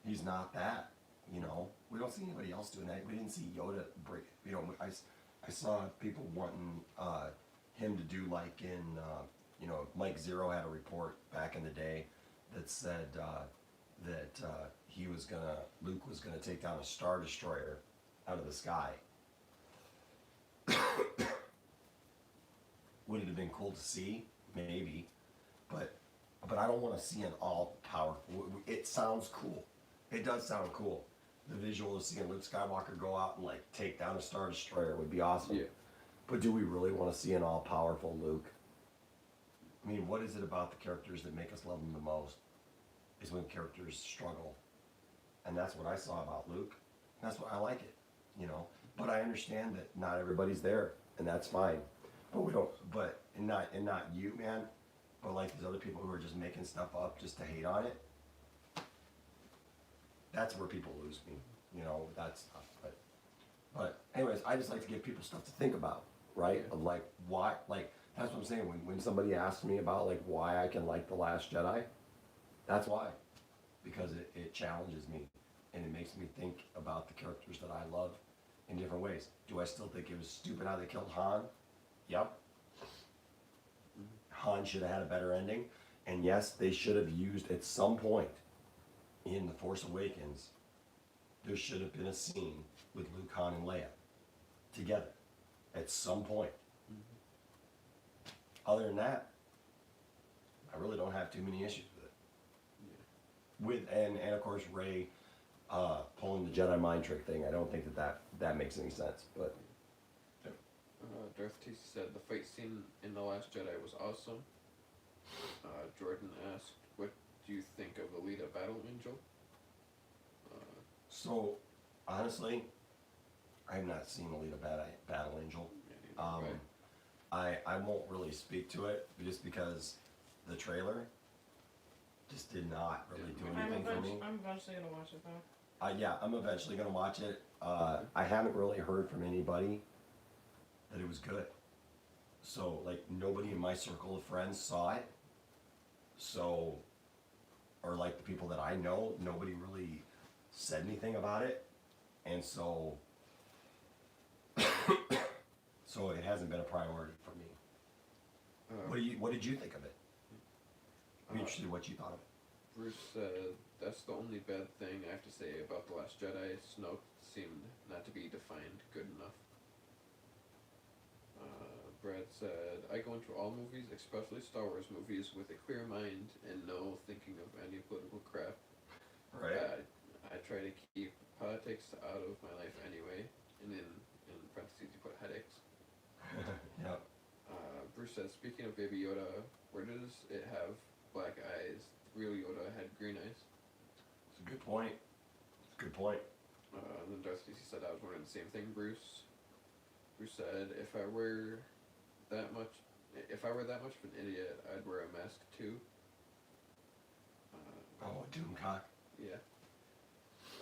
He's not that. You know, we don't see anybody else doing that. We didn't see Yoda break. You know, I saw people wanting him to do like in. Mike Zero had a report back in the day that said that Luke was gonna take down a Star Destroyer out of the sky. Would it have been cool to see? Maybe, but I don't want to see an all-powerful. It sounds cool. It does sound cool. The visual of seeing Luke Skywalker go out and like take down a Star Destroyer would be awesome. Yeah. But do we really want to see an all-powerful Luke? I mean, what is it about the characters that make us love them the most? Is when characters struggle. And that's what I saw about Luke. That's why I like it, you know. But I understand that not everybody's there, and that's fine. But we don't. But and not you, man. But like these other people who are just making stuff up just to hate on it. That's where people lose me. You know, that stuff. But anyways, I just like to give people stuff to think about, right? Of like why, like that's what I'm saying. When somebody asks me about like why I can like The Last Jedi, that's why. Because it challenges me and it makes me think about the characters that I love in different ways. Do I still think it was stupid how they killed Han? Yep. Han should have had a better ending. And yes, they should have used at some point in The Force Awakens, there should have been a scene with Luke, Han, and Leia together at some point. Other than that, I really don't have too many issues with it. And of course Rey pulling the Jedi mind trick thing. I don't think that makes any sense. But Darth T said the fight scene in The Last Jedi was awesome. Jordan asked, "What do you think of the Alita Battle Angel?" So, honestly, I have not seen Alita Battle Angel. I won't really speak to it just because the trailer just did not really do anything for me. I'm eventually gonna watch it though. Yeah, I'm eventually gonna watch it. I haven't really heard from anybody that it was good. So like nobody in my circle of friends saw it. So, or like the people that I know, nobody really said anything about it, and so so it hasn't been a priority for me. What did you think of it? I'm interested in what you thought of it. Bruce said, "That's the only bad thing I have to say about The Last Jedi. Snoke seemed not to be defined good enough." Brad said, "I go into all movies, especially Star Wars movies, with a clear mind and no thinking of any political crap. Right. I try to keep politics out of my life anyway." And in parentheses, you put headaches. Yep. Bruce said, "Speaking of Baby Yoda, where does it have black eyes? Real Yoda had green eyes." It's a good point. It's a good point. And then Darth Stacy said, "I was wondering the same thing, Bruce." Bruce said, if I were that much of an idiot, I'd wear a mask too." Doomcock. Yeah.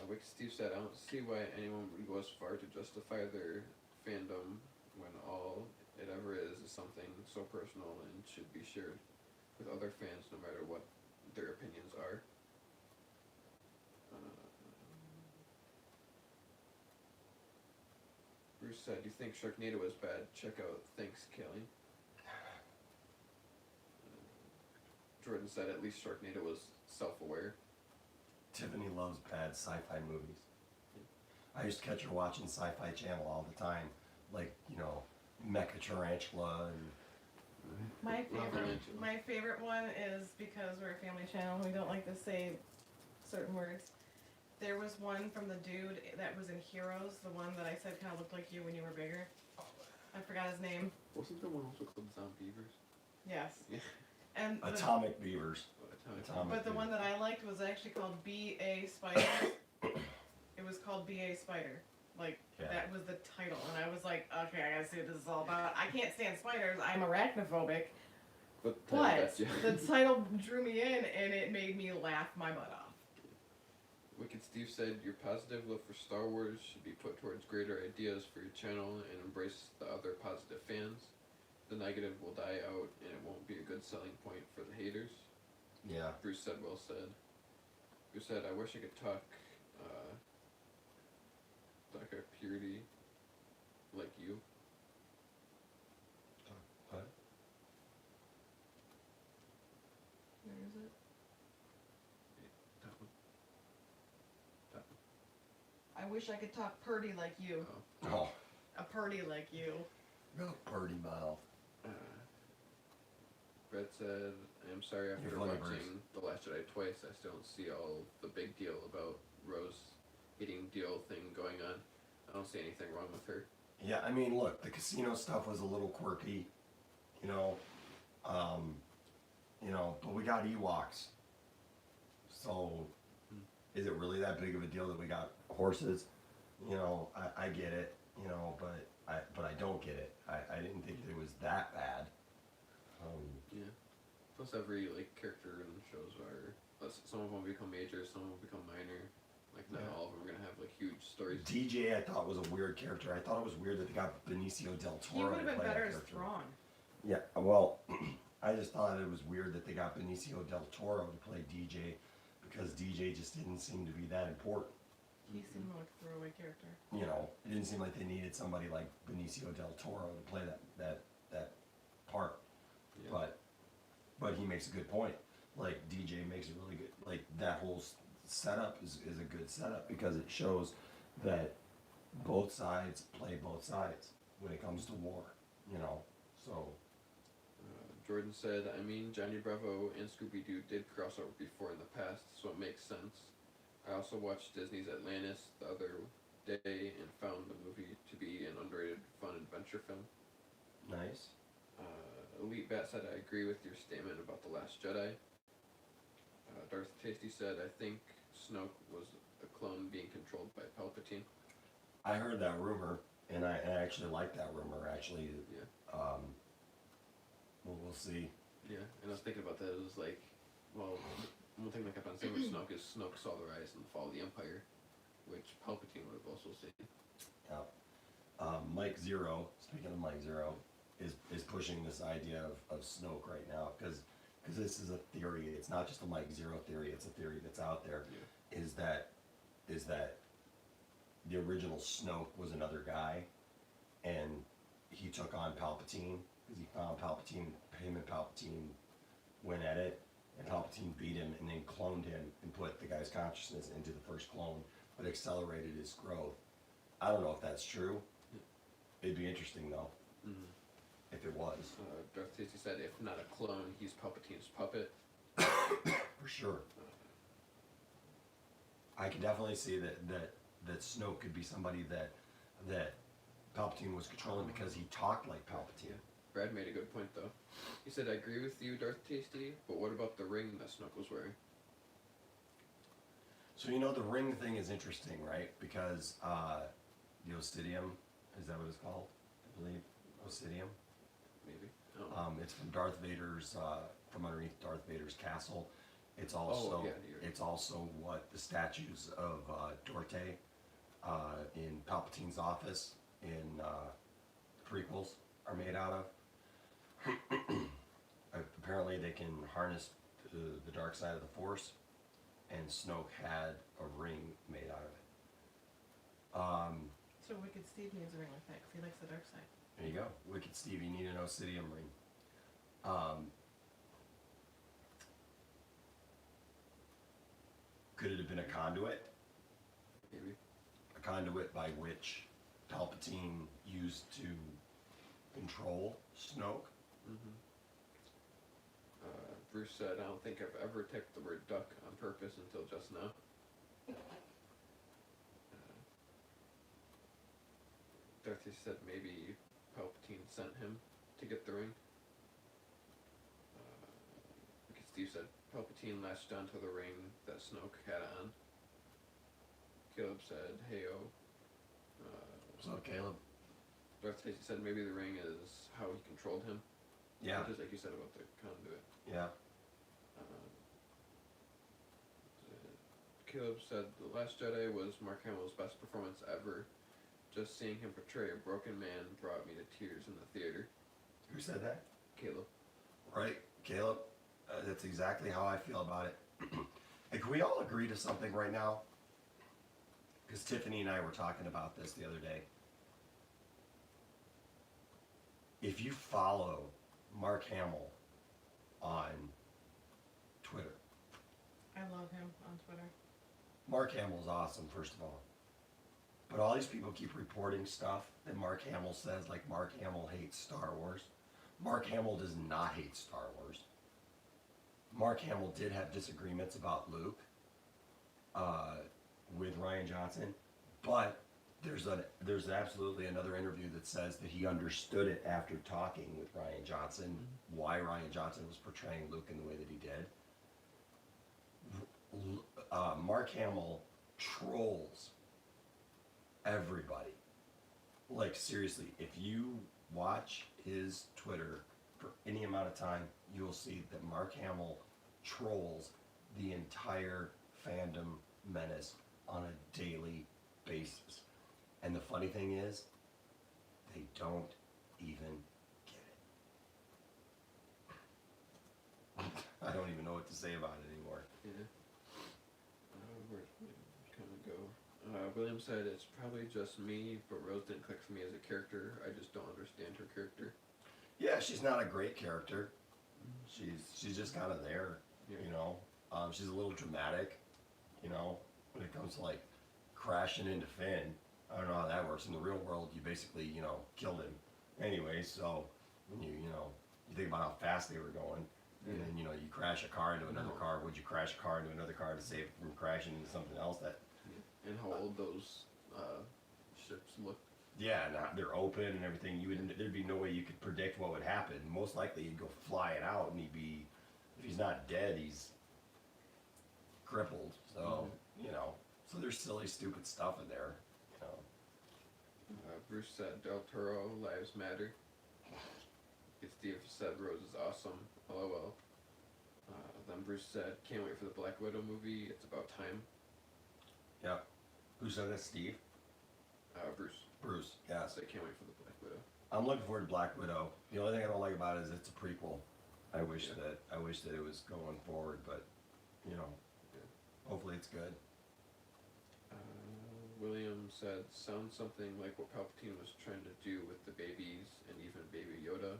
Wicked Steve said, "I don't see why anyone would go as far to justify their fandom when all it ever is something so personal and should be shared with other fans no matter what their opinions are." Bruce said, "Do you think Sharknado is bad? Check out Thanks Killing." Jordan said, "At least Sharknado was self-aware." Tiffany loves bad sci-fi movies. I used to catch her watching Sci-Fi Channel all the time, like Mecha Tarantula and. My favorite one is, because we're a family channel, we don't like to say certain words. There was one from the dude that was in Heroes, the one that I said kind of looked like you when you were bigger. I forgot his name. Wasn't there one also called Zombievers? Yes. Yeah. And Atomic Beavers. But the one that I liked was actually called B.A. Spider. It was called B.A. Spider. Like, that was the title. And I was like, okay, I gotta see what this is all about. I can't stand spiders. I'm arachnophobic. But the title drew me in, and it made me laugh my butt off. Wicked Steve said, "Your positive love for Star Wars should be put towards greater ideas for your channel and embrace the other positive fans. The negative will die out and it won't be a good selling point for the haters." Yeah. Bruce said, "Well said." Bruce said, "I wish I could talk a purity like you." What? Where is it? That one. I wish I could talk purdy like you. Oh. A purdy like you. Got a purdy mouth. Brett said, "I'm sorry, after You're funny, watching Bruce. The Last Jedi twice, I still don't see all the big deal about Rose eating deal thing going on. I don't see anything wrong with her." Yeah, I mean, look, the casino stuff was a little quirky, but we got Ewoks. So, is it really that big of a deal that we got horses? I get it, but but I don't get it. I didn't think it was that bad. Yeah. Plus, every like character in the shows are some of them become major, some of them become minor. Like not all of them are gonna have like huge stories. DJ, I thought was a weird character. I thought it was weird that they got Benicio del He Toro would to have play been better that as character. Thrawn. Yeah, well, I just thought it was weird that they got Benicio del Toro to play DJ because DJ just didn't seem to be that important. He seemed like a throwaway character. You know, it didn't seem like they needed somebody like Benicio del Toro to play that part. Yeah. But he makes a good point. Like DJ makes a really good, like that whole setup is a good setup because it shows that both sides play both sides when it comes to war. You know, so. Jordan said, I mean, Johnny Bravo and Scooby-Doo did cross over before in the past, so it makes sense. I also watched Disney's Atlantis the other day and found the movie to be an underrated fun adventure film. Nice. Elite Bat said, I agree with your statement about The Last Jedi. Darth Tasty said, I think Snoke was a clone being controlled by Palpatine. I heard that rumor, and I actually like that rumor, actually. Yeah. Well, we'll see. Yeah, and I was thinking about that. It was like, well, one thing that kept on saying with Snoke is Snoke saw the rise and the fall of the Empire, which Palpatine would have also seen. Yeah. Mike Zero, speaking of Mike Zero, is pushing this idea of Snoke right now because this is a theory. It's not just a Mike Zero theory. It's a theory that's out there. Yeah. Is that the original Snoke was another guy, and he took on Palpatine because he found Palpatine. Him and Palpatine went at it, and Palpatine beat him and then cloned him and put the guy's consciousness into the first clone, but accelerated his growth. I don't know if that's true. It'd be interesting though, if it was. Darth Tasty said, if not a clone, he's Palpatine's puppet. For sure. I can definitely see that Snoke could be somebody that Palpatine was controlling because he talked like Palpatine. Brad made a good point though. He said, I agree with you, Darth Tasty, but what about the ring that Snoke was wearing? So you know the ring thing is interesting, right? Because the Ostidium, is that what it's called? I believe Ostidium. Maybe. It's from Darth Vader's from underneath Darth Vader's castle. It's also it's also what the statues of Dorte in Palpatine's office in prequels are made out of. Apparently they can harness the dark side of the Force, and Snoke had a ring made out of it. So Wicked Steve needs a ring like that because he likes the dark side. There you go. Wicked Steve, you need an Ostidium ring. Could it have been a conduit? Maybe. A conduit by which Palpatine used to control Snoke? Bruce said, I don't think I've ever typed the word duck on purpose until just now. Dorothy said maybe Palpatine sent him to get the ring. Because Steve said Palpatine latched onto the ring that Snoke had on. Caleb said, heyo. What's up, Caleb? Dorothy said maybe the ring is how he controlled him. Yeah. Just like you said about the conduit. Yeah. Caleb said The Last Jedi was Mark Hamill's best performance ever. Just seeing him portray a broken man brought me to tears in the theater. Who said that? Caleb. Right, Caleb. That's exactly how I feel about it. Hey, can we all agree to something right now? Because Tiffany and I were talking about this the other day. If you follow Mark Hamill on Twitter. I love him on Twitter. Mark Hamill's awesome, first of all. But all these people keep reporting stuff that Mark Hamill says, like Mark Hamill hates Star Wars. Mark Hamill does not hate Star Wars. Mark Hamill did have disagreements about Luke with Rian Johnson, but there's absolutely another interview that says that he understood it after talking with Rian Johnson, why Rian Johnson was portraying Luke in the way that he did. Mark Hamill trolls everybody Like, seriously, if you watch his Twitter for any amount of time, you will see that Mark Hamill trolls the entire fandom menace on a daily basis. And the funny thing is, they don't even get it. I don't even know what to say about it anymore. Yeah. Where'd William kind of go? William said it's probably just me, but Rose didn't click for me as a character. I just don't understand her character. Yeah, she's not a great character. She's just kind of there, Yeah. you know. She's a little dramatic, you know, when it comes to like crashing into Finn. I don't know how that works. In the real world, you basically, you know, killed him. Anyway, so when you think about how fast they were going, and then, you know, you crash a car into another car. Would you crash a car into another car to save it from crashing into something else that... And how old those ships look. Yeah, and they're open and everything. There'd be no way you could predict what would happen. Most likely he'd go flying out and if he's not dead, he's crippled. So, you know, so there's silly, stupid stuff in there, you know. Bruce said Del Toro, lives matter. Steve said Rose is awesome, LOL. Then Bruce said, can't wait for the Black Widow movie, it's about time. Yeah. Who said that, Steve? Bruce. Bruce, yes. I can't wait for the Black Widow. I'm looking forward to Black Widow. The only thing I don't like about it is it's a prequel. I wish that it was going forward, but, you know, hopefully it's good. William said, sounds something like what Palpatine was trying to do with the babies and even Baby Yoda, ...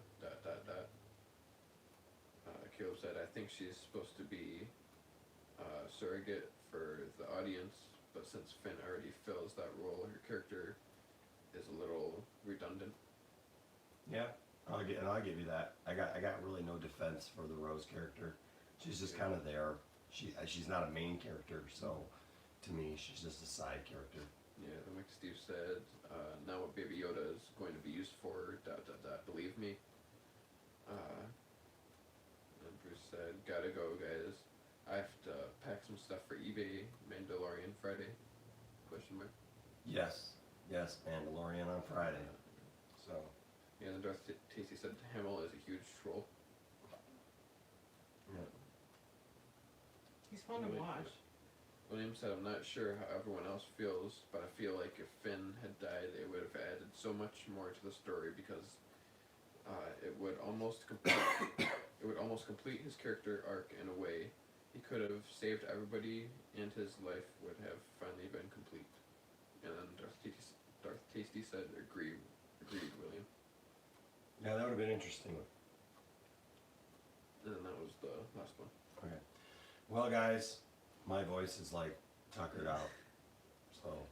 Caleb said, I think she's supposed to be a surrogate for the audience, but since Finn already fills that role, her character is a little redundant. Yeah, I'll give you that. I got really no defense for the Rose character. She's just kind of there. She's not a main character, so to me, she's just a side character. Yeah, then like Steve said, now what Baby Yoda is going to be used for, ... believe me. And Bruce said, gotta go, guys. I have to pack some stuff for eBay, Mandalorian Friday, ? Yes, Mandalorian on Friday. So. Yeah, then Darth Tasty said Hamill is a huge troll. Yeah. He's fun to watch. William said, I'm not sure how everyone else feels, but I feel like if Finn had died, it would have added so much more to the story because it would almost complete his character arc in a way. He could have saved everybody, and his life would have finally been complete. And then Darth Tasty said, agreed, William. Yeah, that would have been interesting. And then that was the last one. Okay. Well, guys, my voice is like tuckered out, so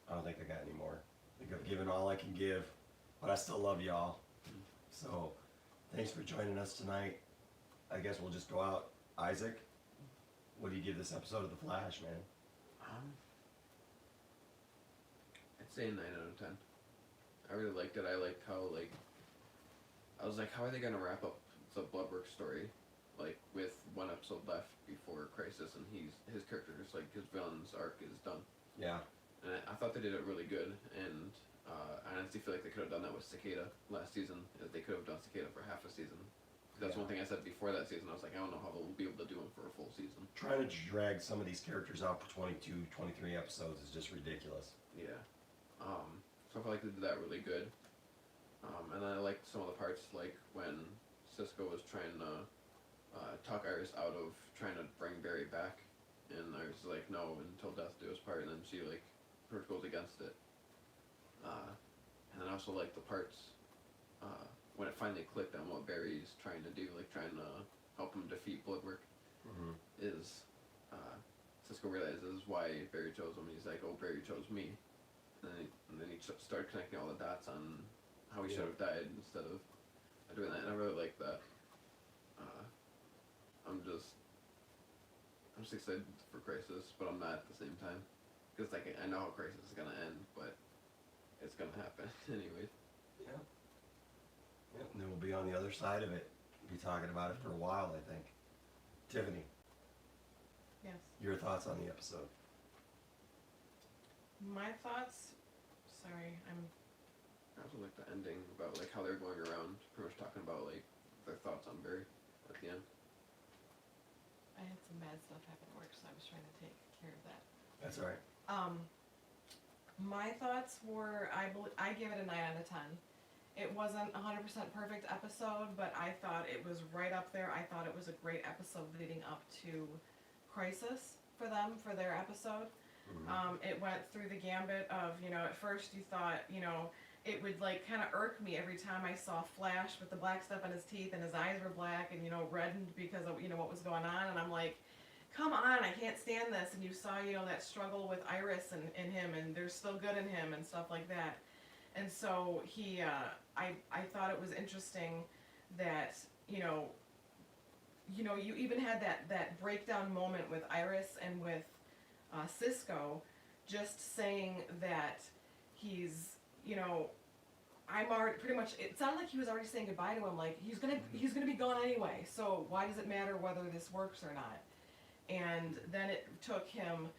I don't think I got any more. I think I've given all I can give, but I still love y'all. So, thanks for joining us tonight. I guess we'll just go out. Isaac, what do you give this episode of The Flash, man? I'd say a 9 out of 10. I really liked it. I liked how, like, I was like, how are they going to wrap up the Bloodwork story? Like, with one episode left before Crisis, and his character, just like, his villain's arc is done. Yeah. And I thought they did it really good, and I honestly feel like they could have done that with Cicada last season. They could have done Cicada for half a season. That's one thing I said before that season. I was like, I don't know how they'll be able to do him for a full season. Trying to drag some of these characters out for 22, 23 episodes is just ridiculous. Yeah. So I feel like they did that really good. And then I liked some of the parts, like when Cisco was trying to talk Iris out of trying to bring Barry back, and Iris is like, no, until death do us part, and then she like goes against it. And then I also like the parts when it finally clicked on what Barry's trying to do, like trying to help him defeat Bloodwork. Is Cisco realizes why Barry chose him. He's like, oh, Barry chose me. And then he started connecting all the dots on how he should have died instead of doing that. And I really like that. I'm just excited for Crisis, but I'm not at the same time. Because like, I know how Crisis is going to end, but it's going to happen anyways. Yeah. Yep, and then we'll be on the other side of it. Be talking about it for a while, I think. Tiffany. Yes. Your thoughts on the episode? My thoughts. Sorry, I'm like the ending about like how they're going around, pretty much talking about like their thoughts on Barry at the end. I had some bad stuff happen at work, so I was trying to take care of that. That's all right. My thoughts were, I give it a 9 out of 10. It wasn't a 100% perfect episode, but I thought it was right up there. I thought it was a great episode leading up to Crisis for them, for their episode. It went through the gambit of, at first you thought, it would like kind of irk me every time I saw Flash with the black stuff on his teeth and his eyes were black and, reddened because of, what was going on. And I'm like, come on, I can't stand this. And you saw, that struggle with Iris and him, and there's still good in him and stuff like that. And so I thought it was interesting that, you even had that breakdown moment with Iris and with Cisco, just saying that he's, I'm already pretty much. It sounded like he was already saying goodbye to him. Like he's gonna be gone anyway. So why does it matter whether this works or not? And then it took him,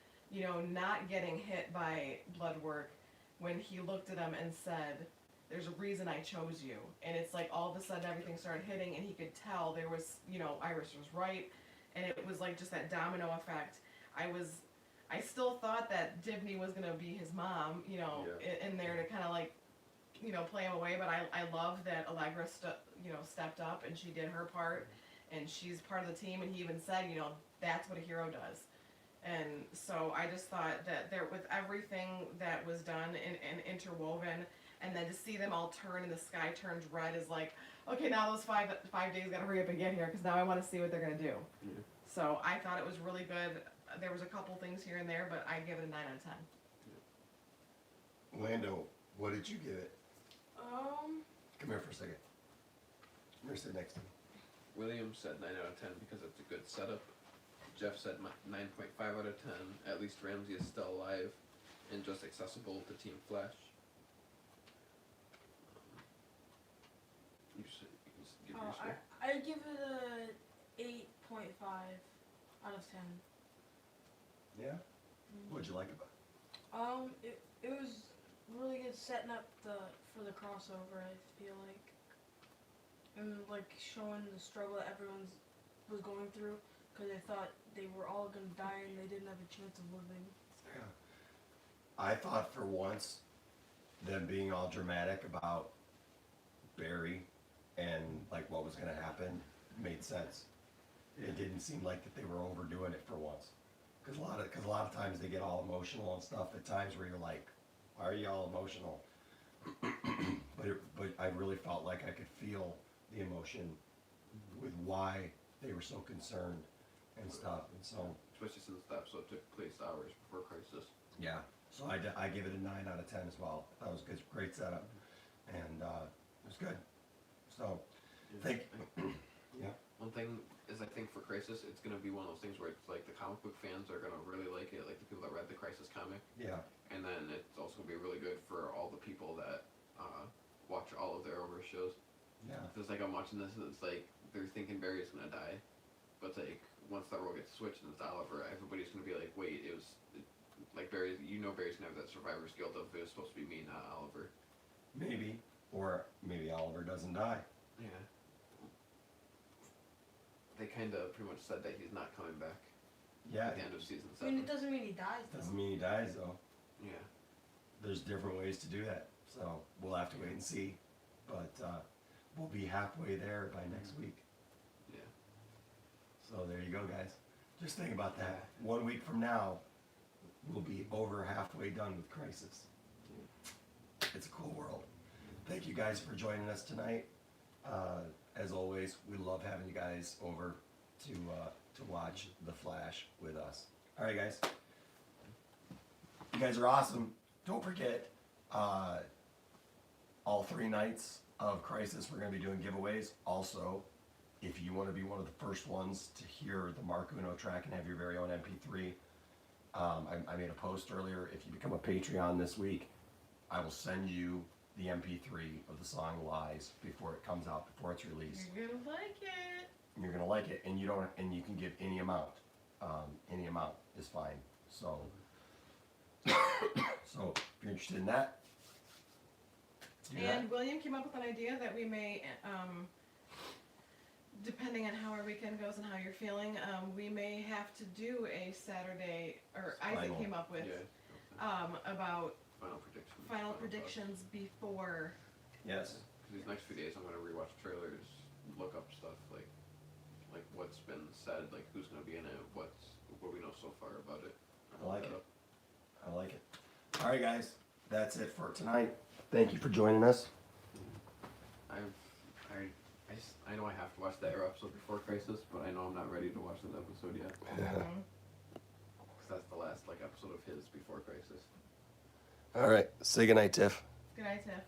not getting hit by blood work when he looked at him and said, "There's a reason I chose you." And it's like all of a sudden everything started hitting, and he could tell there was, Iris was right, and it was like just that domino effect. I still thought that Divney was gonna be his mom, in there to kind of like, play him away. But I love that Allegra stepped up and she did her part, and she's part of the team. And he even said, that's what a hero does. And so I just thought that there, with everything that was done and interwoven, and then to see them all turn and the sky turns red is like, okay, now those 5 days gotta hurry up and get here, because now I want to see what they're gonna do. Yeah. So I thought it was really good. There was a couple things here and there, but I give it a 9 out of 10. Lando, what did you give it? Come here for a second. You're sitting next to me. William said 9 out of 10 because it's a good setup. Jeff said 9.5 out of 10. At least Ramsey is still alive and just accessible to Team Flash. You should give your score. I give it a 8.5 out of 10. Yeah? What'd you like about it? It was really good setting up for the crossover, I feel like. And like showing the struggle that everyone was going through, because they thought they were all going to die and they didn't have a chance of living. Yeah. I thought for once, them being all dramatic about Barry and like what was going to happen made sense. It didn't seem like that they were overdoing it for once. Because a lot of times they get all emotional and stuff at times where you're like, why are you all emotional? but I really felt like I could feel the emotion with why they were so concerned and stuff. And so, especially since the episode took place hours before Crisis. yeah. So I give it a 9 out of 10 as well. That was good, great setup, and it was good. So, yeah. One thing is, I think for Crisis, it's gonna be one of those things where it's like the comic book fans are gonna really like it, like the people that read the Crisis comic. Yeah. And then it's also gonna be really good for all the people that watch all of their over shows. Yeah. Because like I'm watching this, and it's like they're thinking Barry's gonna die, but it's like once that role gets switched and it's Oliver, everybody's gonna be like, wait, like Barry, Barry's gonna have that survivor's guilt of it was supposed to be me, not Oliver. Maybe, or maybe Oliver doesn't die. Yeah. They kind of pretty much said that he's not coming back. Yeah. At the end of season 7. I mean, it doesn't mean he dies, though. Doesn't mean he dies though. Yeah. There's different ways to do that, so we'll have to wait and see. But we'll be halfway there by next week. Yeah. So there you go, guys. Just think about that. 1 week from now, we'll be over halfway done with Crisis. It's a cool world. Thank you guys for joining us tonight. As always, we love having you guys over to watch The Flash with us. All right, guys. You guys are awesome. Don't forget, all 3 nights of Crisis, we're going to be doing giveaways. Also, if you want to be one of the first ones to hear the Mark Uno track and have your very own MP3, I made a post earlier. If you become a Patreon this week, I will send you the MP3 of the song Lies before it comes out, before it's released. You're gonna like it. You're gonna like it, and you can give any amount. Any amount is fine. So if you're interested in that, do that. And William came up with an idea that we may, depending on how our weekend goes and how you're feeling, we may have to do a Saturday, or Isaac Final. came up with, Yeah. about Final predictions. predictions before. Yes. Because these next few days, I'm gonna rewatch trailers, look up stuff like what's been said, like who's gonna be in it, what we know so far about it. I like it. I like it. All right, guys. That's it for tonight. Thank you for joining us. I know I have to watch the Arrow episode before Crisis, but I know I'm not ready to watch that episode yet. Because that's the last episode of his before Crisis. All right. Say goodnight, Tiff. Good night, Tiff.